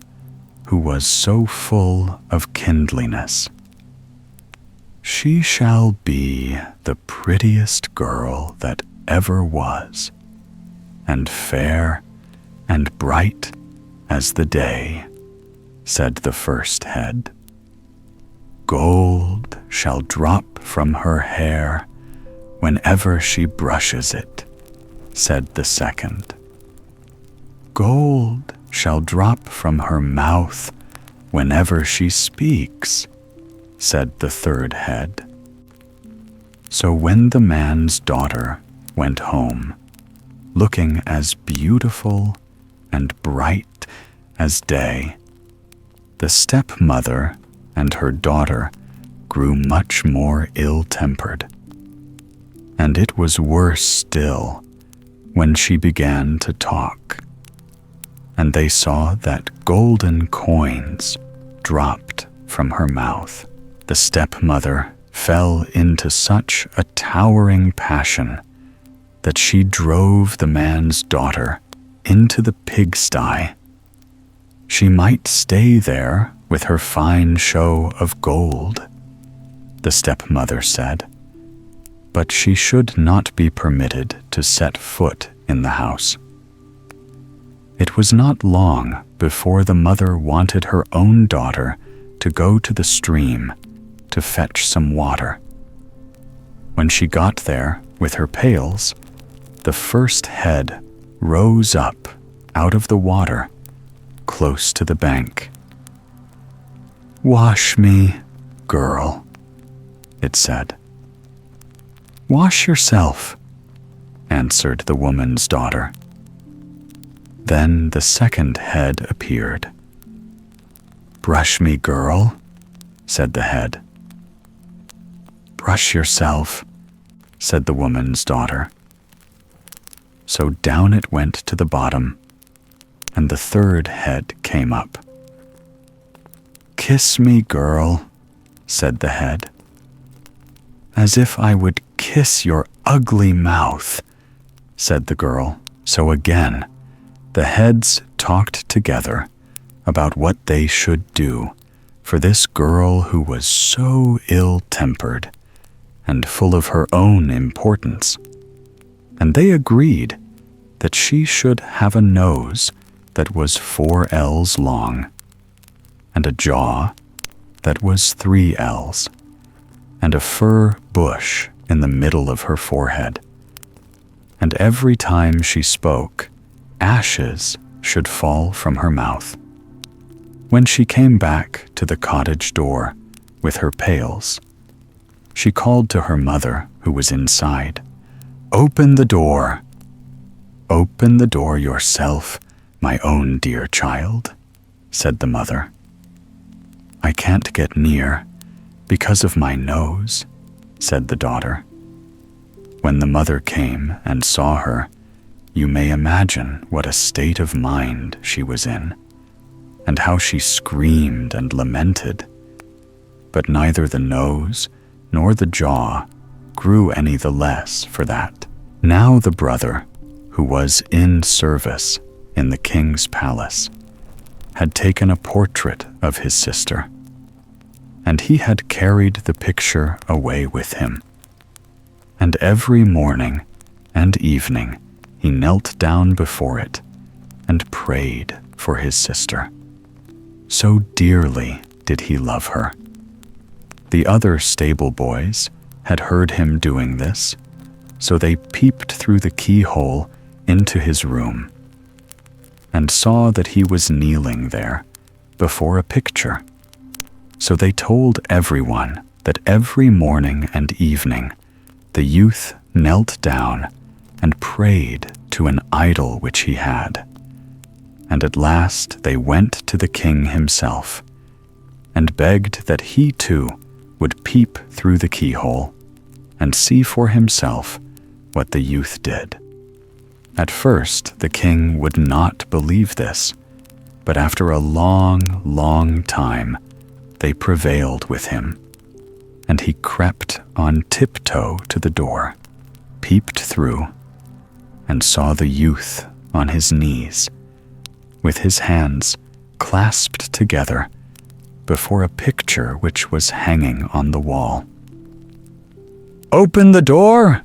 who was so full of kindliness. "She shall be the prettiest girl that ever was, and fair and bright as the day," said the first head. "Gold shall drop from her hair whenever she brushes it," said the second. "Gold shall drop from her mouth whenever she speaks," said the third head. So when the man's daughter went home, looking as beautiful and bright as day. The stepmother and her daughter grew much more ill-tempered. And it was worse still when she began to talk, and they saw that golden coins dropped from her mouth. The stepmother fell into such a towering passion that she drove the man's daughter into the pigsty. She might stay there with her fine show of gold, the stepmother said, but she should not be permitted to set foot in the house. It was not long before the mother wanted her own daughter to go to the stream to fetch some water. When she got there with her pails, the first head rose up out of the water close to the bank. "Wash me, girl," it said. "Wash yourself," answered the woman's daughter. Then the second head appeared. "Brush me, girl," said the head. "Brush yourself," said the woman's daughter. So down it went to the bottom, and the third head came up. "Kiss me, girl," said the head. "As if I would kiss your ugly mouth," said the girl. So again, the heads talked together about what they should do for this girl who was so ill-tempered and full of her own importance. And they agreed that she should have a nose that was 4 ells long, and a jaw that was 3 ells, and a fur bush in the middle of her forehead. And every time she spoke, ashes should fall from her mouth. When she came back to the cottage door with her pails, she called to her mother, who was inside, "Open the door." "Open the door yourself, my own dear child," said the mother. "I can't get near because of my nose," said the daughter. When the mother came and saw her, you may imagine what a state of mind she was in, and how she screamed and lamented. But neither the nose nor the jaw grew any the less for that. Now the brother, who was in service in the king's palace, had taken a portrait of his sister, and he had carried the picture away with him. And every morning and evening he knelt down before it and prayed for his sister. So dearly did he love her. The other stable boys had heard him doing this, so they peeped through the keyhole into his room and saw that he was kneeling there before a picture. So they told everyone that every morning and evening the youth knelt down and prayed to an idol which he had. And at last they went to the king himself and begged that he too would peep through the keyhole and see for himself what the youth did. At first the king would not believe this, but after a long, long time they prevailed with him, and he crept on tiptoe to the door, peeped through, and saw the youth on his knees, with his hands clasped together before a picture which was hanging on the wall. "Open the door!"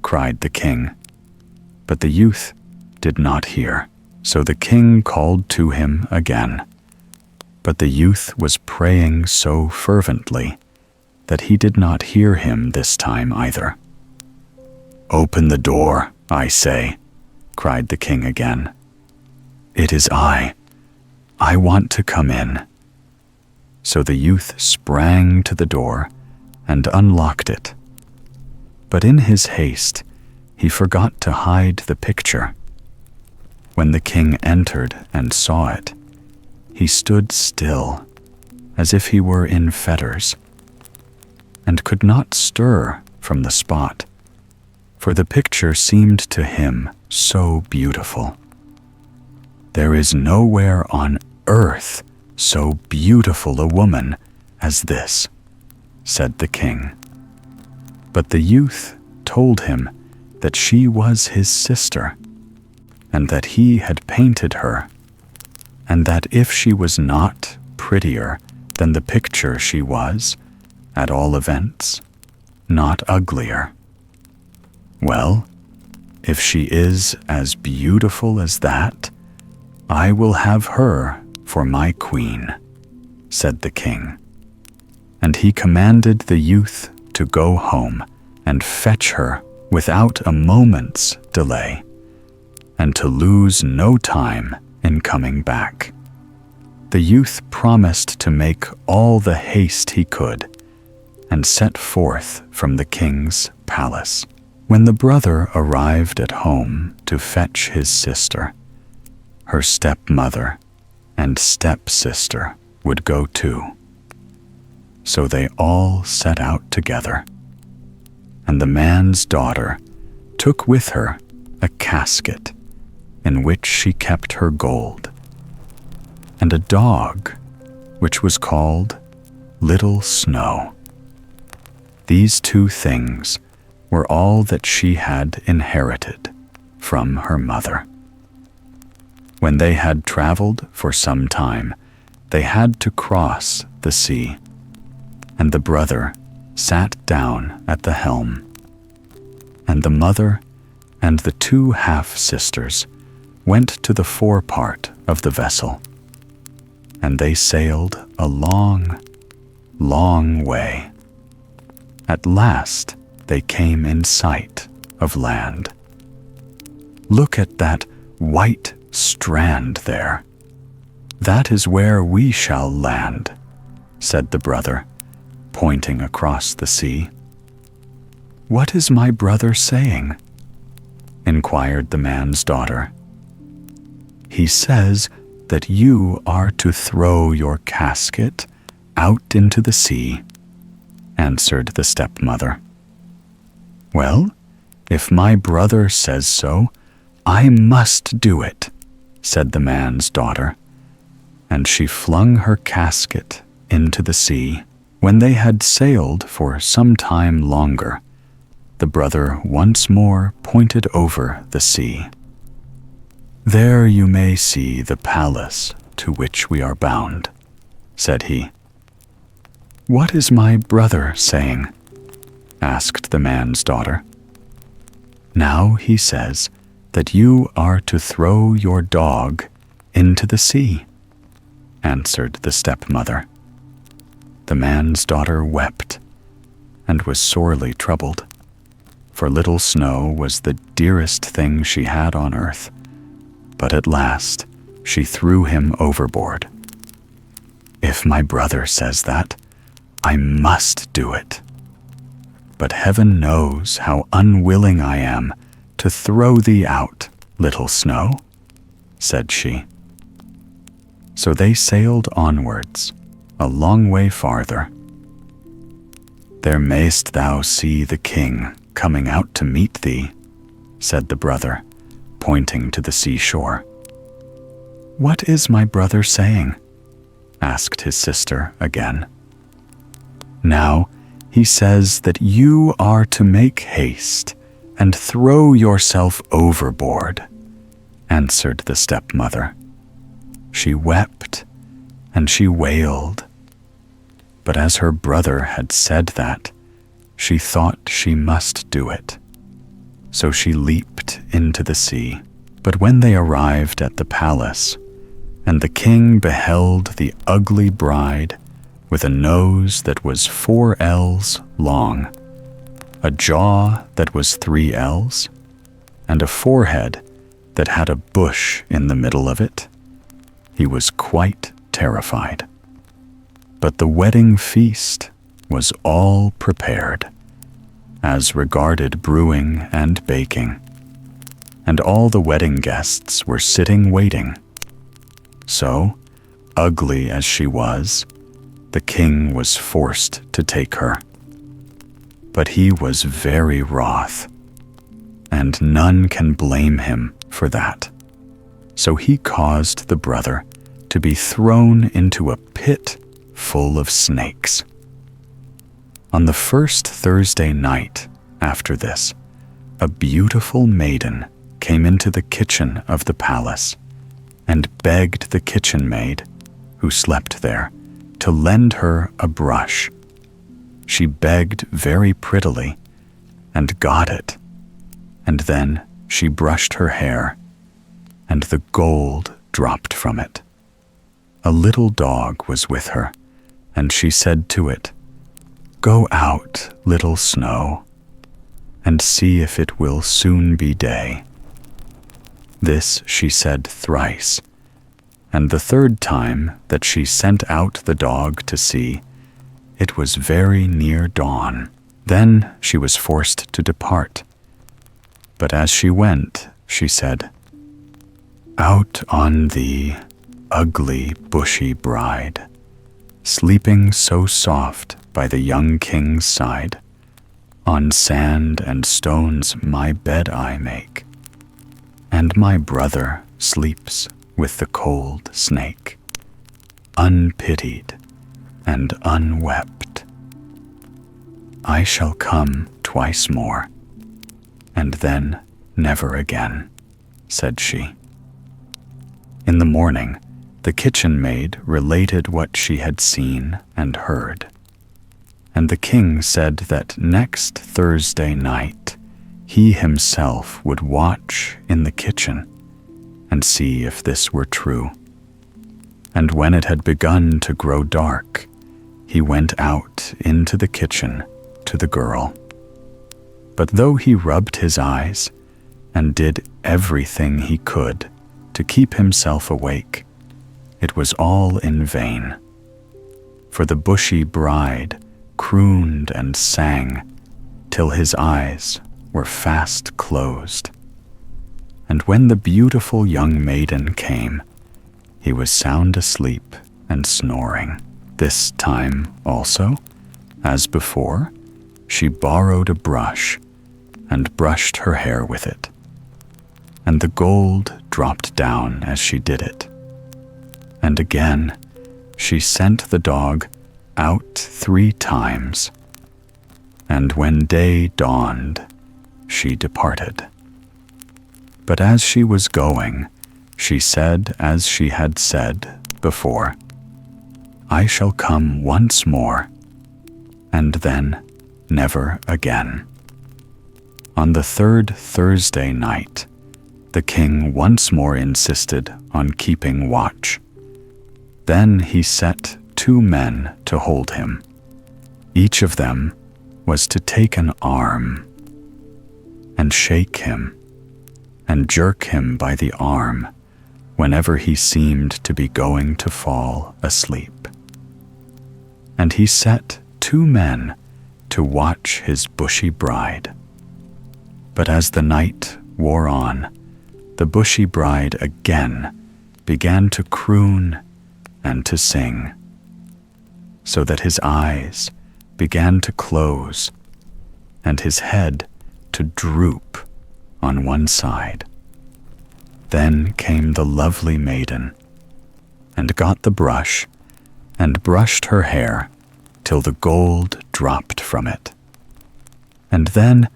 cried the king. But the youth did not hear, so the king called to him again. But the youth was praying so fervently that he did not hear him this time either. "Open the door, I say," cried the king again. "It is I. I want to come in." So the youth sprang to the door and unlocked it. But in his haste, he forgot to hide the picture. When the king entered and saw it, he stood still, as if he were in fetters, and could not stir from the spot, for the picture seemed to him so beautiful. "There is nowhere on earth so beautiful a woman as this," said the king. But the youth told him that she was his sister, and that he had painted her, and that if she was not prettier than the picture she was, at all events, not uglier. "Well, if she is as beautiful as that, I will have her for my queen," said the king. And he commanded the youth to go home and fetch her without a moment's delay, and to lose no time in coming back. The youth promised to make all the haste he could, and set forth from the king's palace. When the brother arrived at home to fetch his sister, her stepmother and stepsister would go too. So they all set out together, and the man's daughter took with her a casket in which she kept her gold, and a dog which was called Little Snow. These two things were all that she had inherited from her mother. When they had traveled for some time, they had to cross the sea, and the brother sat down at the helm, and the mother and the two half-sisters went to the forepart of the vessel, and they sailed a long, long way. At last they came in sight of land. "Look at that white strand there. That is where we shall land," said the brother, pointing across the sea. "What is my brother saying?" inquired the man's daughter. "He says that you are to throw your casket out into the sea," answered the stepmother. "Well, if my brother says so, I must do it," said the man's daughter, and she flung her casket into the sea. When they had sailed for some time longer, the brother once more pointed over the sea. "There you may see the palace to which we are bound," said he. "What is my brother saying?" asked the man's daughter. "Now he says that you are to throw your dog into the sea," answered the stepmother. The man's daughter wept and was sorely troubled, for Little Snow was the dearest thing she had on earth, but at last she threw him overboard. "If my brother says that, I must do it. But heaven knows how unwilling I am to throw thee out, Little Snow," said she. So they sailed onwards, a long way farther. "There mayst thou see the king coming out to meet thee," said the brother, pointing to the seashore. "What is my brother saying?" asked his sister again. "Now he says that you are to make haste and throw yourself overboard," answered the stepmother. She wept and she wailed, but as her brother had said that, she thought she must do it. So she leaped into the sea. But when they arrived at the palace, and the king beheld the ugly bride with a nose that was 4 ells long, a jaw that was 3 ells, and a forehead that had a bush in the middle of it, he was quite terrified. But the wedding feast was all prepared, as regarded brewing and baking, and all the wedding guests were sitting waiting. So, ugly as she was, the king was forced to take her. But he was very wroth, and none can blame him for that. So he caused the brother to be thrown into a pit full of snakes. On the first Thursday night after this, a beautiful maiden came into the kitchen of the palace and begged the kitchen maid, who slept there, to lend her a brush. She begged very prettily and got it, and then she brushed her hair, and the gold dropped from it. A little dog was with her, and she said to it, "Go out, little Snow, and see if it will soon be day." This she said thrice, and the third time that she sent out the dog to see, it was very near dawn. Then she was forced to depart. But as she went, she said, "Out on thee, ugly Bushy Bride, sleeping so soft by the young king's side. On sand and stones my bed I make, and my brother sleeps with the cold snake, unpitied and unwept. I shall come twice more, and then never again," said she. In the morning, the kitchen maid related what she had seen and heard, and the king said that next Thursday night he himself would watch in the kitchen and see if this were true. And when it had begun to grow dark, he went out into the kitchen to the girl. But though he rubbed his eyes and did everything he could to keep himself awake, it was all in vain. For the Bushy Bride crooned and sang till his eyes were fast closed. And when the beautiful young maiden came, he was sound asleep and snoring. This time also, as before, she borrowed a brush and brushed her hair with it, and the gold dropped down as she did it. And again she sent the dog out 3 times, and when day dawned, she departed. But as she was going, she said as she had said before, "I shall come once more, and then never again." On the 3rd Thursday night, the king once more insisted on keeping watch. Then he set 2 men to hold him. Each of them was to take an arm and shake him and jerk him by the arm whenever he seemed to be going to fall asleep. And he set 2 men to watch his Bushy Bride. But as the night wore on, the Bushy Bride again began to croon and to sing, so that his eyes began to close and his head to droop on one side. Then came the lovely maiden and got the brush and brushed her hair till the gold dropped from it. And then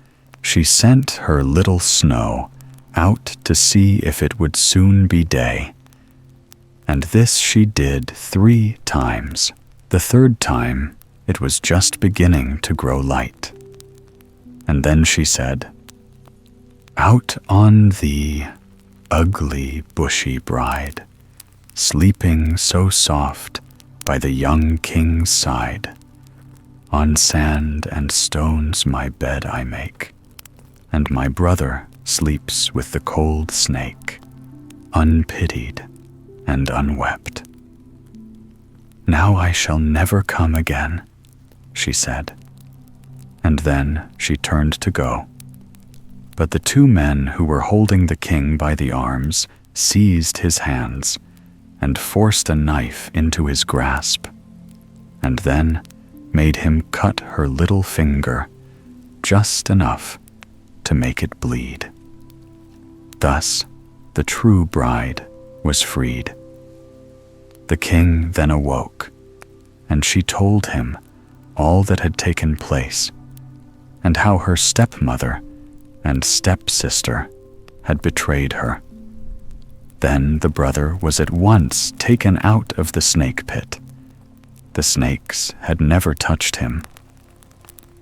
she sent her little Snow out to see if it would soon be day. And this she did 3 times. The 3rd time it was just beginning to grow light. And then she said, "Out on thee, ugly Bushy Bride, sleeping so soft by the young king's side. On sand and stones my bed I make, and my brother sleeps with the cold snake, unpitied and unwept. Now I shall never come again," she said. and then she turned to go. But the two men who were holding the king by the arms seized his hands and forced a knife into his grasp, and then made him cut her little finger just enough to make it bleed. Thus, the true bride was freed. The king then awoke, and she told him all that had taken place, and how her stepmother and stepsister had betrayed her. Then the brother was at once taken out of the snake pit. The snakes had never touched him,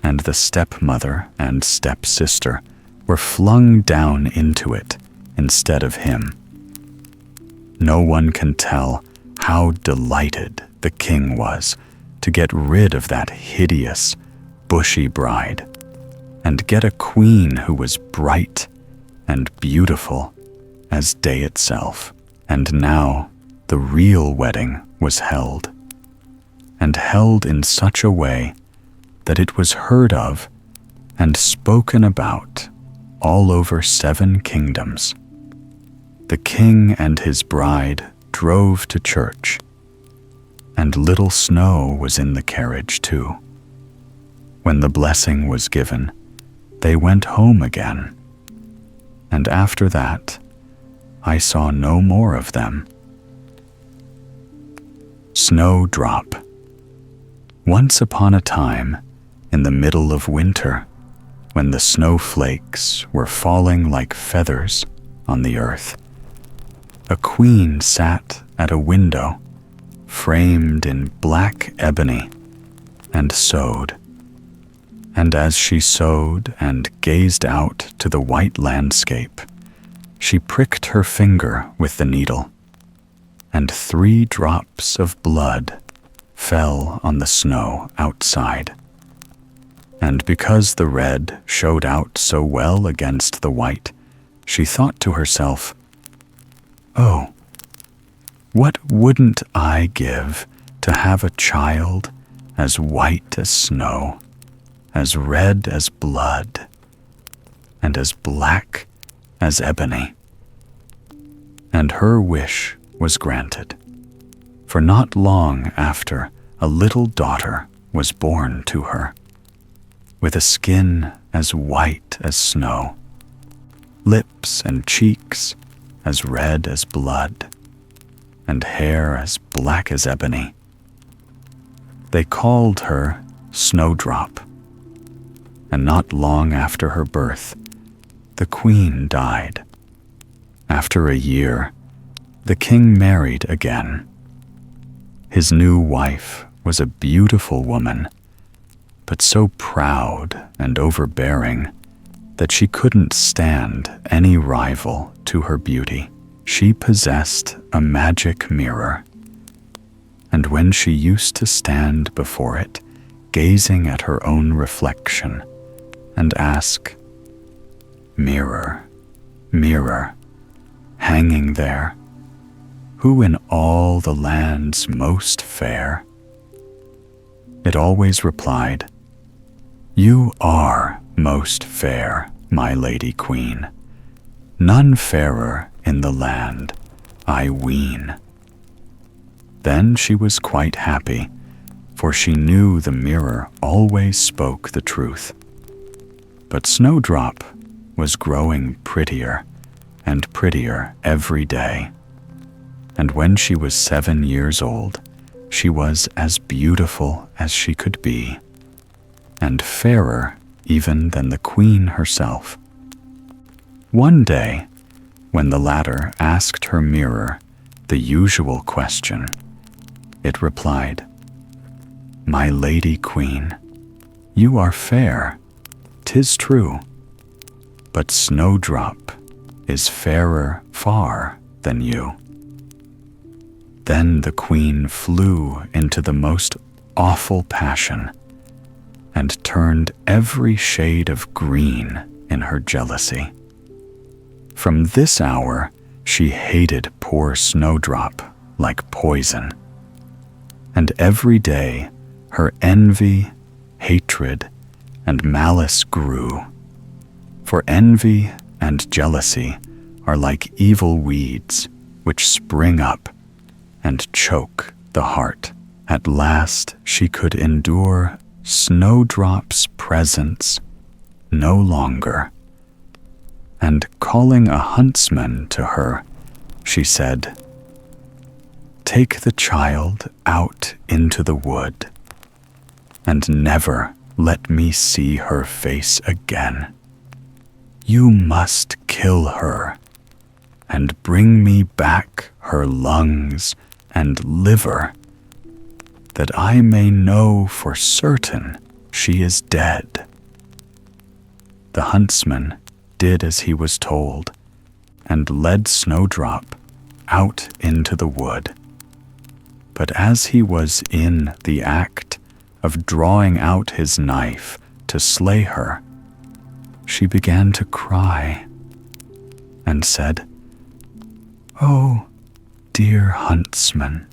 and the stepmother and stepsister were flung down into it instead of him. No one can tell how delighted the king was to get rid of that hideous, bushy bride and get a queen who was bright and beautiful as day itself. And now the real wedding was held, and held in such a way that it was heard of and spoken about all over 7 kingdoms. The king and his bride drove to church, and little Snow was in the carriage too. When the blessing was given, they went home again, and after that, I saw no more of them. Snowdrop. Once upon a time, in the middle of winter, when the snowflakes were falling like feathers on the earth, a queen sat at a window, framed in black ebony, and sewed. And as she sewed and gazed out to the white landscape, she pricked her finger with the needle, and 3 drops of blood fell on the snow outside. And because the red showed out so well against the white, she thought to herself, "Oh, what wouldn't I give to have a child as white as snow, as red as blood, and as black as ebony?" And her wish was granted, for not long after a little daughter was born to her, with a skin as white as snow, lips and cheeks as red as blood, and hair as black as ebony. They called her Snowdrop, and not long after her birth, the queen died. After a year, the king married again. His new wife was a beautiful woman, but so proud and overbearing that she couldn't stand any rival to her beauty. She possessed a magic mirror, and when she used to stand before it, gazing at her own reflection, and ask, "Mirror, mirror, hanging there, who in all the land's most fair?" it always replied, "You are most fair, my lady queen, none fairer in the land, I ween." Then she was quite happy, for she knew the mirror always spoke the truth. But Snowdrop was growing prettier and prettier every day, and when she was 7 years old, she was as beautiful as she could be, and fairer even than the queen herself. One day, when the latter asked her mirror the usual question, it replied, "My lady queen, you are fair, 'tis true, but Snowdrop is fairer far than you." Then the queen flew into the most awful passion and turned every shade of green in her jealousy. From this hour, she hated poor Snowdrop like poison, and every day her envy, hatred, and malice grew. For envy and jealousy are like evil weeds which spring up and choke the heart. At last she could endure Snowdrop's presence no longer, and calling a huntsman to her, she said, "Take the child out into the wood, and never let me see her face again. You must kill her, and bring me back her lungs and liver, that I may know for certain she is dead." The huntsman did as he was told, and led Snowdrop out into the wood. But as he was in the act of drawing out his knife to slay her, she began to cry and said, "Oh, dear huntsman,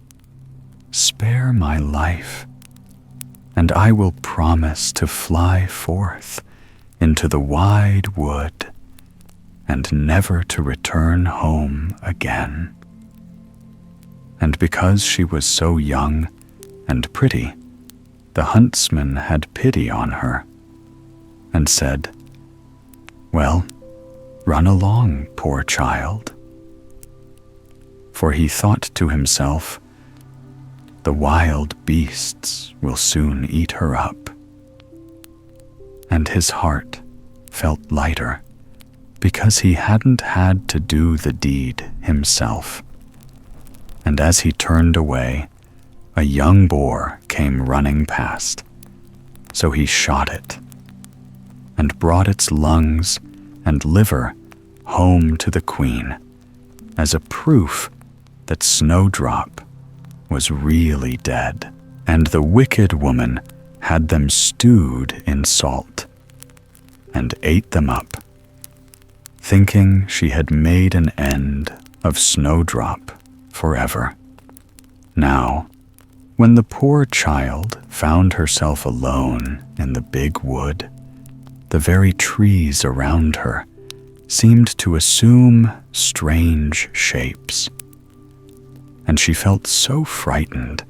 spare my life, and I will promise to fly forth into the wide wood and never to return home again." And because she was so young and pretty, the huntsman had pity on her and said, "Well, run along, poor child." For he thought to himself, "The wild beasts will soon eat her up." And his heart felt lighter because he hadn't had to do the deed himself. And as he turned away, a young boar came running past. So he shot it and brought its lungs and liver home to the queen as a proof that Snowdrop was really dead. And the wicked woman had them stewed in salt and ate them up, thinking she had made an end of Snowdrop forever. Now, when the poor child found herself alone in the big wood, the very trees around her seemed to assume strange shapes, and she felt so frightened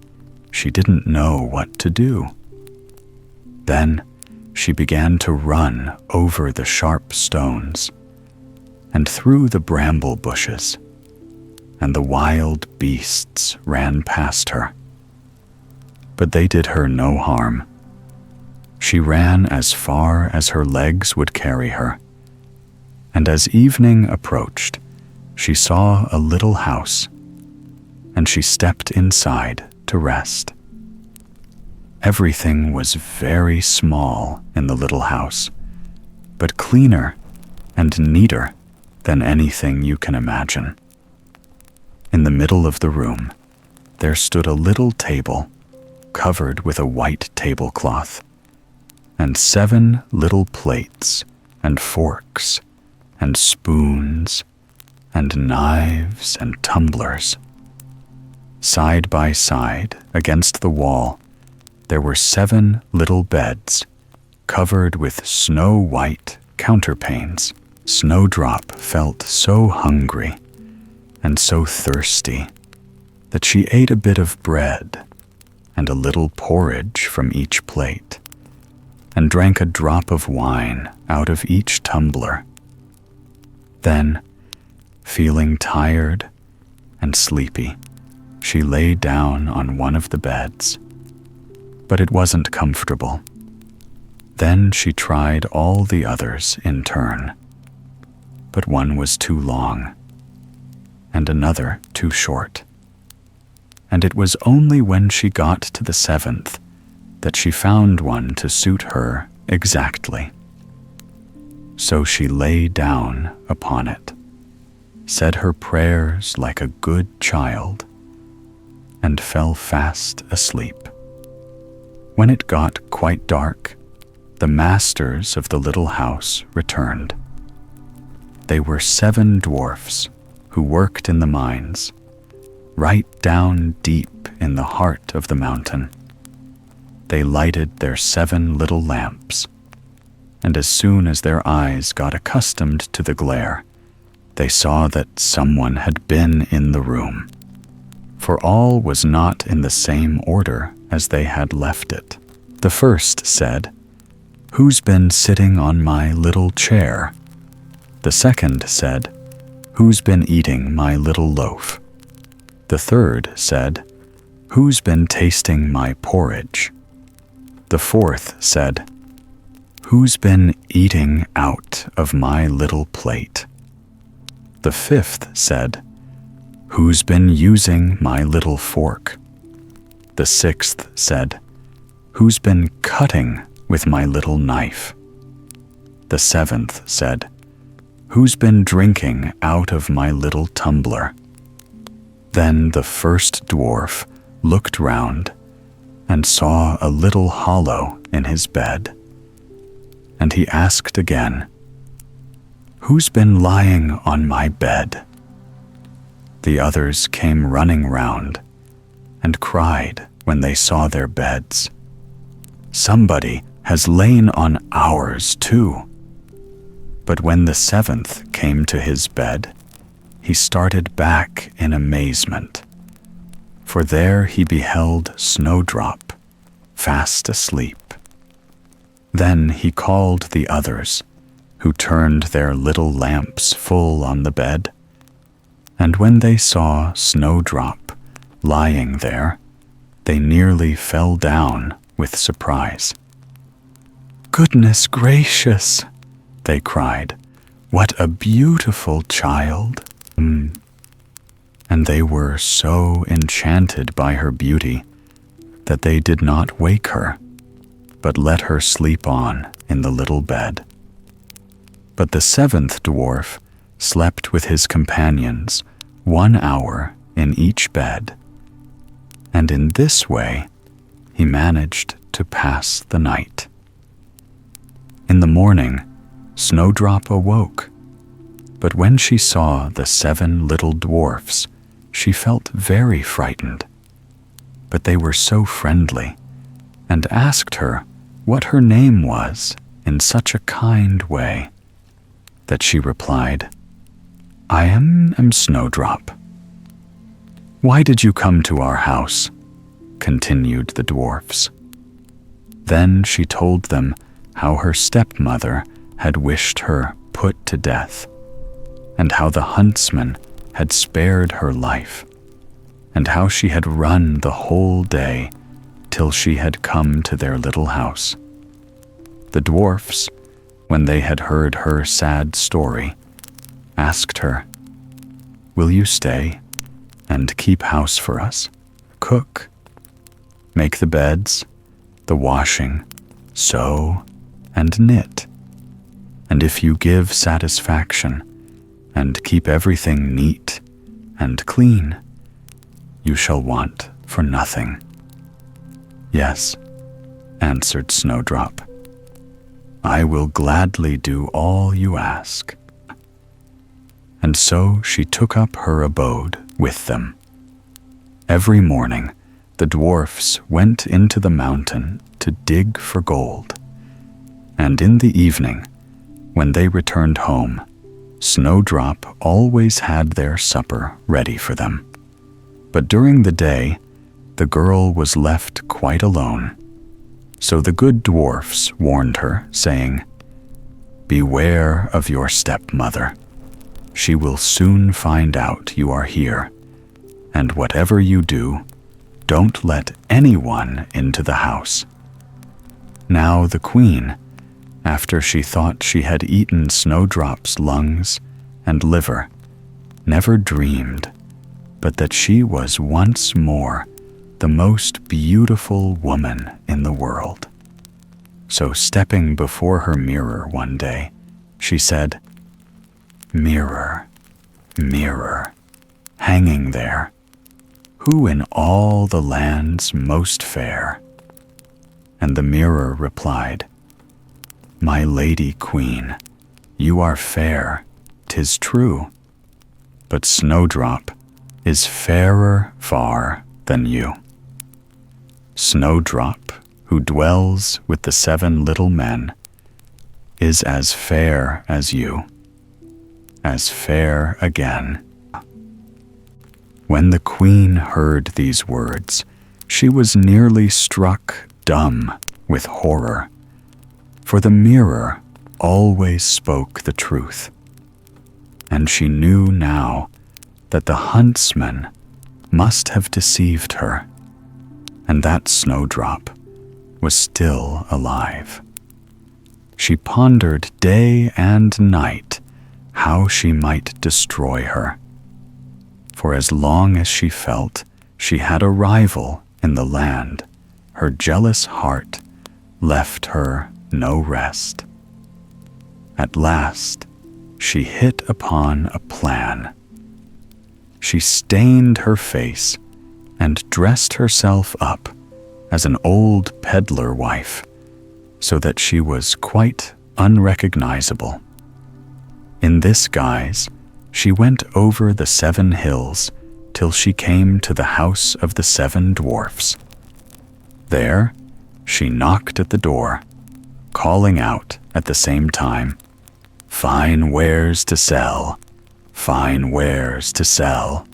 she didn't know what to do. Then she began to run over the sharp stones and through the bramble bushes, and the wild beasts ran past her. But they did her no harm. She ran as far as her legs would carry her, and as evening approached, she saw a little house, and she stepped inside to rest. Everything was very small in the little house, but cleaner and neater than anything you can imagine. In the middle of the room, there stood a little table covered with a white tablecloth, and 7 little plates and forks and spoons and knives and tumblers. Side by side against the wall, there were 7 little beds covered with snow-white counterpanes. Snowdrop felt so hungry and so thirsty that she ate a bit of bread and a little porridge from each plate, and drank a drop of wine out of each tumbler. Then, feeling tired and sleepy, she lay down on one of the beds, but it wasn't comfortable. Then she tried all the others in turn, but one was too long, and another too short. And it was only when she got to the 7th that she found one to suit her exactly. So she lay down upon it, said her prayers like a good child, and fell fast asleep. When it got quite dark, the masters of the little house returned. They were 7 dwarfs who worked in the mines, right down deep in the heart of the mountain. They lighted their 7 little lamps and as soon as their eyes got accustomed to the glare, they saw that someone had been in the room, for all was not in the same order as they had left it. The first said, "Who's been sitting on my little chair?" The second said, "Who's been eating my little loaf?" The third said, "Who's been tasting my porridge?" The fourth said, "Who's been eating out of my little plate?" The fifth said, "Who's been using my little fork?" The sixth said, "Who's been cutting with my little knife?" The seventh said, "Who's been drinking out of my little tumbler?" Then the first dwarf looked round and saw a little hollow in his bed. And he asked again, "Who's been lying on my bed?" The others came running round and cried when they saw their beds, "Somebody has lain on ours too." But when the seventh came to his bed, he started back in amazement, for there he beheld Snowdrop, fast asleep. Then he called the others, who turned their little lamps full on the bed, and when they saw Snowdrop lying there, they nearly fell down with surprise. "Goodness gracious!" they cried. "What a beautiful child!" And they were so enchanted by her beauty that they did not wake her, but let her sleep on in the little bed. But the seventh dwarf slept with his companions 1 hour in each bed, and in this way he managed to pass the night. In the morning, Snowdrop awoke, but when she saw the 7 little dwarfs, she felt very frightened. But they were so friendly, and asked her what her name was in such a kind way, that she replied, "I am Snowdrop." "Why did you come to our house?" continued the dwarfs. Then she told them how her stepmother had wished her put to death, and how the huntsman had spared her life, and how she had run the whole day till she had come to their little house. The dwarfs, when they had heard her sad story, asked her, "Will you stay and keep house for us, cook, make the beds, the washing, sew, and knit? And if you give satisfaction and keep everything neat and clean, you shall want for nothing." "Yes," answered Snowdrop, "I will gladly do all you ask." And so she took up her abode with them. Every morning, the dwarfs went into the mountain to dig for gold, and in the evening, when they returned home, Snowdrop always had their supper ready for them. But during the day, the girl was left quite alone. So the good dwarfs warned her, saying, "Beware of your stepmother. She will soon find out you are here, and whatever you do, don't let anyone into the house." Now the queen, after she thought she had eaten Snowdrop's lungs and liver, never dreamed but that she was once more the most beautiful woman in the world. So stepping before her mirror one day, she said, "Mirror, mirror, hanging there, who in all the land's most fair?" And the mirror replied, "My lady queen, you are fair, 'tis true, but Snowdrop is fairer far than you." Snowdrop, who dwells with the 7 little men, is as fair as you, as fair again." When the queen heard these words, she was nearly struck dumb with horror, for the mirror always spoke the truth, and she knew now that the huntsman must have deceived her, and that Snowdrop was still alive. She pondered day and night how she might destroy her, for as long as she felt she had a rival in the land, her jealous heart left her no rest. At last, she hit upon a plan. She stained her face and dressed herself up as an old peddler wife, so that she was quite unrecognizable. In this guise, she went over the 7 hills till she came to the house of the 7 dwarfs. There, she knocked at the door, calling out at the same time, "Fine wares to sell, fine wares to sell."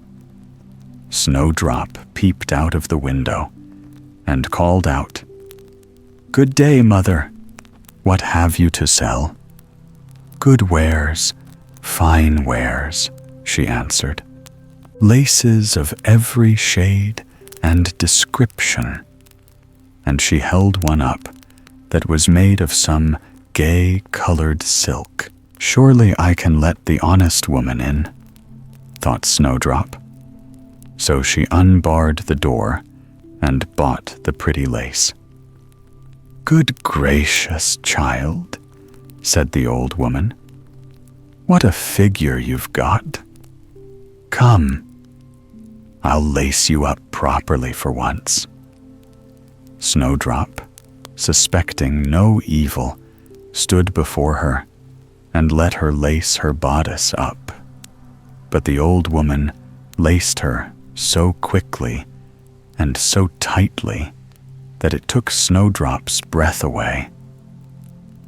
Snowdrop peeped out of the window and called out, "Good day, mother. What have you to sell?" "Good wares, fine wares," she answered. "Laces of every shade and description." And she held one up that was made of some gay-colored silk. "Surely I can let the honest woman in," thought Snowdrop. So she unbarred the door and bought the pretty lace. "Good gracious, child," said the old woman. "What a figure you've got. Come, I'll lace you up properly for once." Snowdrop, suspecting no evil, stood before her and let her lace her bodice up. But the old woman laced her so quickly and so tightly that it took Snowdrop's breath away,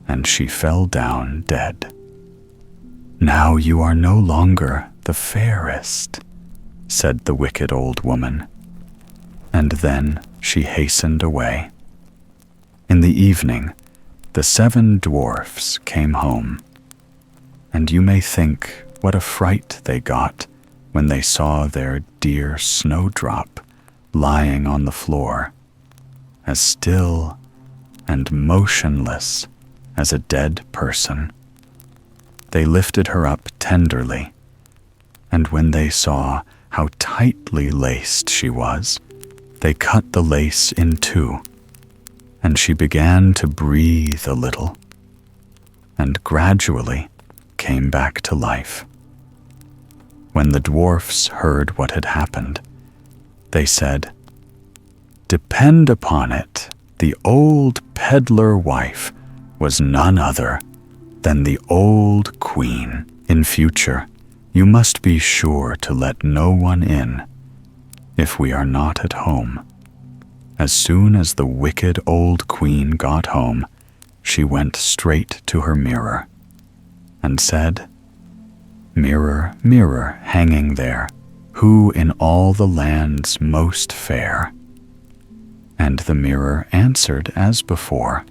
and she fell down dead. "Now you are no longer the fairest," said the wicked old woman, and then she hastened away. In the evening, the 7 dwarfs came home, and you may think what a fright they got when they saw their dear Snowdrop lying on the floor, as still and motionless as a dead person. They lifted her up tenderly, and when they saw how tightly laced she was, they cut the lace in 2, and she began to breathe a little, and gradually came back to life. When the dwarfs heard what had happened, they said, "Depend upon it, the old peddler wife was none other than the old queen. In future, you must be sure to let no one in if we are not at home." As soon as the wicked old queen got home, she went straight to her mirror and said, "Mirror, mirror, hanging there, who in all the land's most fair?" And the mirror answered as before,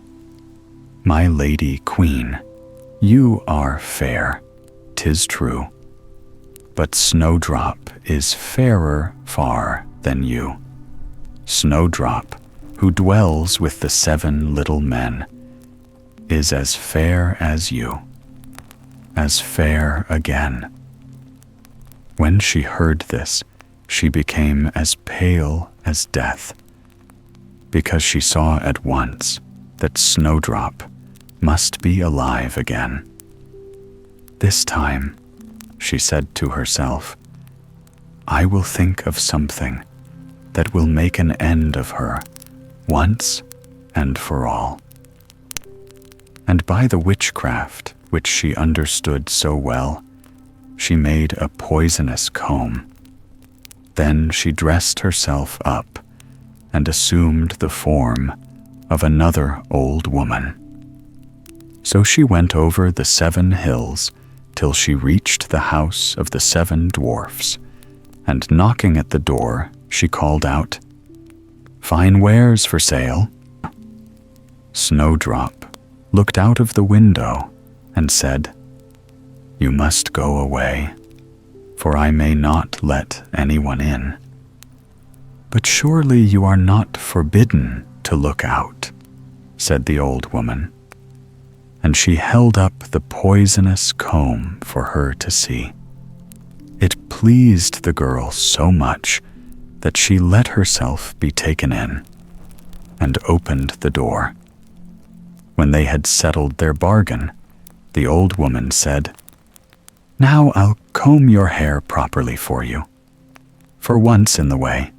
"My lady queen, you are fair, 'tis true, but Snowdrop is fairer far than you. Snowdrop, who dwells with the 7 little men, is as fair as you, as fair again." When she heard this, she became as pale as death, because she saw at once that Snowdrop must be alive again. "This time," she said to herself, "I will think of something that will make an end of her once and for all." And by the witchcraft which she understood so well, she made a poisonous comb. Then she dressed herself up and assumed the form of another old woman. So she went over the 7 hills till she reached the house of the 7 dwarfs, and knocking at the door, she called out, "Fine wares for sale." Snowdrop looked out of the window and said, "You must go away, for I may not let anyone in." "But surely you are not forbidden to look out," said the old woman, and she held up the poisonous comb for her to see. It pleased the girl so much that she let herself be taken in and opened the door. When they had settled their bargain, the old woman said, "Now I'll comb your hair properly for you, for once in the way."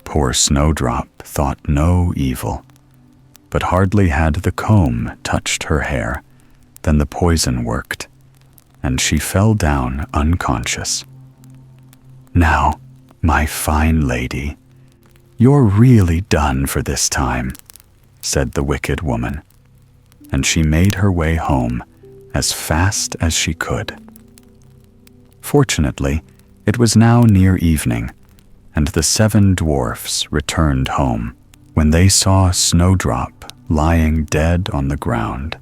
Poor Snowdrop thought no evil, but hardly had the comb touched her hair than the poison worked, and she fell down unconscious. "Now, my fine lady, you're really done for this time," said the wicked woman, and she made her way home as fast as she could. Fortunately, it was now near evening, and the 7 dwarfs returned home. When they saw Snowdrop lying dead on the ground,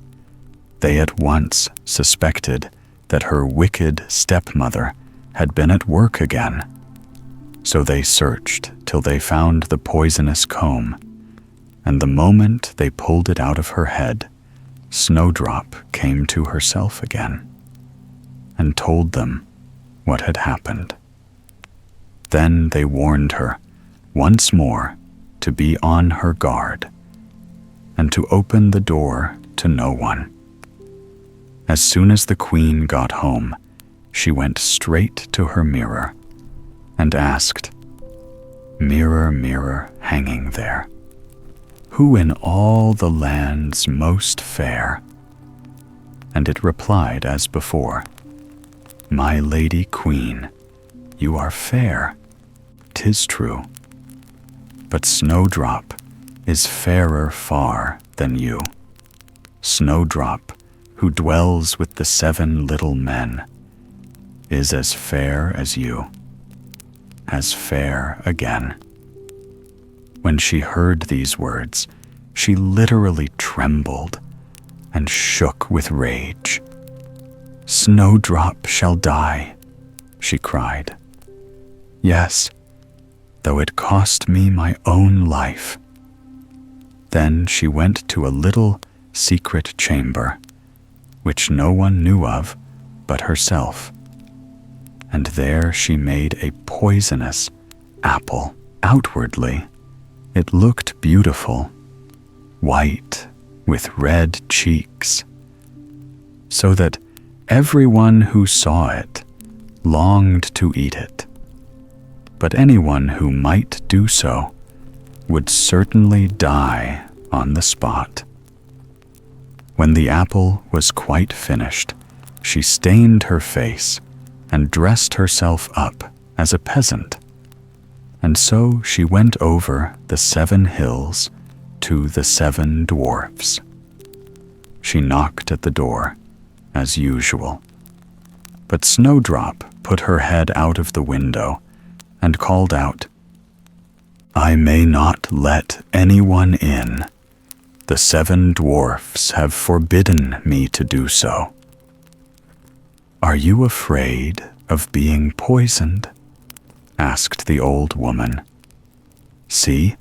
they at once suspected that her wicked stepmother had been at work again. So they searched till they found the poisonous comb, and the moment they pulled it out of her head, Snowdrop came to herself again and told them what had happened. Then they warned her once more to be on her guard and to open the door to no one. As soon as the queen got home, she went straight to her mirror and asked, "Mirror, mirror, hanging there, who in all the land's most fair?" And it replied as before, "My lady queen, you are fair, 'tis true, but Snowdrop is fairer far than you. Snowdrop, who dwells with the 7 little men, is as fair as you, as fair again." When she heard these words, she literally trembled and shook with rage. "Snowdrop shall die," she cried. "Yes, though it cost me my own life." Then she went to a little secret chamber, which no one knew of but herself, and there she made a poisonous apple. Outwardly, it looked beautiful, white with red cheeks, so that everyone who saw it longed to eat it. But anyone who might do so would certainly die on the spot. When the apple was quite finished, she stained her face and dressed herself up as a peasant. And so she went over the 7 hills to the 7 dwarfs. She knocked at the door, as usual. But Snowdrop put her head out of the window and called out, "I may not let anyone in. The 7 dwarfs have forbidden me to do so." "Are you afraid of being poisoned?" asked the old woman. "See,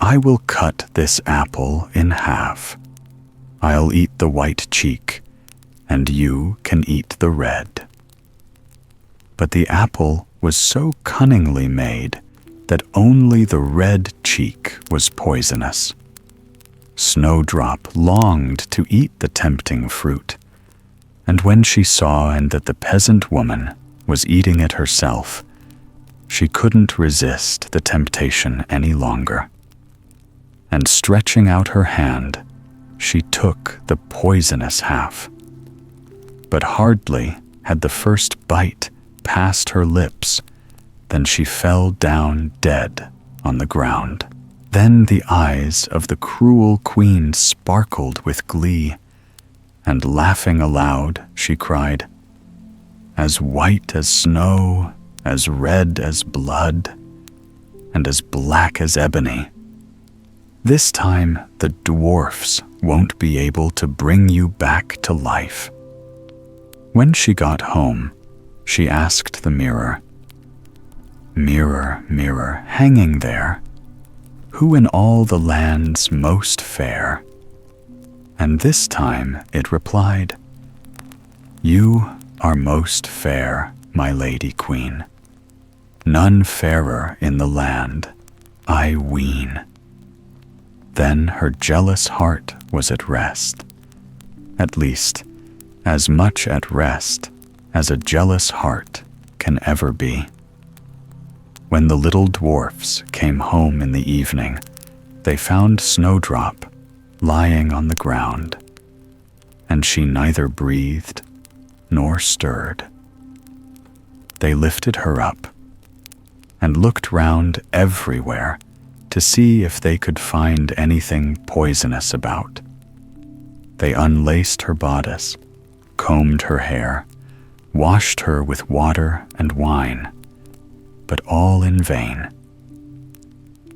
I will cut this apple in half. I'll eat the white cheek, and you can eat the red." But the apple was so cunningly made that only the red cheek was poisonous. Snowdrop longed to eat the tempting fruit, and when she saw and that the peasant woman was eating it herself, she couldn't resist the temptation any longer. And stretching out her hand, she took the poisonous half. But hardly had the first bite passed her lips than she fell down dead on the ground. Then the eyes of the cruel queen sparkled with glee, and laughing aloud, she cried, "As white as snow, as red as blood, and as black as ebony. This time the dwarfs won't be able to bring you back to life." When she got home, she asked the mirror, "Mirror, mirror, hanging there, who in all the land's most fair?" And this time it replied, "You are most fair, my lady queen. None fairer in the land, I ween." Then her jealous heart was at rest, at least as much at rest as a jealous heart can ever be. When the little dwarfs came home in the evening, they found Snowdrop lying on the ground, and she neither breathed nor stirred. They lifted her up and looked round everywhere to see if they could find anything poisonous about. They unlaced her bodice, combed her hair, washed her with water and wine, but all in vain.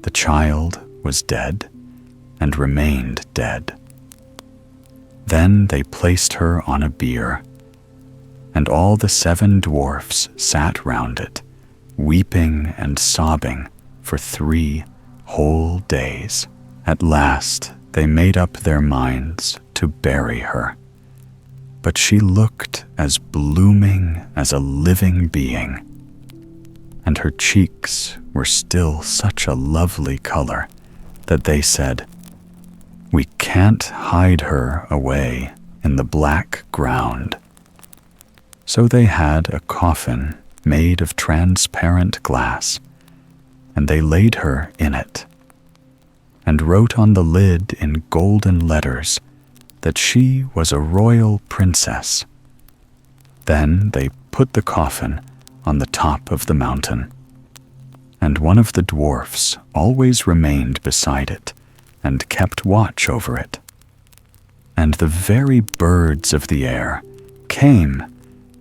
The child was dead and remained dead. Then they placed her on a bier, and all the 7 dwarfs sat round it, weeping and sobbing for 3 whole days. At last they made up their minds to bury her, but she looked as blooming as a living being, and her cheeks were still such a lovely color that they said, "We can't hide her away in the black ground." So they had a coffin made of transparent glass, and they laid her in it, and wrote on the lid in golden letters that she was a royal princess. Then they put the coffin on the top of the mountain, and one of the dwarfs always remained beside it and kept watch over it. And the very birds of the air came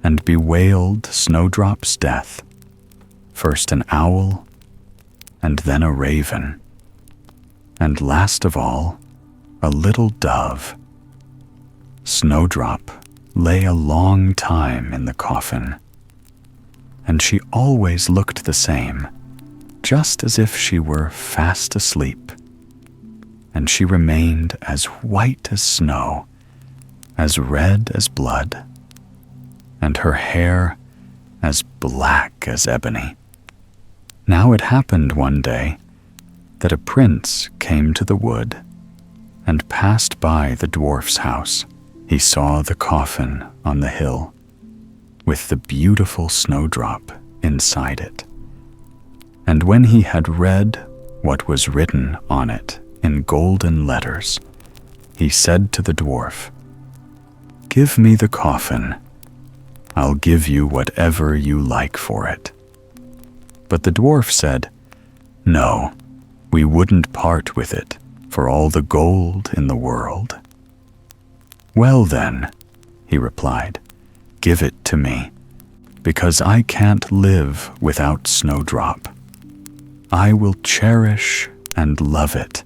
and bewailed Snowdrop's death, first an owl, and then a raven, and last of all, a little dove. Snowdrop lay a long time in the coffin, and she always looked the same, just as if she were fast asleep, and she remained as white as snow, as red as blood, and her hair as black as ebony. Now it happened one day that a prince came to the wood and passed by the dwarf's house. He saw the coffin on the hill with the beautiful Snowdrop inside it. And when he had read what was written on it in golden letters, he said to the dwarf, "Give me the coffin. I'll give you whatever you like for it." But the dwarf said, "No, we wouldn't part with it for all the gold in the world." "Well then," he replied, "give it to me, because I can't live without Snowdrop. I will cherish and love it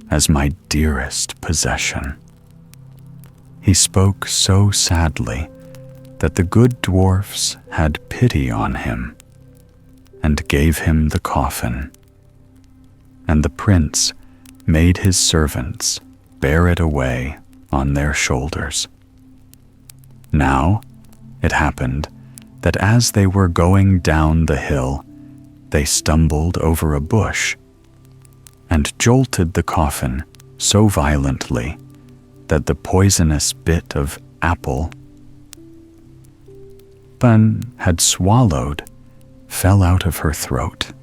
as my dearest possession." He spoke so sadly that the good dwarfs had pity on him and gave him the coffin, and the prince made his servants bear it away on their shoulders. Now it happened that as they were going down the hill, they stumbled over a bush and jolted the coffin so violently that the poisonous bit of apple Bun had swallowed fell out of her throat.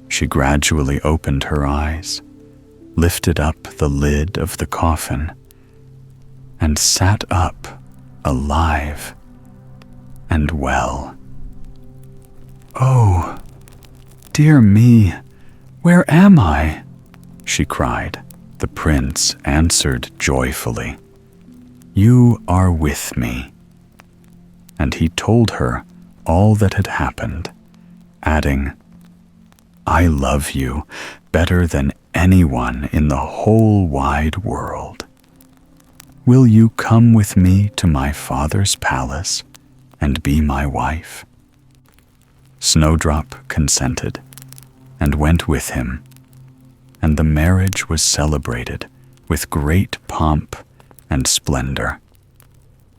She gradually opened her eyes, lifted up the lid of the coffin, and sat up, alive and well. "Oh, dear me, where am I?" she cried. The prince answered joyfully, You are with me." And he told her all that had happened, adding, "I love you better than anyone in the whole wide world. Will you come with me to my father's palace and be my wife?" Snowdrop consented and went with him, and the marriage was celebrated with great pomp and splendor.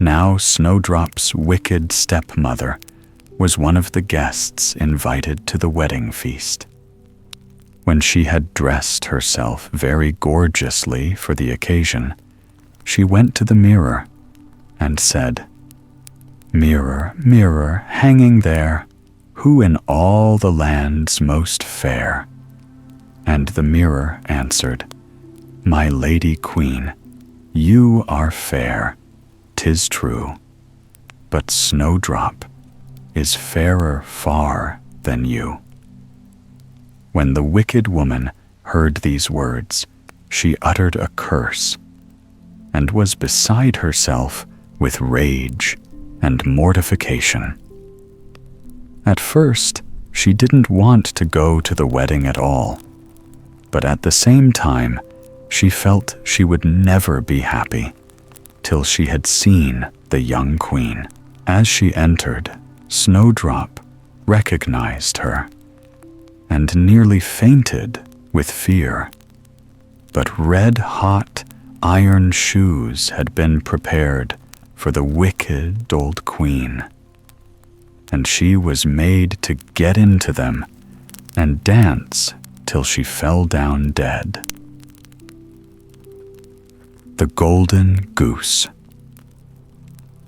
Now Snowdrop's wicked stepmother was one of the guests invited to the wedding feast. When she had dressed herself very gorgeously for the occasion, she went to the mirror and said, "Mirror, mirror, hanging there, who in all the land's most fair?" And the mirror answered, "My lady queen, you are fair, 'tis true, but Snowdrop is fairer far than you." When the wicked woman heard these words, she uttered a curse and was beside herself with rage and mortification. At first, she didn't want to go to the wedding at all, but at the same time, she felt she would never be happy till she had seen the young queen. As she entered, Snowdrop recognized her and nearly fainted with fear. But red-hot iron shoes had been prepared for the wicked old queen, and she was made to get into them and dance till she fell down dead. The Golden Goose.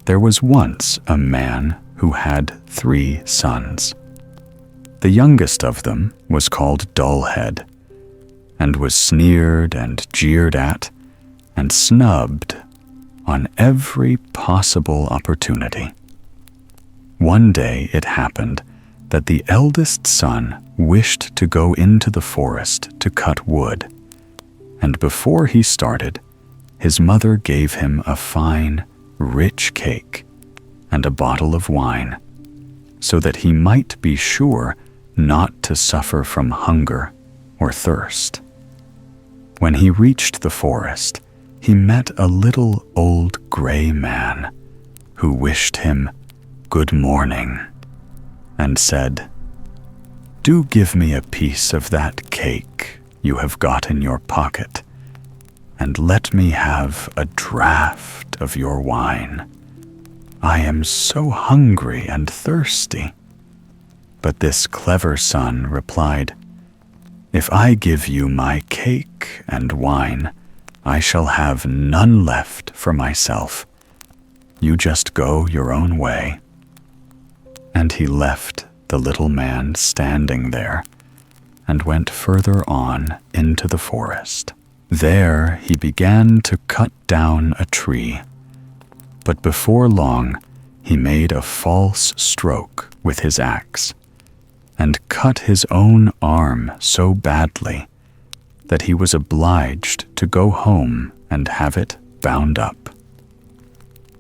There was once a man who had 3 sons. The youngest of them was called Dullhead, and was sneered and jeered at and snubbed on every possible opportunity. One day it happened that the eldest son wished to go into the forest to cut wood, and before he started, his mother gave him a fine, rich cake and a bottle of wine, so that he might be sure not to suffer from hunger or thirst. When he reached the forest, he met a little old gray man who wished him good morning and said, "Do give me a piece of that cake you have got in your pocket, and let me have a draught of your wine. I am so hungry and thirsty." But this clever son replied, "If I give you my cake and wine, I shall have none left for myself. You just go your own way." And he left the little man standing there and went further on into the forest. There he began to cut down a tree, but before long he made a false stroke with his axe and cut his own arm so badly that he was obliged to go home and have it bound up.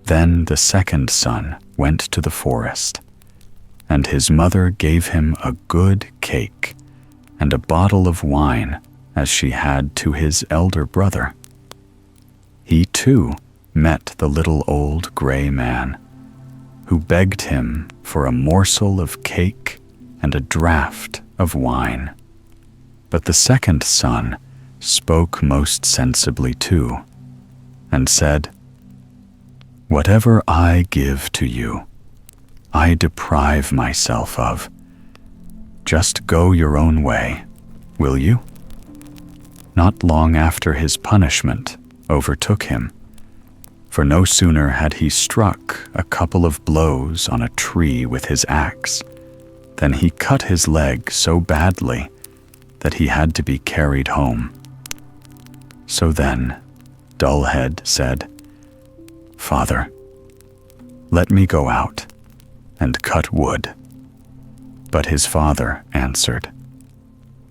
Then the second son went to the forest, and his mother gave him a good cake and a bottle of wine as she had to his elder brother. He too met the little old gray man, who begged him for a morsel of cake and a draught of wine. But the second son spoke most sensibly too, and said, "Whatever I give to you, I deprive myself of. Just go your own way, will you?" Not long after his punishment overtook him, for no sooner had he struck a couple of blows on a tree with his axe than he cut his leg so badly that he had to be carried home. So then Dullhead said, "Father, let me go out and cut wood." But his father answered,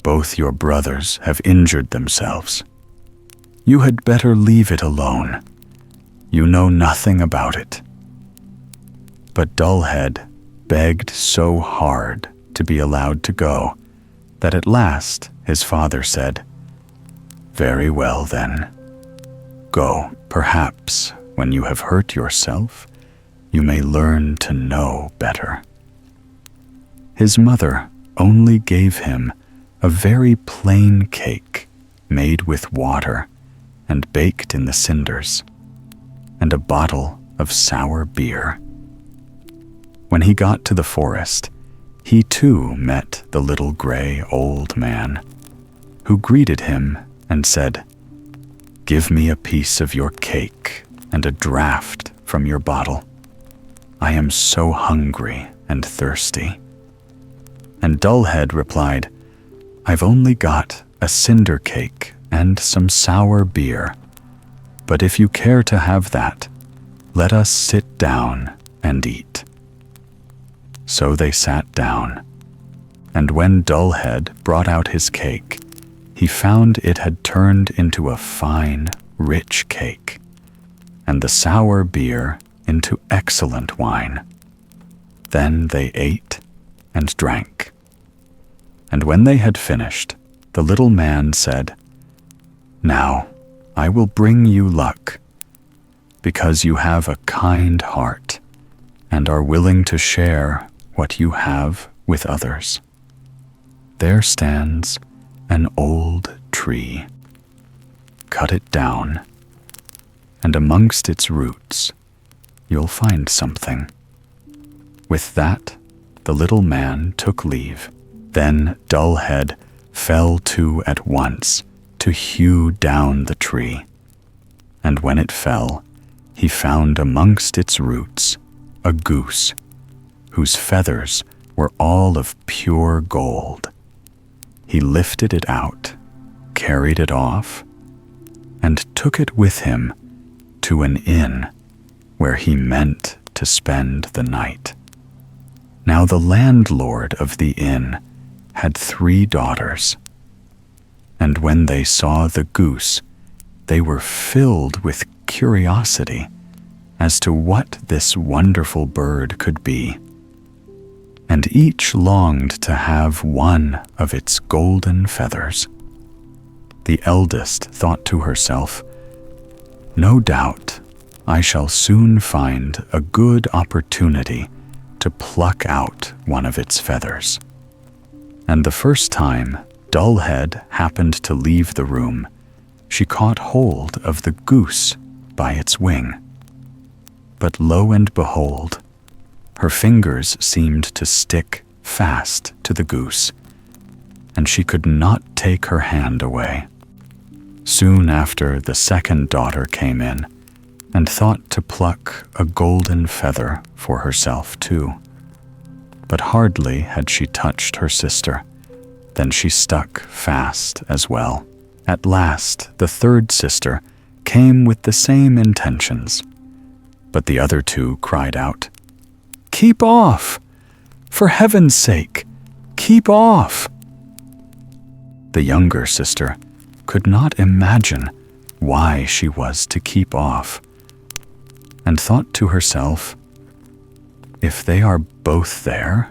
"Both your brothers have injured themselves. You had better leave it alone. You know nothing about it." But Dullhead begged so hard to be allowed to go that at last his father said, "Very well then. Go. Perhaps when you have hurt yourself, you may learn to know better." His mother only gave him a very plain cake made with water and baked in the cinders, and a bottle of sour beer. When he got to the forest, he too met the little gray old man, who greeted him and said, "Give me a piece of your cake and a draught from your bottle. I am so hungry and thirsty." And Dullhead replied, "I've only got a cinder cake and some sour beer, but if you care to have that, let us sit down and eat." So they sat down, and when Dullhead brought out his cake, he found it had turned into a fine, rich cake, and the sour beer into excellent wine. Then they ate and drank. And when they had finished, the little man said, "Now I will bring you luck, because you have a kind heart and are willing to share what you have with others. There stands an old tree. Cut it down, and amongst its roots you'll find something." With that, the little man took leave. Then Dullhead fell to at once to hew down the tree, and when it fell, he found amongst its roots a goose, whose feathers were all of pure gold. He lifted it out, carried it off, and took it with him to an inn where he meant to spend the night. Now the landlord of the inn had 3 daughters, and when they saw the goose, they were filled with curiosity as to what this wonderful bird could be, and each longed to have one of its golden feathers. The eldest thought to herself, "No doubt I shall soon find a good opportunity to pluck out one of its feathers." And the first time Dullhead happened to leave the room, she caught hold of the goose by its wing. But lo and behold, her fingers seemed to stick fast to the goose, and she could not take her hand away. Soon after, the second daughter came in and thought to pluck a golden feather for herself too. But hardly had she touched her sister than she stuck fast as well. At last, the third sister came with the same intentions, but the other 2 cried out, "Keep off! For heaven's sake, keep off!" The younger sister could not imagine why she was to keep off, and thought to herself, "If they are both there,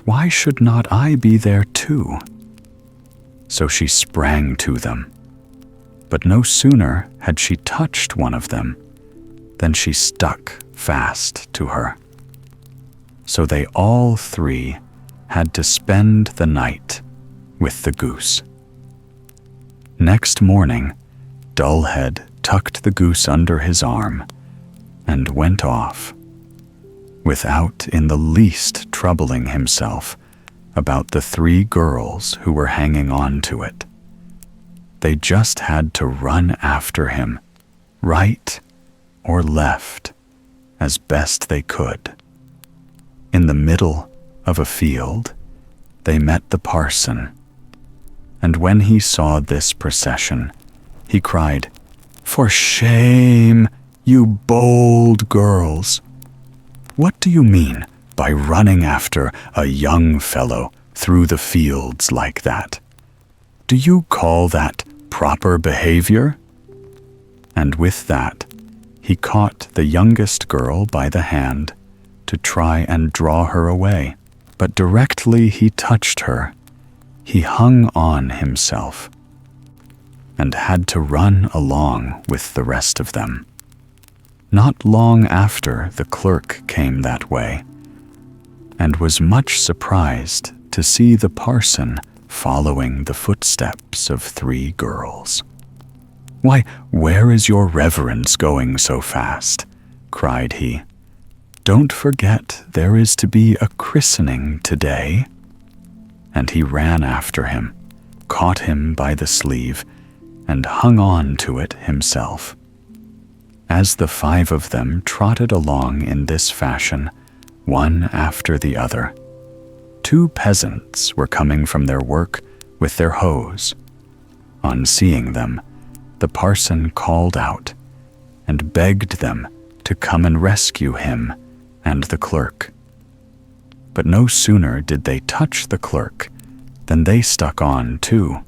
why should not I be there too?" So she sprang to them, but no sooner had she touched one of them than she stuck fast to her. So they all 3 had to spend the night with the goose. Next morning, Dullhead tucked the goose under his arm and went off, without in the least troubling himself about the 3 girls who were hanging on to it. They just had to run after him, right or left, as best they could. In the middle of a field, they met the parson, and when he saw this procession, he cried, "For shame, you bold girls! What do you mean by running after a young fellow through the fields like that? Do you call that proper behavior?" And with that, he caught the youngest girl by the hand to try and draw her away, but directly he touched her, he hung on himself and had to run along with the rest of them. Not long after, the clerk came that way and was much surprised to see the parson following the footsteps of 3 girls. "Why, where is your reverence going so fast?" cried he. "Don't forget there is to be a christening today." And he ran after him, caught him by the sleeve, and hung on to it himself. As the 5 of them trotted along in this fashion, one after the other, 2 peasants were coming from their work with their hoes. On seeing them, the parson called out and begged them to come and rescue him and the clerk. But no sooner did they touch the clerk than they stuck on too.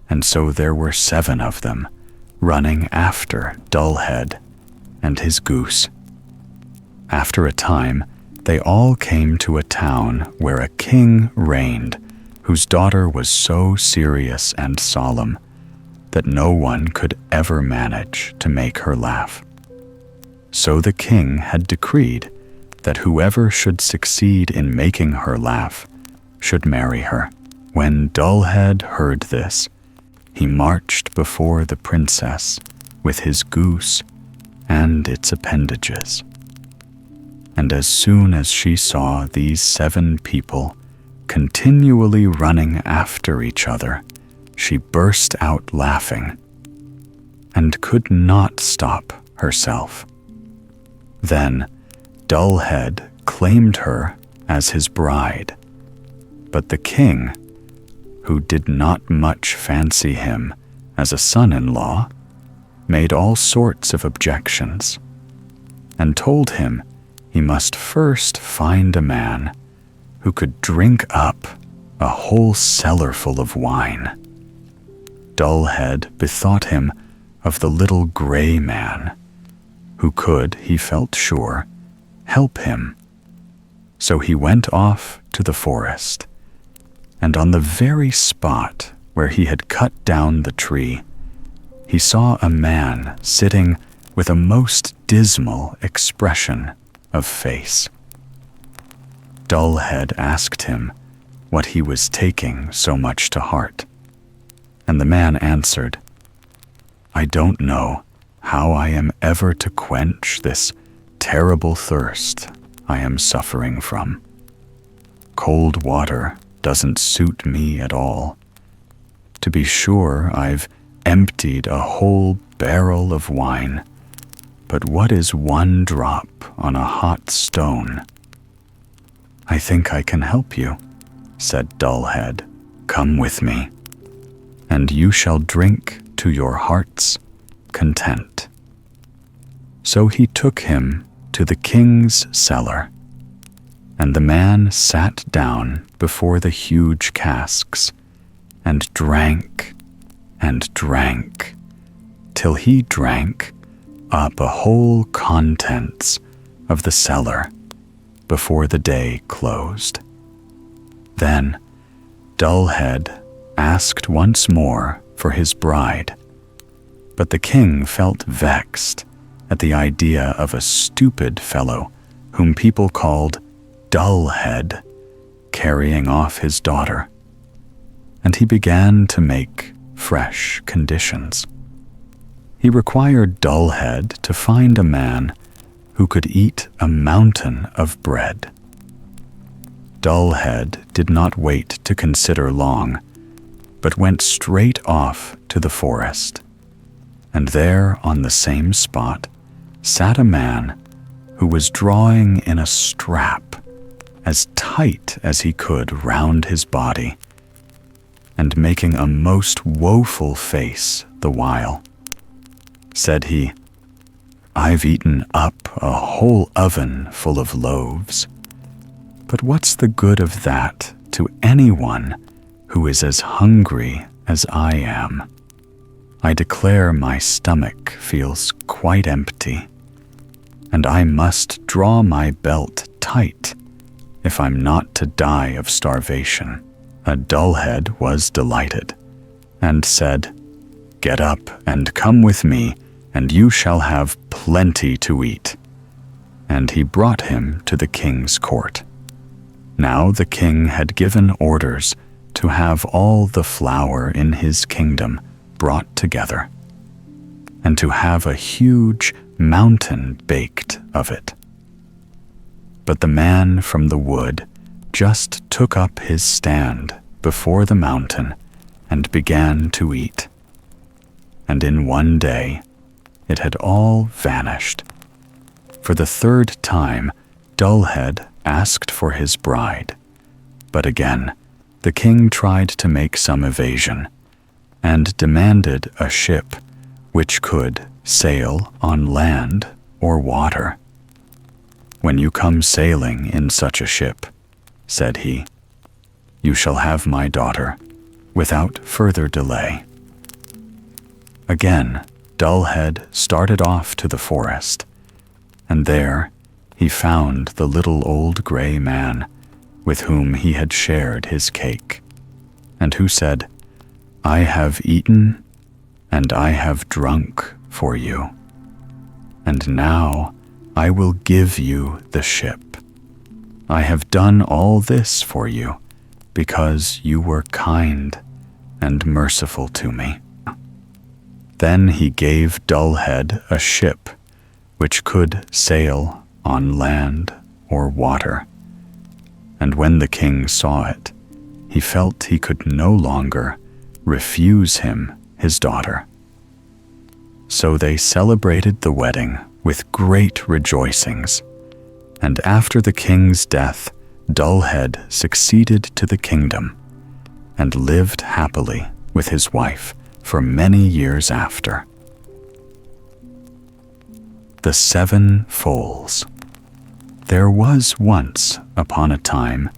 And so there were 7 of them running after Dullhead and his goose. After a time, they all came to a town where a king reigned, whose daughter was so serious and solemn that no one could ever manage to make her laugh. So the king had decreed that whoever should succeed in making her laugh should marry her. When Dullhead heard this, he marched before the princess with his goose and its appendages. And as soon as she saw these 7 people continually running after each other, she burst out laughing and could not stop herself. Then Dullhead claimed her as his bride, but the king, who did not much fancy him as a son-in-law, made all sorts of objections, and told him he must first find a man who could drink up a whole cellarful of wine. Dullhead bethought him of the little gray man, who could, he felt sure, help him. So he went off to the forest, and on the very spot where he had cut down the tree, he saw a man sitting with a most dismal expression of face. Dullhead asked him what he was taking so much to heart, and the man answered, "I don't know how I am ever to quench this terrible thirst I am suffering from. Cold water doesn't suit me at all. To be sure, I've emptied a whole barrel of wine, but what is 1 drop on a hot stone?" "I think I can help you," said Dullhead. "Come with me, and you shall drink to your heart's content." So he took him to the king's cellar, and the man sat down before the huge casks and drank and drank till he drank up a whole contents of the cellar before the day closed. Then Dullhead asked once more for his bride, but the king felt vexed at the idea of a stupid fellow whom people called Dullhead carrying off his daughter, and he began to make fresh conditions. He required Dullhead to find a man who could eat a mountain of bread. Dullhead did not wait to consider long, but went straight off to the forest, and there on the same spot sat a man who was drawing in a strap as tight as he could round his body, and making a most woeful face the while. Said he, "I've eaten up a whole oven full of loaves, but what's the good of that to anyone who is as hungry as I am? I declare my stomach feels quite empty, and I must draw my belt tight if I'm not to die of starvation." A dullhead was delighted, and said, "Get up and come with me, and you shall have plenty to eat." And he brought him to the king's court. Now the king had given orders to have all the flour in his kingdom brought together, and to have a huge mountain baked of it. But the man from the wood just took up his stand before the mountain and began to eat. And in one day it had all vanished. For the third time, Dullhead asked for his bride. But again, the king tried to make some evasion, and demanded a ship which could sail on land or water. "When you come sailing in such a ship," said he, "you shall have my daughter without further delay." Again, Dullhead started off to the forest, and there he found the little old gray man with whom he had shared his cake, and who said, "I have eaten and I have drunk for you, and now I will give you the ship. I have done all this for you because you were kind and merciful to me." Then he gave Dullhead a ship which could sail on land or water, and when the king saw it, he felt he could no longer refuse him his daughter. So they celebrated the wedding with great rejoicings, and after the king's death, Dullhead succeeded to the kingdom, and lived happily with his wife for many years after. The Seven Foals. There was once upon a time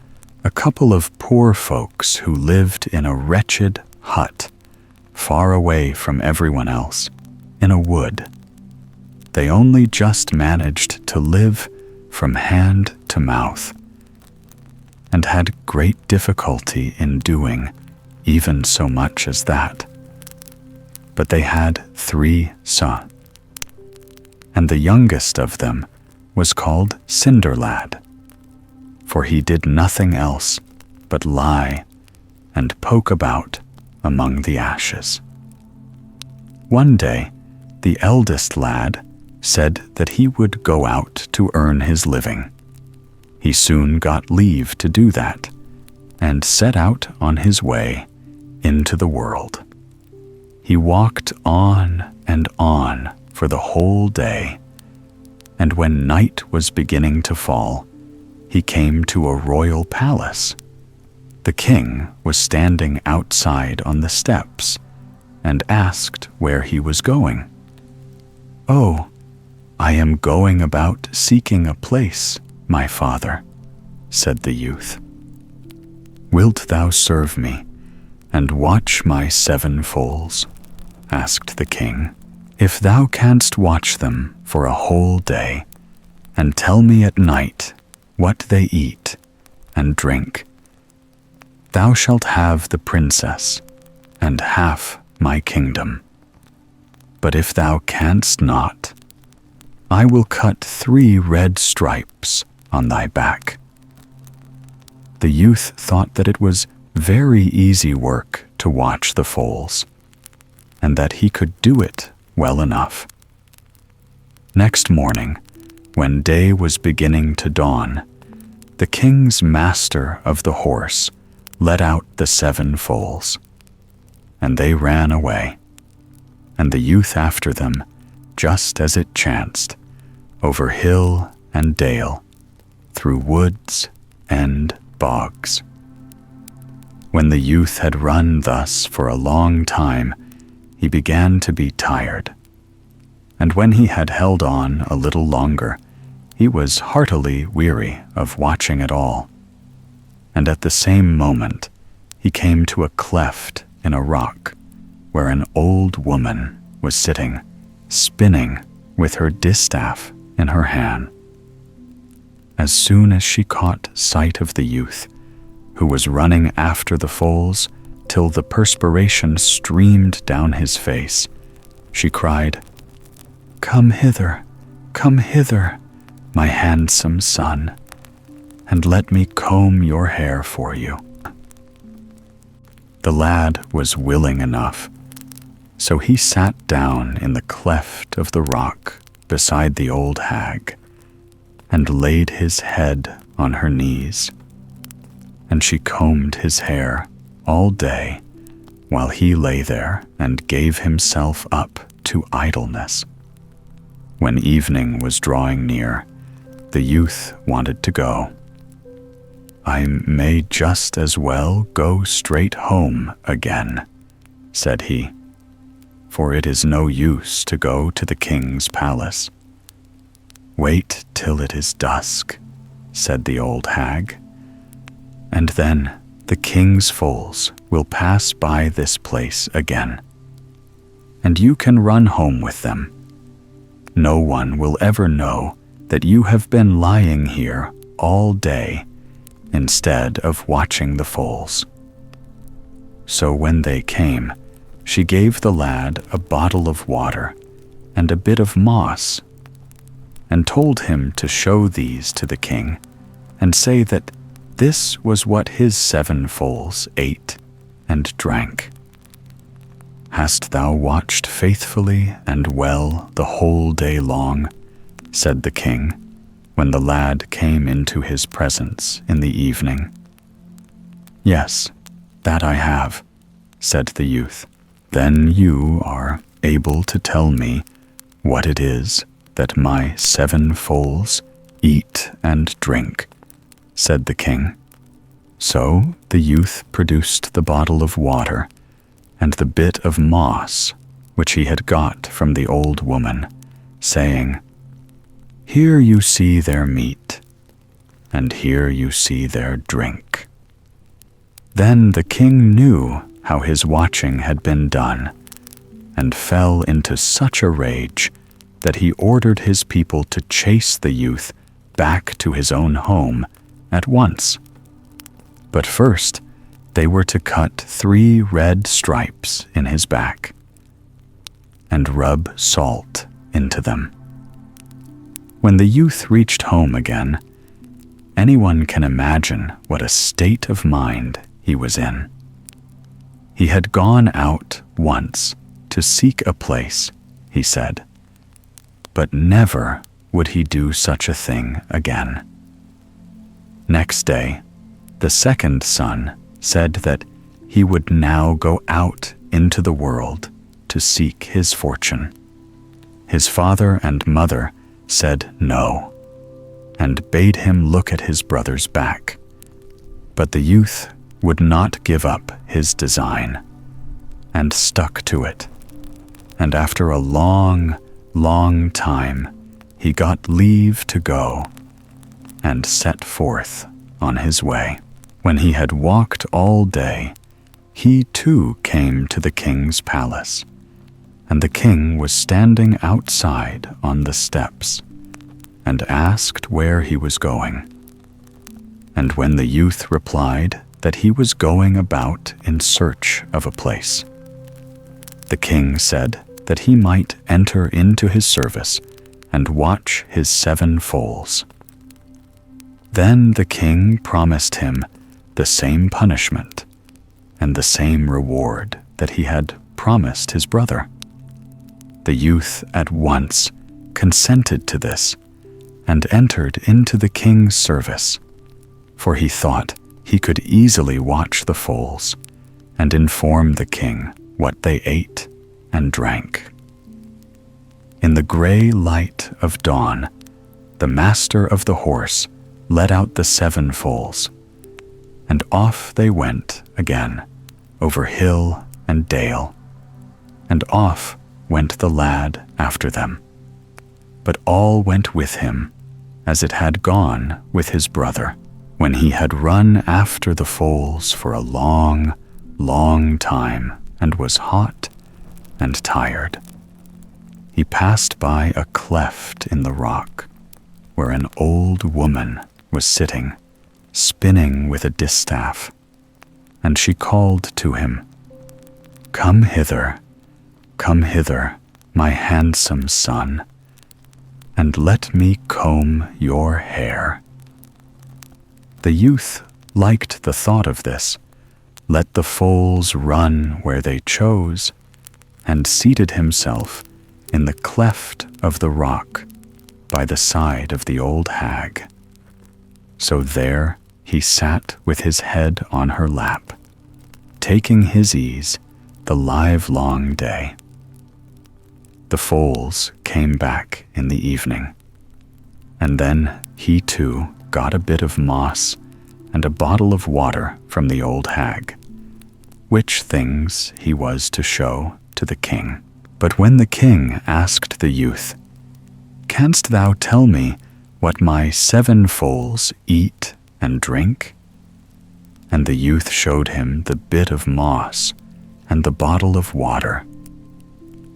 a couple of poor folks who lived in a wretched hut, far away from everyone else, in a wood. They only just managed to live from hand to mouth, and had great difficulty in doing even so much as that. But they had 3 sons, and the youngest of them was called Cinderlad, for he did nothing else but lie and poke about among the ashes. One day, the eldest lad said that he would go out to earn his living. He soon got leave to do that, and set out on his way into the world. He walked on and on for the whole day, and when night was beginning to fall, he came to a royal palace. The king was standing outside on the steps, and asked where he was going. "Oh, I am going about seeking a place, my father," said the youth. "Wilt thou serve me and watch my 7 foals?" asked the king. "If thou canst watch them for a whole day, and tell me at night what they eat and drink, thou shalt have the princess and half my kingdom. But if thou canst not, I will cut 3 red stripes on thy back." The youth thought that it was very easy work to watch the foals, and that he could do it well enough. Next morning, when day was beginning to dawn, the king's master of the horse let out the 7 foals, and they ran away, and the youth after them, just as it chanced, over hill and dale, through woods and bogs. When the youth had run thus for a long time, he began to be tired, and when he had held on a little longer, he was heartily weary of watching it all. And at the same moment, he came to a cleft in a rock, where an old woman was sitting, spinning with her distaff in her hand. As soon as she caught sight of the youth, who was running after the foals till the perspiration streamed down his face, she cried, come hither, my handsome son, and let me comb your hair for you." The lad was willing enough, so he sat down in the cleft of the rock beside the old hag, and laid his head on her knees, and she combed his hair all day while he lay there and gave himself up to idleness. When evening was drawing near, the youth wanted to go. "I may just as well go straight home again," said he, "for it is no use to go to the king's palace." "Wait till it is dusk," said the old hag, "and then the king's foals will pass by this place again, and you can run home with them. No one will ever know that you have been lying here all day instead of watching the foals." So when they came, she gave the lad a bottle of water and a bit of moss, and told him to show these to the king and say that this was what his 7 foals ate and drank. "Hast thou watched faithfully and well the whole day long?" said the king, when the lad came into his presence in the evening. "Yes, that I have," said the youth. "Then you are able to tell me what it is that my 7 foals eat and drink," said the king. So the youth produced the bottle of water and the bit of moss which he had got from the old woman, saying, "Here you see their meat, and here you see their drink." Then the king knew how his watching had been done, and fell into such a rage that he ordered his people to chase the youth back to his own home at once. But first, they were to cut 3 red stripes in his back, and rub salt into them. When the youth reached home again, anyone can imagine what a state of mind he was in. He had gone out once to seek a place, he said, but never would he do such a thing again. Next day, the second son said that he would now go out into the world to seek his fortune. His father and mother said no, and bade him look at his brother's back. But the youth would not give up his design, and stuck to it. And after a long time, he got leave to go, and set forth on his way. When he had walked all day, he too came to the king's palace, and the king was standing outside on the steps, and asked where he was going. And when the youth replied that he was going about in search of a place, the king said that he might enter into his service and watch his 7 foals. Then the king promised him the same punishment and the same reward that he had promised his brother. The youth at once consented to this and entered into the king's service, for he thought he could easily watch the foals and inform the king what they ate and drank. In the gray light of dawn, the master of the horse led out the 7 foals, and off they went again over hill and dale, and off went the lad after them. But all went with him as it had gone with his brother. When he had run after the foals for a long time and was hot and tired. He passed by a cleft in the rock where an old woman was sitting, spinning with a distaff, and she called to him, come hither, my handsome son, and let me comb your hair." The youth liked the thought of this, let the foals run where they chose, and seated himself in the cleft of the rock by the side of the old hag. So there he sat with his head on her lap, taking his ease the livelong day. The foals came back in the evening, and then he too got a bit of moss and a bottle of water from the old hag, which things he was to show to the king. But when the king asked the youth, "Canst thou tell me what my 7 foals eat and drink?" And the youth showed him the bit of moss and the bottle of water,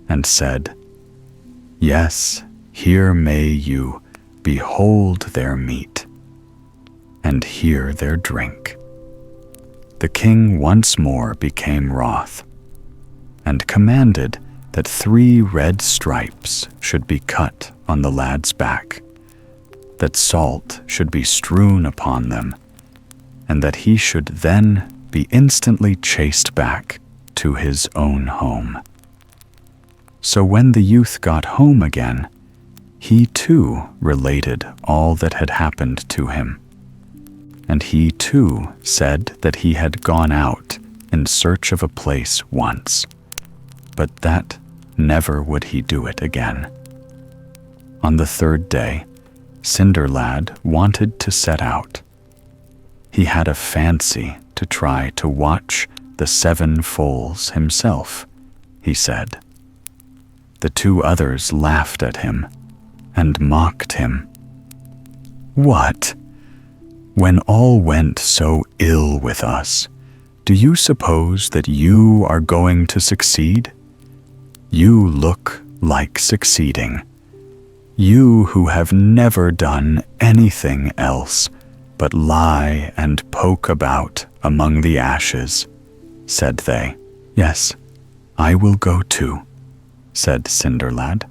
and said, "Yes, here may you behold their meat, and hear their drink." The king once more became wroth, and commanded that 3 red stripes should be cut on the lad's back, that salt should be strewn upon them, and that he should then be instantly chased back to his own home. So when the youth got home again, he too related all that had happened to him. And he too said that he had gone out in search of a place once, but that never would he do it again. On the 3rd day, Cinderlad wanted to set out. He had a fancy to try to watch the 7 foals himself, he said. The 2 others laughed at him and mocked him. "What? When all went so ill with us, do you suppose that you are going to succeed? You look like succeeding. You who have never done anything else but lie and poke about among the ashes," said they. "Yes, I will go too," said Cinderlad,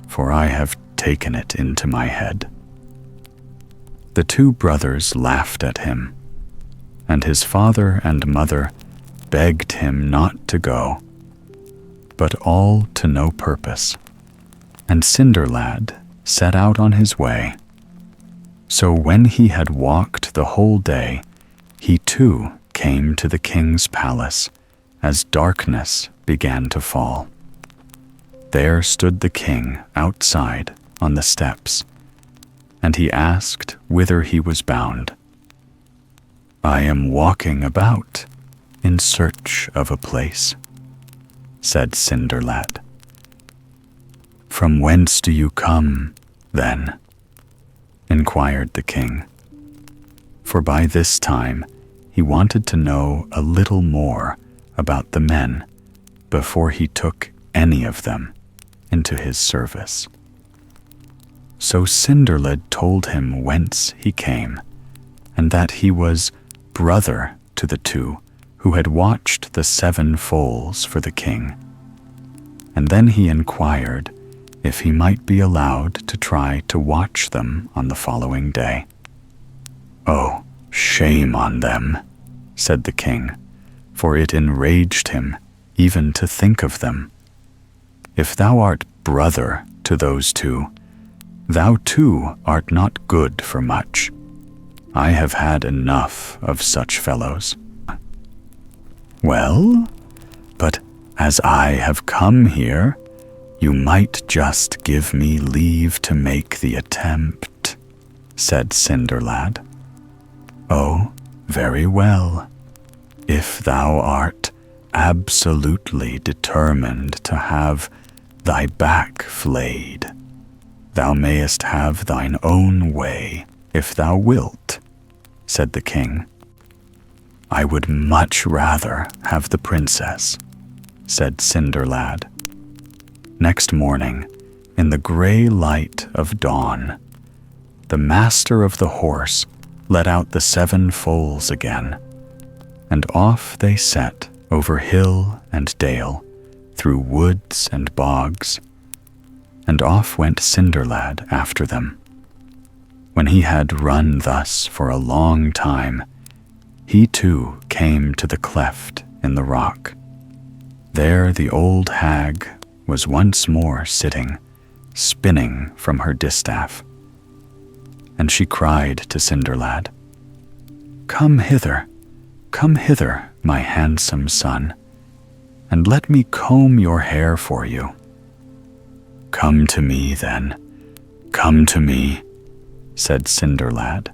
"for I have taken it into my head." The 2 brothers laughed at him, and his father and mother begged him not to go, but all to no purpose, and Cinderlad set out on his way. So when he had walked the whole day, he too came to the king's palace as darkness began to fall. There stood the king outside on the steps, and he asked whither he was bound. "I am walking about in search of a place," said Cinderlad. "From whence do you come, then?" inquired the king, for by this time he wanted to know a little more about the men before he took any of them into his service. So Cinderlad told him whence he came, and that he was brother to the 2 who had watched the 7 foals for the king. And then he inquired if he might be allowed to try to watch them on the following day. "Oh, shame on them," said the king, for it enraged him even to think of them. "If thou art brother to those 2, thou too art not good for much. I have had enough of such fellows." "Well, but as I have come here, you might just give me leave to make the attempt," said Cinderlad. "Oh, very well. If thou art absolutely determined to have thy back flayed, thou mayest have thine own way if thou wilt," said the king. "I would much rather have the princess, said Cinderlad. Next morning, in the gray light of dawn, the master of the horse let out the 7 foals again, and off they set over hill and dale, through woods and bogs, and off went Cinderlad after them. When he had run thus for a long time, he too came to the cleft in the rock. There the old hag was once more sitting, spinning from her distaff. And she cried to Cinderlad, come hither, my handsome son, and let me comb your hair for you." "Come to me, then, come to me," said Cinderlad,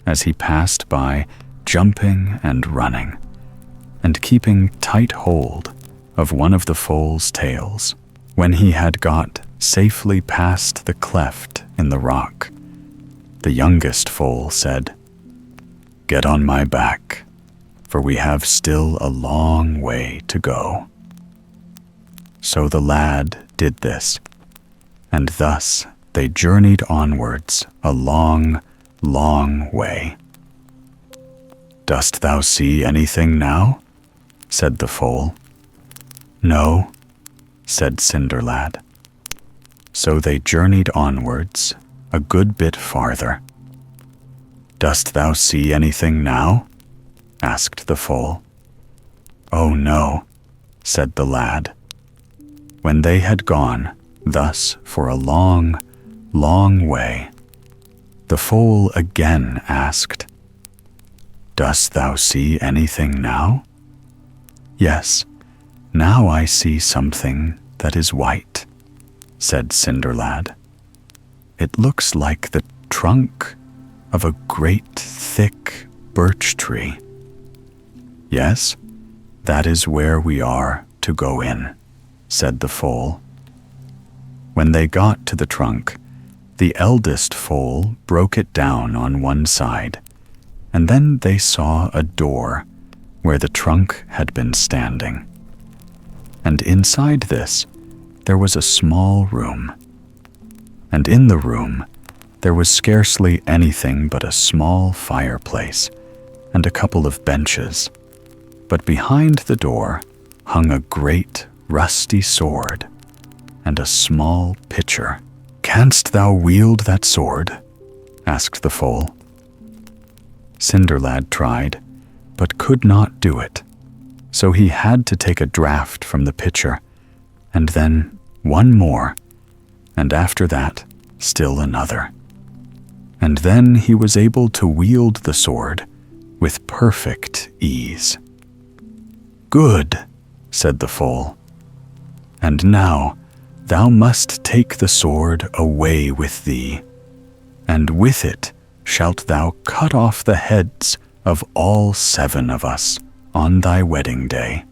as he passed by, jumping and running, and keeping tight hold of one of the foal's tails. When he had got safely past the cleft in the rock, the youngest foal said, "Get on my back, for we have still a long way to go." So the lad did this, and thus they journeyed onwards a long, long way. "Dost thou see anything now?" said the foal. "No," said Cinderlad. So they journeyed onwards a good bit farther. "Dost thou see anything now?" asked the foal. "Oh no," said the lad. When they had gone thus for a long, long way, the foal again asked, "Dost thou see anything now?" "Yes, now I see something that is white," said Cinderlad. "It looks like the trunk of a great thick birch tree." "Yes, that is where we are to go in," said the foal. When they got to the trunk, the eldest foal broke it down on one side, and then they saw a door where the trunk had been standing. And inside this there was a small room. And in the room there was scarcely anything but a small fireplace and a couple of benches. But behind the door hung a great rusty sword and a small pitcher. "Canst thou wield that sword?" asked the foal. Cinderlad tried, but could not do it. So he had to take a draught from the pitcher, and then one more, and after that still another. And then he was able to wield the sword with perfect ease. "Good," said the foal. "And now thou must take the sword away with thee, and with it shalt thou cut off the heads of all 7 of us on thy wedding day,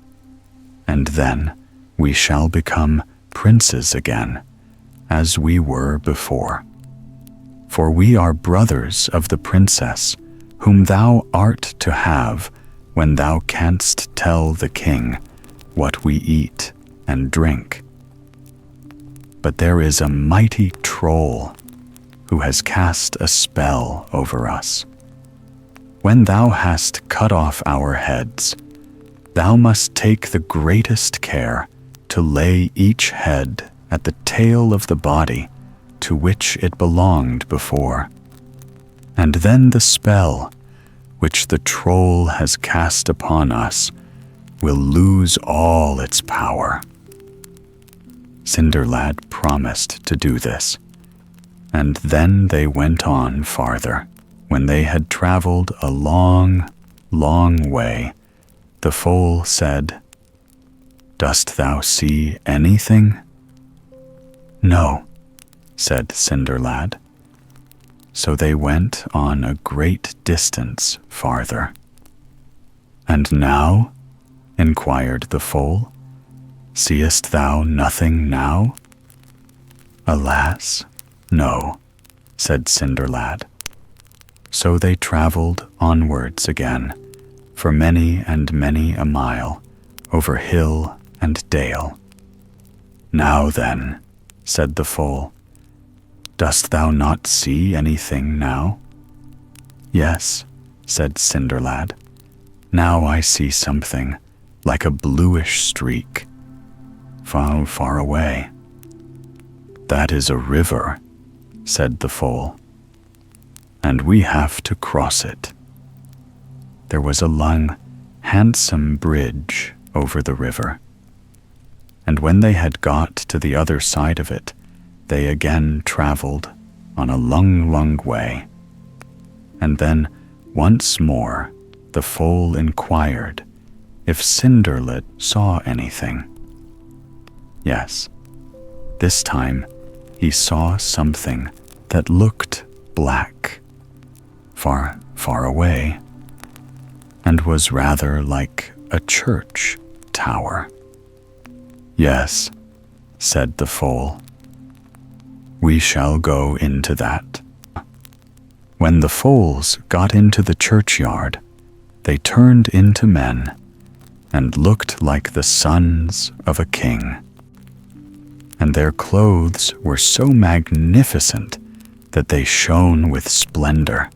and then we shall become princes again, as we were before. For we are brothers of the princess whom thou art to have when thou canst tell the king what we eat and drink. But there is a mighty troll who has cast a spell over us. When thou hast cut off our heads, thou must take the greatest care to lay each head at the tail of the body to which it belonged before. And then the spell which the troll has cast upon us will lose all its power." Cinderlad promised to do this, and then they went on farther. When they had traveled a long, long way, the foal said, "Dost thou see anything?" "No," said Cinderlad. So they went on a great distance farther. "And now?" inquired the foal. "Seest thou nothing now?" "Alas, no," said Cinderlad. So they traveled onwards again, for many and many a mile, over hill and dale. "Now then," said the foal, "dost thou not see anything now?" "Yes," said Cinderlad. "Now I see something like a bluish streak, far, far away." "That is a river," said the foal, "and we have to cross it." There was a long, handsome bridge over the river, and when they had got to the other side of it, they again traveled on a long, long way. And then, once more, the foal inquired if Cinderlad saw anything. Yes, this time he saw something that looked black, far, far away, and was rather like a church tower. "Yes," said the foal, "we shall go into that." When the foals got into the churchyard, they turned into men and looked like the sons of a king. And their clothes were so magnificent that they shone with splendor.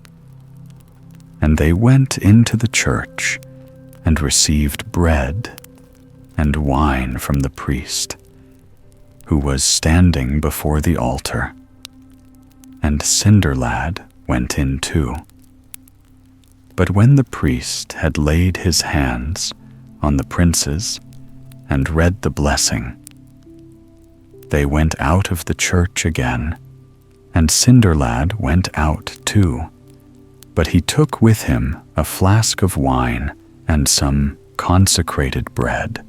And they went into the church and received bread and wine from the priest, who was standing before the altar. And Cinderlad went in too. But when the priest had laid his hands on the princes and read the blessing, they went out of the church again, and Cinderlad went out too. But he took with him a flask of wine and some consecrated bread.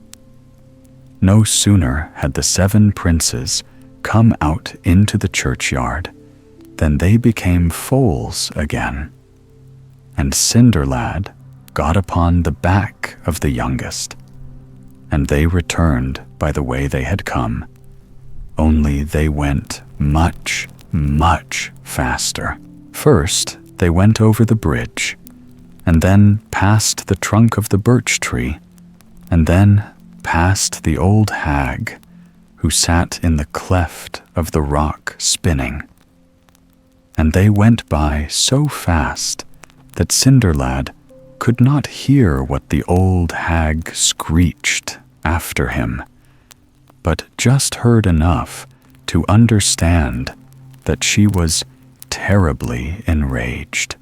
No sooner had the 7 princes come out into the churchyard than they became foals again, and Cinderlad got upon the back of the youngest, and they returned by the way they had come, only they went much, much faster. First, they went over the bridge, and then past the trunk of the birch tree, and then past the old hag who sat in the cleft of the rock spinning. And they went by so fast that Cinderlad could not hear what the old hag screeched after him, but just heard enough to understand that she was terribly enraged.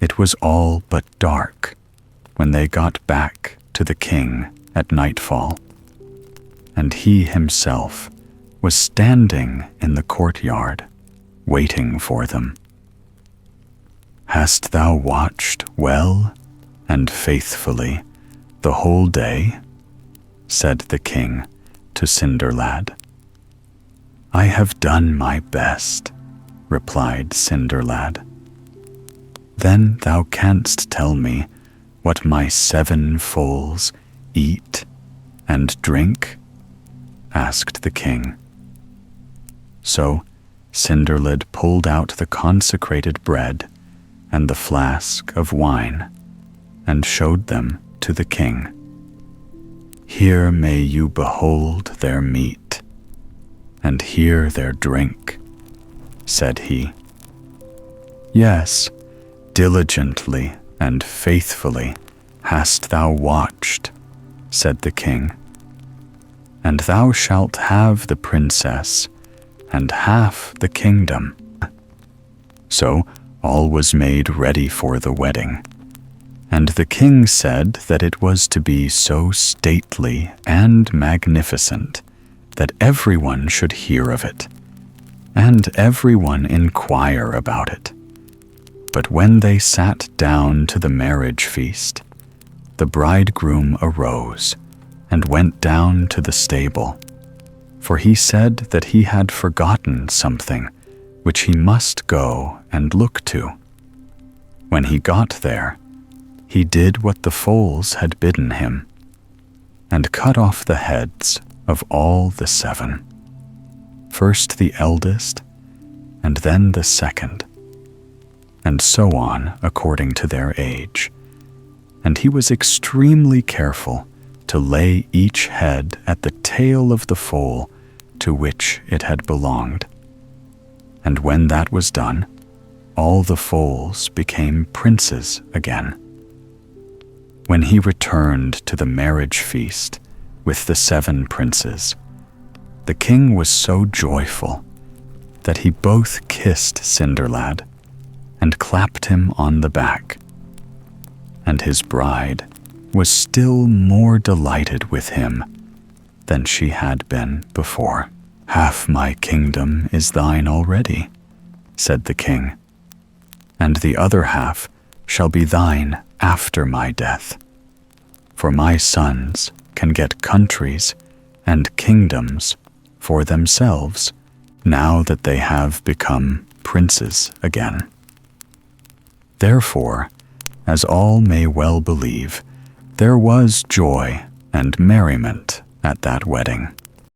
It was all but dark when they got back to the king at nightfall, and he himself was standing in the courtyard, waiting for them. "Hast thou watched well and faithfully the whole day?" said the king to Cinderlad. "I have done my best," replied Cinderlad. "Then thou canst tell me what my 7 foals eat and drink?" asked the king. So Cinderlad pulled out the consecrated bread and the flask of wine and showed them to the king. "Here may you behold their meat, and hear their drink," said he. "Yes, diligently and faithfully hast thou watched," said the king, "and thou shalt have the princess and half the kingdom." So all was made ready for the wedding, and the king said that it was to be so stately and magnificent that everyone should hear of it, and everyone inquire about it. But when they sat down to the marriage feast, the bridegroom arose and went down to the stable, for he said that he had forgotten something which he must go and look to. When he got there, he did what the foals had bidden him, and cut off the heads of all the 7, first the eldest, and then the second, and so on according to their age. And he was extremely careful to lay each head at the tail of the foal to which it had belonged. And when that was done, all the foals became princes again. When he returned to the marriage feast with the 7 princes, the king was so joyful that he both kissed Cinderlad and clapped him on the back. And his bride was still more delighted with him than she had been before. "Half my kingdom is thine already," said the king, "and the other half shall be thine after my death. For my sons can get countries and kingdoms for themselves now that they have become princes again." Therefore, as all may well believe, there was joy and merriment at that wedding.